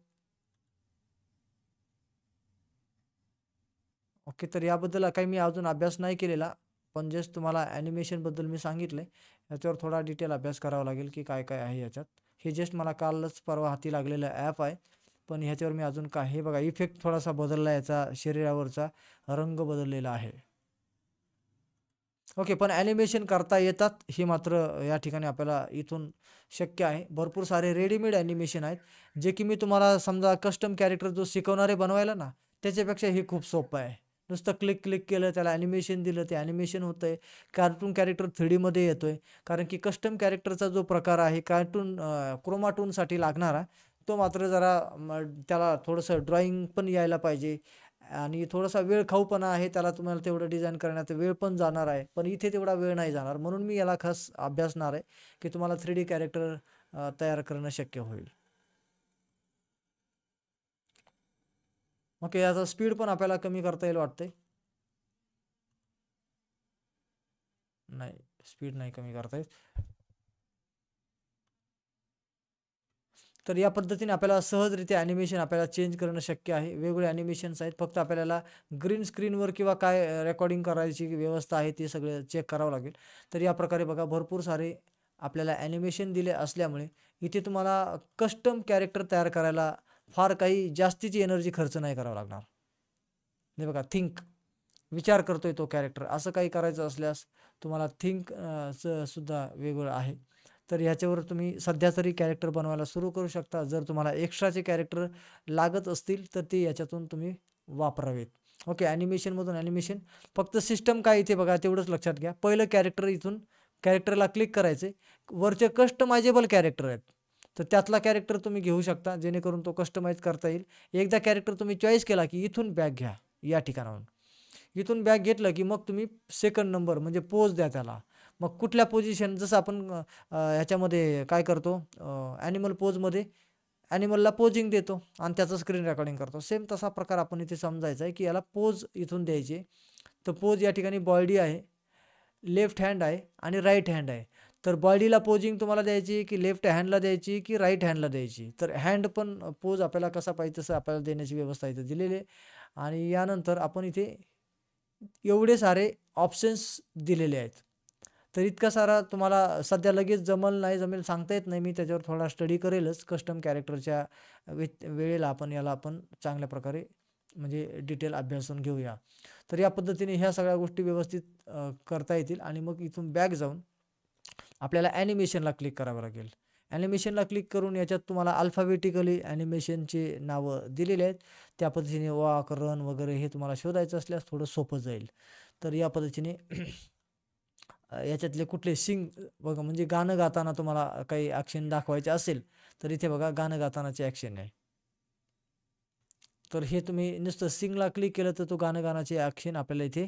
ओके, तर याबद्दल काही मी अजून अभ्यास नाही केलेला, पण जस्ट तुम्हाला ॲनिमेशनबद्दल मी सांगितलं आहे. याच्यावर थोडा डिटेल अभ्यास करावा लागेल की काय काय आहे याच्यात. हे जस्ट मला कालच परवा हाती लागलेलं ॲप आहे, पण ह्याच्यावर मी अजून काय हे बघा इफेक्ट थोडासा बदलला, याचा शरीरावरचा रंग बदललेला आहे. ओके, पण ॲनिमेशन करता येतात हे मात्र या ठिकाणी आपल्याला इथून शक्य आहे. भरपूर सारे रेडीमेड ॲनिमेशन आहेत, जे की मी तुम्हाला समजा कस्टम कॅरेक्टर जो शिकवणारे बनवायला ना, त्याच्यापेक्षा हे खूप सोपं आहे. नुसतं क्लिक केलं, त्याला ॲनिमेशन दिलं, ते ॲनिमेशन होतं आहे. कार्टून कॅरेक्टर 3Dमध्ये येतो आहे, कारण की कस्टम कॅरेक्टरचा जो प्रकार आहे कार्टून क्रोमाटूनसाठी लागणारा, तो मात्र जरा त्याला थोडंसं ड्रॉइंग पण यायला पाहिजे आणि थोडासा वेळ खाऊपणा आहे त्याला. तुम्हाला तेवढं डिझाईन करण्यात वेळ पण जाणार आहे, पण इथे तेवढा वेळ नाही जाणार. म्हणून मी याला खास अभ्यासणार आहे की तुम्हाला 3D कॅरेक्टर तयार करणं शक्य होईल. ओके, याचा स्पीड पण आपल्याला कमी करता येईल वाटतंय. नाही, स्पीड नाही कमी करता येत. तर या पद्धतीने आपल्याला सहजरित्या ॲनिमेशन आपल्याला चेंज करणं शक्य आहे. वेगवेगळे ॲनिमेशन्स आहेत, फक्त आपल्याला ग्रीन स्क्रीनवर किंवा काय रेकॉर्डिंग करायची व्यवस्था आहे ते सगळं चेक करावं लागेल. तर या प्रकारे बघा भरपूर सारे आपल्याला ॲनिमेशन दिले असल्यामुळे इथे तुम्हाला कस्टम कॅरेक्टर तयार करायला फार काही जास्तीची एनर्जी खर्च नाही करावं लागणार. हे बघा विचार करतोय तो कॅरेक्टर, असं काही करायचं असल्यास तुम्हाला सुद्धा वेगळं आहे. तर ह्याच्यावर तुम्ही सध्या तरी कॅरेक्टर बनवायला सुरू करू शकता. जर तुम्हाला एक्स्ट्राचे कॅरेक्टर लागत असतील तर ते याच्यातून तुम्ही वापरावेत. ओके, ॲनिमेशनमधून ॲनिमेशन फक्त सिस्टम काय इथे बघा तेवढंच लक्षात घ्या. पहिलं कॅरेक्टर, इथून कॅरेक्टरला क्लिक करायचे. वरचे कस्टमायझेबल कॅरेक्टर आहेत, तर त्यातला कॅरेक्टर तुम्ही घेऊ शकता जेणेकरून तो कस्टमाइज करता येईल. एकदा कॅरेक्टर तुम्ही चॉईस केला की इथून बॅक घ्या. या ठिकाणाहून इथून बॅक घेतलं की मग तुम्ही सेकंड नंबर म्हणजे पोज द्या त्याला. मग कुठल्या पोझिशन, जसं आपण ह्याच्यामध्ये काय करतो ॲनिमल पोजमध्ये ॲनिमलला पोजिंग देतो आणि त्याचं स्क्रीन रेकॉर्डिंग करतो, सेम तसा प्रकार आपण इथे समजायचा आहे की याला पोज इथून द्यायचे. तर पोज या ठिकाणी बॉडी आहे, लेफ्ट हँड आहे आणि राईट हँड आहे. तर बॉडीला पोजिंग तुम्हाला द्यायची की लेफ्ट हँडला द्यायची की राईट हँडला द्यायची. तर हँड पण पोज आपल्याला कसा पाहिजे तसं आपल्याला देण्याची व्यवस्था इथे दिलेली आहे. आणि यानंतर आपण इथे एवढे सारे ऑप्शन्स दिलेले आहेत. तर इतका सारा तुम्हाला सध्या लगेच नाही जमेल सांगता येत नाही. मी त्याच्यावर थोडा स्टडी करेलच. कस्टम कॅरेक्टरच्या वेळेला आपण चांगल्या प्रकारे म्हणजे डिटेल अभ्यासून घेऊया. तर या पद्धतीने ह्या सगळ्या गोष्टी व्यवस्थित करता येतील. आणि मग इथून बॅक जाऊन आपल्याला ॲनिमेशनला क्लिक करावं लागेल. ॲनिमेशनला क्लिक करून याच्यात तुम्हाला अल्फाबेटिकली ॲनिमेशनचे नावं दिलेले आहेत. त्या पद्धतीने वॉक, रन वगैरे हे तुम्हाला शोधायचं असल्यास थोडं सोपं जाईल. तर या पद्धतीने याच्यातले कुठले बघा, म्हणजे गाणं गाताना तुम्हाला काही ॲक्शन दाखवायचे असेल तर इथे बघा गाणं गातानाचे ॲक्शन आहे. तर हे तुम्ही नुसतं सिंगला क्लिक केलं तर तो गाणं गाण्याचे ॲक्शन आपल्याला इथे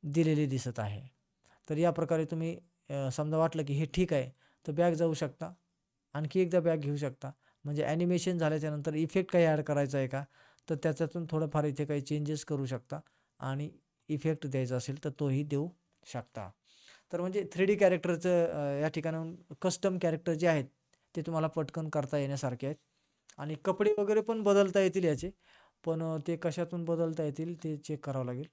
दिलेले दिसत आहे. तर या प्रकारे तुम्ही समजा वाटलं की हे ठीक आहे तर बॅक जाऊ शकता, आणखी एकदा बॅक घेऊ शकता. म्हणजे ॲनिमेशन झाल्याच्यानंतर इफेक्ट काही ॲड करायचा आहे का, तर त्याच्यातून थोडंफार इथे काही चेंजेस करू शकता आणि इफेक्ट द्यायचा असेल तर तोही देऊ शकता. तर म्हणजे 3D कॅरेक्टरचं या ठिकाणाहून कस्टम कॅरेक्टर जे आहेत ते तुम्हाला पटकन करता येण्यासारखे आहेत. आणि कपडे वगैरे पण बदलता येतील याचे, पण ते कशातून बदलता येतील ते चेक करावं लागेल.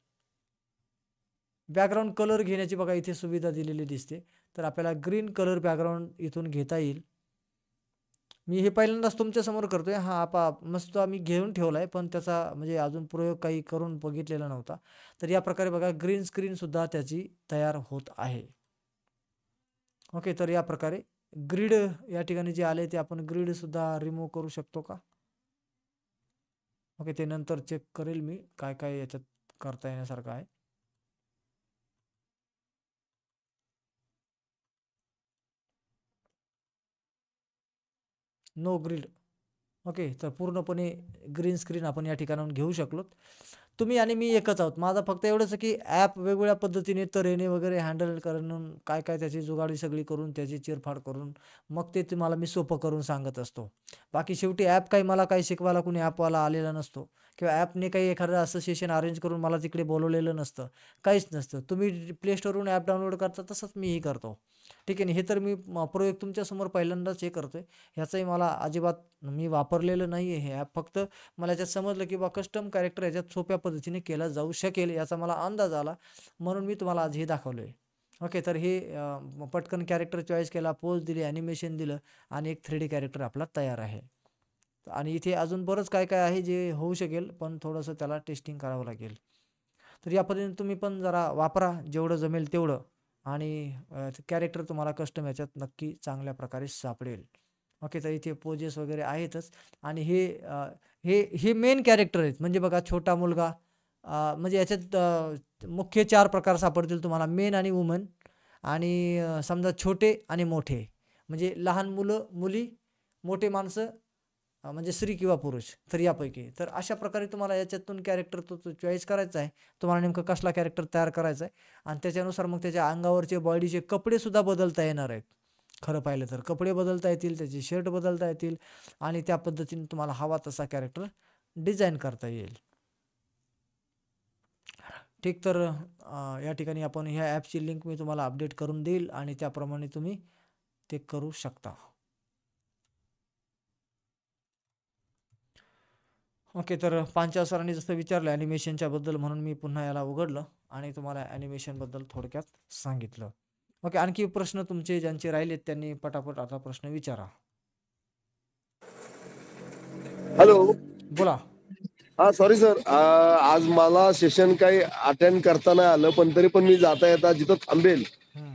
बॅकग्राऊंड कलर घेण्याची बघा इथे सुविधा दिलेली दिसते. तर आपल्याला ग्रीन कलर बॅकग्राऊंड इथून घेता येईल. मी हे पहिल्यांदाच तुमच्यासमोर करतोय. हा मस्त आम्ही घेऊन ठेवला आहे, पण त्याचा म्हणजे अजून प्रयोग काही करून बघितलेला नव्हता. तर या प्रकारे बघा ग्रीन स्क्रीनसुद्धा त्याची तयार होत आहे. ओके, तर या प्रकारे ग्रीड या ठिकाणी जे आले ते आपण ग्रीडसुद्धा रिमूव्ह करू शकतो का. ओके, ते नंतर चेक करेल मी काय काय याच्यात करता येण्यासारखं आहे. No grid. ओके, तर पूर्णपणे ग्रीन स्क्रीन आपण या ठिकाणाहून घेऊ शकलो. तुम्ही आणि मी एकच आहोत. माझं फक्त एवढंच आहे की ॲप वेगवेगळ्या पद्धतीने तऱ्हेने वगैरे हँडल करून काय काय त्याची जुगाडी सगळी करून त्याची चिरफाड करून मग ते तुम्हाला मी सोपं करून सांगत असतो. बाकी शेवटी ॲप काही मला काही शिकवायला कुणी ॲपवाला आलेला नसतो किंवा ॲपने काही एखादं असोसिएशन अरेंज करून मला तिकडे बोलवलेलं नसतं. काहीच नसतं. तुम्ही प्ले स्टोरवरून ॲप डाउनलोड करता तसंच मीही करतो. ठीक आहे ना. हे तर मी प्रयोग तुमच्यासमोर पहिल्यांदाच हे करतोय. ह्याचंही मला अजिबात मी वापरलेलं नाही आहे हे ॲप. फक्त मला याच्यात समजलं की कस्टम कॅरेक्टर याच्यात सोप्या पद्धतीने केला जाऊ शकेल याचा मला अंदाज आला, म्हणून मी तुम्हाला आज हे दाखवलं आहे. ओके, तर हे पटकन कॅरेक्टर चॉईस केला, पोज दिली, ॲनिमेशन दिलं आणि एक 3D कॅरेक्टर आपला तयार आहे. आणि इथे अजून बरंच काय काय आहे जे होऊ शकेल, पण थोडंसं त्याला टेस्टिंग करावं लागेल. तर या पद्धतीने तुम्ही पण जरा वापरा जेवढं जमेल तेवढं आणि कॅरेक्टर तुम्हाला कस्टम याच्यात नक्की चांगल्या प्रकारे सापडेल. ओके, तर इथे पोजेस वगैरे आहेतच आणि हे मेन कॅरेक्टर आहेत. म्हणजे बघा, छोटा मुलगा म्हणजे याच्यात मुख्य 4 प्रकार सापडतील तुम्हाला, मेन आणि वुमन आणि समजा छोटे आणि मोठे. म्हणजे लहान मुलं, मुली, मोठे माणसं म्हणजे स्त्री किंवा पुरुष. तर यापैकी तर अशा प्रकारे तुम्हाला याच्यातून कॅरेक्टर तो चॉईस करायचा आहे. तुम्हाला नेमकं कसला कॅरेक्टर तयार करायचा आहे आणि त्याच्यानुसार मग त्याच्या अंगावरचे बॉडीचे कपडेसुद्धा बदलता येणार आहेत. खरं पाहिलं तर कपडे बदलता येतील, त्याचे शर्ट बदलता येतील आणि त्या पद्धतीने तुम्हाला हवा तसा कॅरेक्टर डिझाईन करता येईल. ठीक, तर या ठिकाणी आपण ह्या ॲपची लिंक मी तुम्हाला अपडेट करून देईल आणि त्याप्रमाणे तुम्ही ते करू शकता. ओके, तर पांचाळ सरांनी जसं विचारलं ॲनिमेशनच्या बद्दल, म्हणून मी पुन्हा याला उघडलं आणि तुम्हाला ॲनिमेशनबद्दल थोडक्यात सांगितलं. ओके, आणखी प्रश्न तुमचे ज्यांचे राहिलेत त्यांनी पटापट आता प्रश्न विचारा. हॅलो. बोला. हा सॉरी सर, आज मला सेशन काही अटेंड करता नाही आलं, पण तरी पण मी जाता येता जिथं थांबेल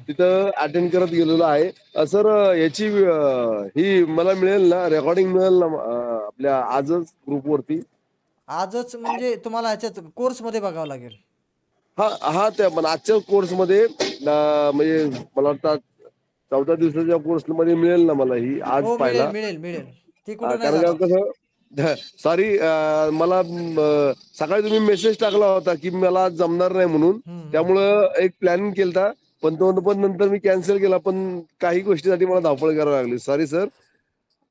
तिथं अटेंड करत गेलेलो आहे. सर, याची ही मला मिळेल ना, रेकॉर्डिंग मिळेल ना आपल्या आजच ग्रुपवरती? आजच म्हणजे तुम्हाला ह्याच्यात कोर्समध्ये बघावं लागेल. हा हा, त्या पण आजच्या कोर्समध्ये म्हणजे मला वाटतं 14 दिवसाच्या कोर्समध्ये मिळेल ना मला ही आज हो, मिळेल पाहायला? मिळेल मिळेल. ती कुठं नाही कारण का जाणार. कसं, सॉरी, मला सकाळी तुम्ही मेसेज टाकला होता की मला आज जमणार नाही म्हणून, त्यामुळं एक प्लॅनिंग केलता, पण तो पण नंतर मी कॅन्सल केला. पण काही गोष्टीसाठी मला धावपळ करावी लागली. सॉरी सर,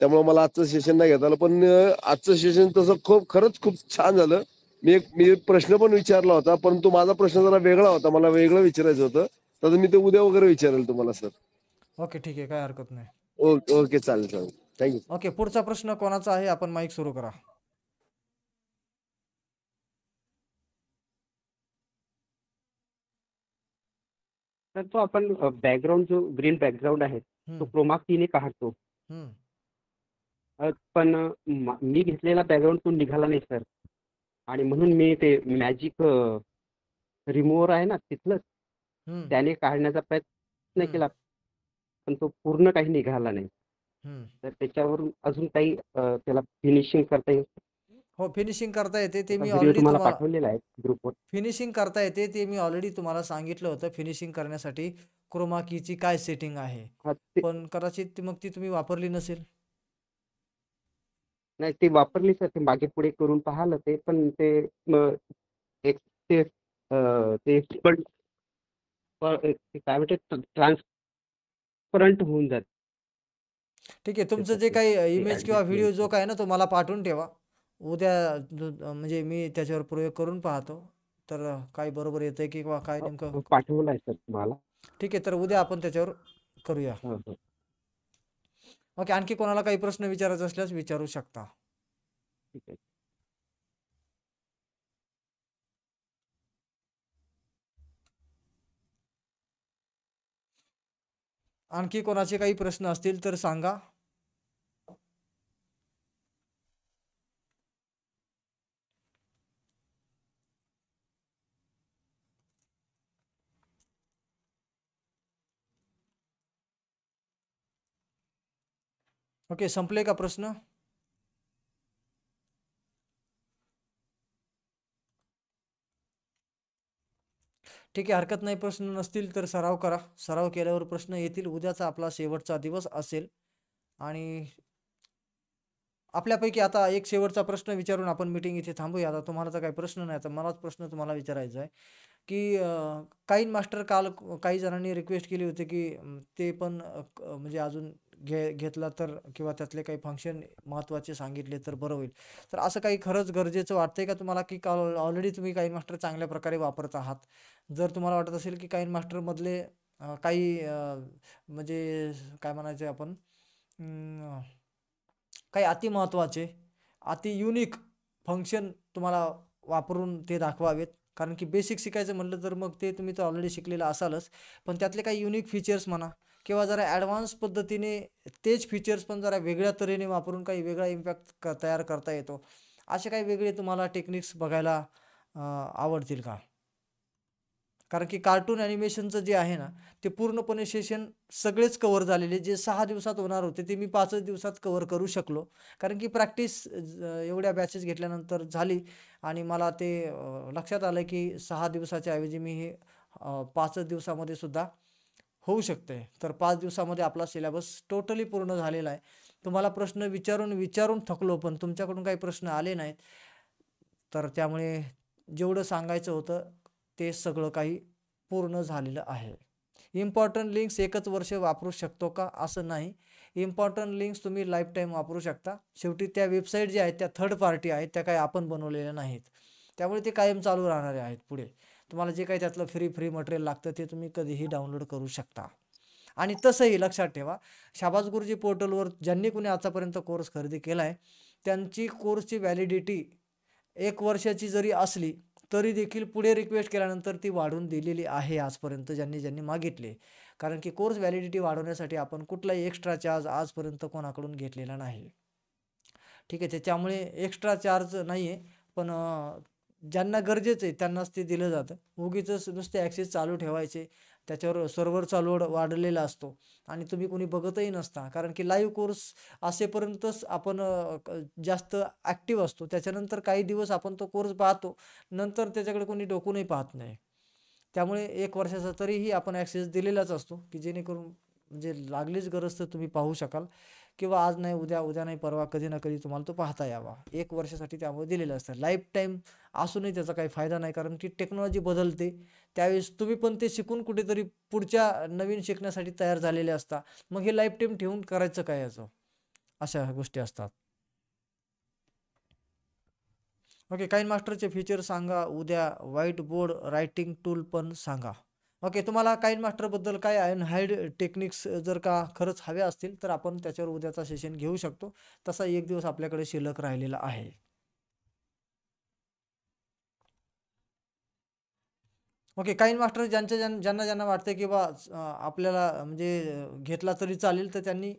त्यामुळे मला आजचं सेशन नाही घेता आलं. पण आजचं सेशन तसं खरंच खूप छान झालं. मी एक प्रश्न पण विचारला होता, परंतु माझा प्रश्न जरा वेगळा होता, मला वेगळं विचारायचं होतं. तर मी ते उद्या वगैरे विचारेल तुम्हाला सर. ओके, ठीक आहे, काय हरकत नाही. ओके ओके, चालेल चालेल, थँक्यू. ओके, पुढचा प्रश्न कोणाचा आहे? आपण माईक सुरू करा. तर तो आपण बॅकग्राऊंड जो ग्रीन बॅकग्राऊंड आहे तो क्रोमा कीने काढतो. पण मी घेतलेला बॅकग्राऊंड तो निघाला नाही सर, आणि म्हणून मी ते मॅजिक रिमूव्हर आहे ना तिथलंच, त्याने काढण्याचा प्रयत्न केला, पण तो पूर्ण काही निघाला नाही. तर त्याच्यावरून अजून काही त्याला फिनिशिंग करता येईल? हो, फिनिशिंग करता येते. ते मी व्हिडिओ ऑलरेडी तुम्हाला तुम्हाला पाठवलेला आहे ग्रुपवर. फिनिशिंग करता येते ते मी ऑलरेडी तुम्हाला सांगितलं होतं. फिनिशिंग करण्यासाठी क्रोमा कीची काय सेटिंग आहे, पण कदाचित मग ती तुम्ही वापरली नसेल. नाही, ते वापरली सर, ते मागे पुढे करून पाहिलं ते, पण ते एक ते ते पण काय म्हणते ट्रान्सपरंट होऊन जाते. ठीक आहे, तुमचं जे काही इमेज किंवा व्हिडिओ जो काय ना तो मला पाठवून ठेवा. उद्या म्हणजे मी त्याच्यावर प्रयोग करून पाहतो, तर काय बरोबर येतंय किंवा काय नेमकं. पाठवलं आहे सर तुम्हाला. ठीक आहे, तर उद्या आपण त्याच्यावर करूया. ओके, आणखी कोणाला काही प्रश्न विचारायचे असल्यास विचारू शकता. ठीक आहे. आणखी कोणाचे काही प्रश्न असतील तर सांगा. ओके, संपले का प्रश्न? ठीक आहे, हरकत नाही. प्रश्न नसतील तर सराव करा. सराव केल्यावर प्रश्न येतील. उद्याचा आपला शेवटचा दिवस असेल आणि आपल्यापैकी आता एक शेवटचा प्रश्न विचारून आपण मीटिंग इथे थांबूया. आता तुम्हाला तर काही प्रश्न नाही, तर मलाच प्रश्न तुम्हाला विचारायचा आहे, की काईन मास्टर काल काही जणांनी रिक्वेस्ट केली होती, की ते पण म्हणजे अजून घेतला तर किंवा त्यातले काही फंक्शन महत्त्वाचे सांगितले तर बरं होईल. तर असं काही खरंच गरजेचं वाटतंय का तुम्हाला, की काल ऑलरेडी तुम्ही काईन मास्टर चांगल्या प्रकारे वापरत आहात? जर तुम्हाला वाटत असेल, की काईन मास्टरमधले काही म्हणजे काय म्हणायचे आपण काही अति महत्त्वाचे, अति युनिक फंक्शन तुम्हाला वापरून ते दाखवावेत. कारण की बेसिक शिकायचं म्हटलं तर मग ते तुम्ही तर ऑलरेडी शिकलेलं असालच. पण त्यातले काही युनिक फीचर्स म्हणा किंवा जरा ॲडव्हान्स पद्धतीने तेच फीचर्स पण जरा वेगळ्या तऱ्हेने वापरून काही वेगळा इम्पॅक्ट तयार करता येतो. असे काही वेगळे तुम्हाला टेक्निक्स बघायला आवडतील का? कारण की कार्टून ॲनिमेशनचं जे आहे ना, ते पूर्णपणे सेशन सगळेच कव्हर झालेले. जे 6 दिवसात होणार होते, ते मी 5च दिवसात कव्हर करू शकलो. कारण की प्रॅक्टिस एवढ्या बॅचेस घेतल्यानंतर झाली आणि मला ते लक्षात आलं की 6 दिवसाच्या ऐवजी मी हे 5च दिवसामध्ये सुद्धा होऊ शकते. तर 5 दिवसामध्ये आपला सिलेबस टोटली पूर्ण झालेला आहे. तुम्हाला प्रश्न विचारून थकलो, पण तुमच्याकडून काही प्रश्न आले नाहीत. तर त्यामुळे जेवढं सांगायचं होतं ते सगळं काही पूर्ण झालेलं आहे. इम्पॉर्टंट लिंक्स एकच वर्ष वापरू शकतो का? असं नाही. इम्पॉर्टंट लिंक्स तुम्ही लाईफटाईम वापरू शकता. शेवटी त्या वेबसाईट ज्या आहेत त्या थर्ड पार्टी आहेत, त्या काही आपण बनवलेल्या नाहीत. त्यामुळे ते कायम चालू राहणारे आहेत पुढे. तुम्हाला जे काही त्यातलं फ्री मटेरियल लागतं ते तुम्ही कधीही डाउनलोड करू शकता. आणि तसंही लक्षात ठेवा, शाबास गुरुजी पोर्टलवर ज्यांनी कुणी आतापर्यंत कोर्स खरेदी केला आहे, त्यांची कोर्सची व्हॅलिडिटी 1 वर्षाची जरी असली तरी देखील पुढे रिक्वेस्ट केल्यानंतर ती वाढवून दिलेली आहे आजपर्यंत ज्यांनी मागितले. कारण की कोर्स व्हॅलिडिटी वाढवण्यासाठी आपण कुठलाही एक्स्ट्रा चार्ज आजपर्यंत कोणाकडून घेतलेला नाही. ठीक आहे, त्याच्यामुळे एक्स्ट्रा चार्ज नाही आहे, पण ज्यांना गरजेचं आहे त्यांनाच ते दिलं जातं. उगीचच नुसते ॲक्सेस चालू ठेवायचे, त्याच्यावर सर्व्हरचा लोड वाढलेला असतो आणि तुम्ही कोणी बघतही नसता. कारण की लाईव्ह कोर्स असेपर्यंतच आपण जास्त ॲक्टिव्ह असतो. त्याच्यानंतर काही दिवस आपण तो कोर्स पाहतो, नंतर त्याच्याकडे कोणी डोकूनही पाहत नाही. त्यामुळे 1 वर्षाचा तरीही आपण ॲक्सेस दिलेलाच असतो, की जेणेकरून म्हणजे लागलीच गरज तर तुम्ही पाहू शकाल किंवा आज नाही उद्या, उद्या नाही परवा, कधी ना कधी तुम्हाला तो पाहता यावा. 1 वर्षासाठी त्यामुळे दिलेलं असतं. लाईफ टाईम असूनही त्याचा काही फायदा नाही, कारण की टेक्नॉलॉजी बदलते. त्यावेळेस तुम्ही पण ते शिकून कुठेतरी पुढच्या नवीन शिकण्यासाठी तयार झालेले असता. मग हे लाईफ टाईम ठेवून करायचं काय याचं? अशा गोष्टी असतात. ओके, काईन मास्टरचे फीचर सांगा. उद्या व्हाईट बोर्ड रायटिंग टूल पण सांगा. ओके, तुम्हाला काईन मास्टरबद्दल काय अनहाईड टेक्निक्स जर का खरंच हव्या असतील तर आपण त्याच्यावर उद्याचा सेशन घेऊ शकतो. तसा 1 दिवस आपल्याकडे शिल्लक राहिलेला आहे. ओके, काईन मास्टर ज्यांना वाटतं की बा आपल्याला म्हणजे घेतला तरी चालेल, तर त्यांनी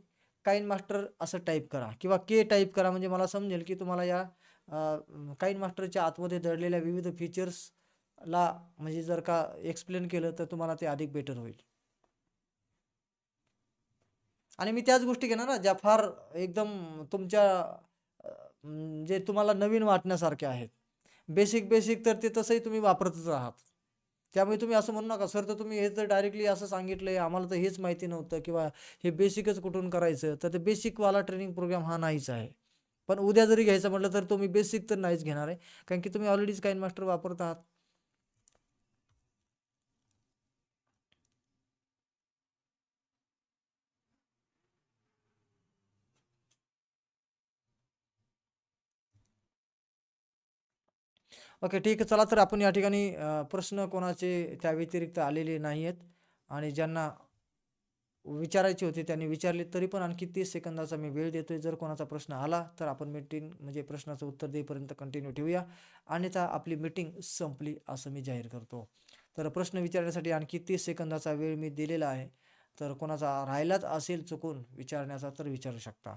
काईन मास्टर असं टाईप करा किंवा के टाईप करा. म्हणजे मला समजेल की तुम्हाला या काईन मास्टरच्या आतमध्ये दडलेल्या विविध फीचर्सला म्हणजे जर का एक्सप्लेन केलं तर तुम्हाला ते अधिक बेटर होईल. आणि मी त्याच गोष्टी घेणार ना ज्या फार एकदम तुमच्या जे तुम्हाला नवीन वाटण्यासारख्या आहेत. बेसिक तर ते तसंही तुम्ही वापरतच आहात. त्यामुळे तुम्ही असं म्हणू नका, सर तर तुम्ही हे तर डायरेक्टली असं सांगितलंय, आम्हाला तर हेच माहिती नव्हतं किंवा हे बेसिकच कुठून करायचं. तर ते बेसिकवाला ट्रेनिंग प्रोग्राम हा नाहीच आहे. पण उद्या जरी घ्यायचं म्हटलं तर तुम्ही बेसिक तर नाहीच घेणार आहे, कारण की तुम्ही ऑलरेडीच काईन मास्टर वापरत आहात. ओके, ठीक आहे. चला तर आपण या ठिकाणी प्रश्न कोणाचे त्या व्यतिरिक्त आलेले नाही आहेत आणि ज्यांना विचारायचे होते त्यांनी विचारले. तरी पण आणखी 30 सेकंदाचा मी वेळ देतोय. जर कोणाचा प्रश्न आला तर आपण मीटिंग म्हणजे प्रश्नाचं उत्तर देईपर्यंत कंटिन्यू ठेवूया, अन्यथा आपली मीटिंग संपली असं मी जाहीर करतो. तर प्रश्न विचारण्यासाठी आणखी 30 सेकंदाचा वेळ मी दिलेला आहे. तर कोणाचा राहिलाच असेल चुकून विचारण्याचा तर विचारू शकता.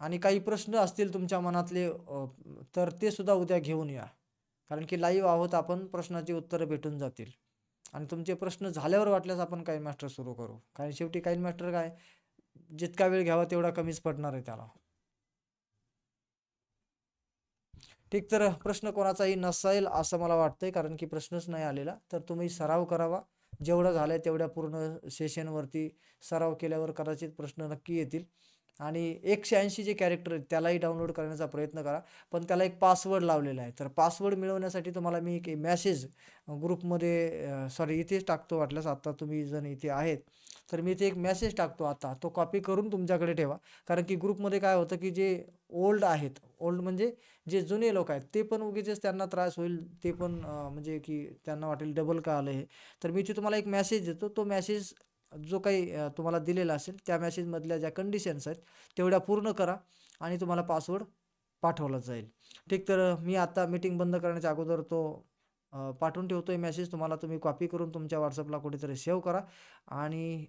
आणि काही प्रश्न असतील तुमच्या मनातले तर ते सुद्धा उद्या घेऊन या. कारण की लाईव्ह आहोत आपण, प्रश्नाची उत्तरं भेटून जातील. आणि तुमचे प्रश्न झाल्यावर वाटल्यास आपण काईन मास्टर सुरू करू. कारण शेवटी काईन मास्टर काय जितका वेळ घ्यावा तेवढा कमीच पडणार आहे त्याला. ठीक, तर प्रश्न कोणाचाही नसेल असं मला वाटतंय, कारण की प्रश्नच नाही आलेला. तर तुम्ही सराव करावा, जेवढं झालंय तेवढ्या पूर्ण सेशनवरती सराव केल्यावर कदाचित प्रश्न नक्की येतील. आणि 180 जे कॅरेक्टर आहेत त्यालाही डाउनलोड करण्याचा प्रयत्न करा, पण त्याला एक पासवर्ड लावलेला आहे. तर पासवर्ड मिळवण्यासाठी तुम्हाला मी एक मेसेज ग्रुपमध्ये सॉरी इथेच टाकतो, वाटल्यास आता तुम्ही जण इथे आहेत तर मी इथे एक मेसेज टाकतो आता, तो कॉपी करून तुमच्याकडे ठेवा. कारण की ग्रुपमध्ये काय होतं की जे ओल्ड आहेत, ओल्ड म्हणजे जे जुने लोक आहेत ते पण उगीचच त्यांना त्रास होईल, ते पण म्हणजे की त्यांना वाटेल डबल का आलं हे. तर मी इथे तुम्हाला एक मेसेज देतो, तो मेसेज जो काही तुम्हाला दिलेला असेल त्या मेसेजमधल्या ज्या कंडिशन्स आहेत तेवढ्या पूर्ण करा आणि तुम्हाला पासवर्ड पाठवला जाईल. ठीक, तर मी आता मीटिंग बंद करण्याच्या अगोदर तो पाठवून ठेवतोय मेसेज तुम्हाला. तुम्ही कॉपी करून तुमच्या व्हॉट्सअपला कुठेतरी सेव्ह करा आणि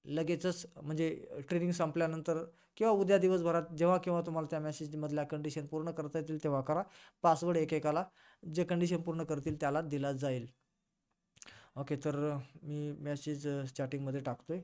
लगेचच म्हणजे ट्रेनिंग संपल्यानंतर किंवा उद्या दिवसभरात जेव्हा केव्हा तुम्हाला त्या मेसेजमधल्या कंडिशन पूर्ण करता येतील तेव्हा करा. पासवर्ड एकेकाला जे कंडिशन पूर्ण करतील त्याला दिला जाईल. ओके, तर मी मेसेज चॅटिंगमध्ये टाकतोय.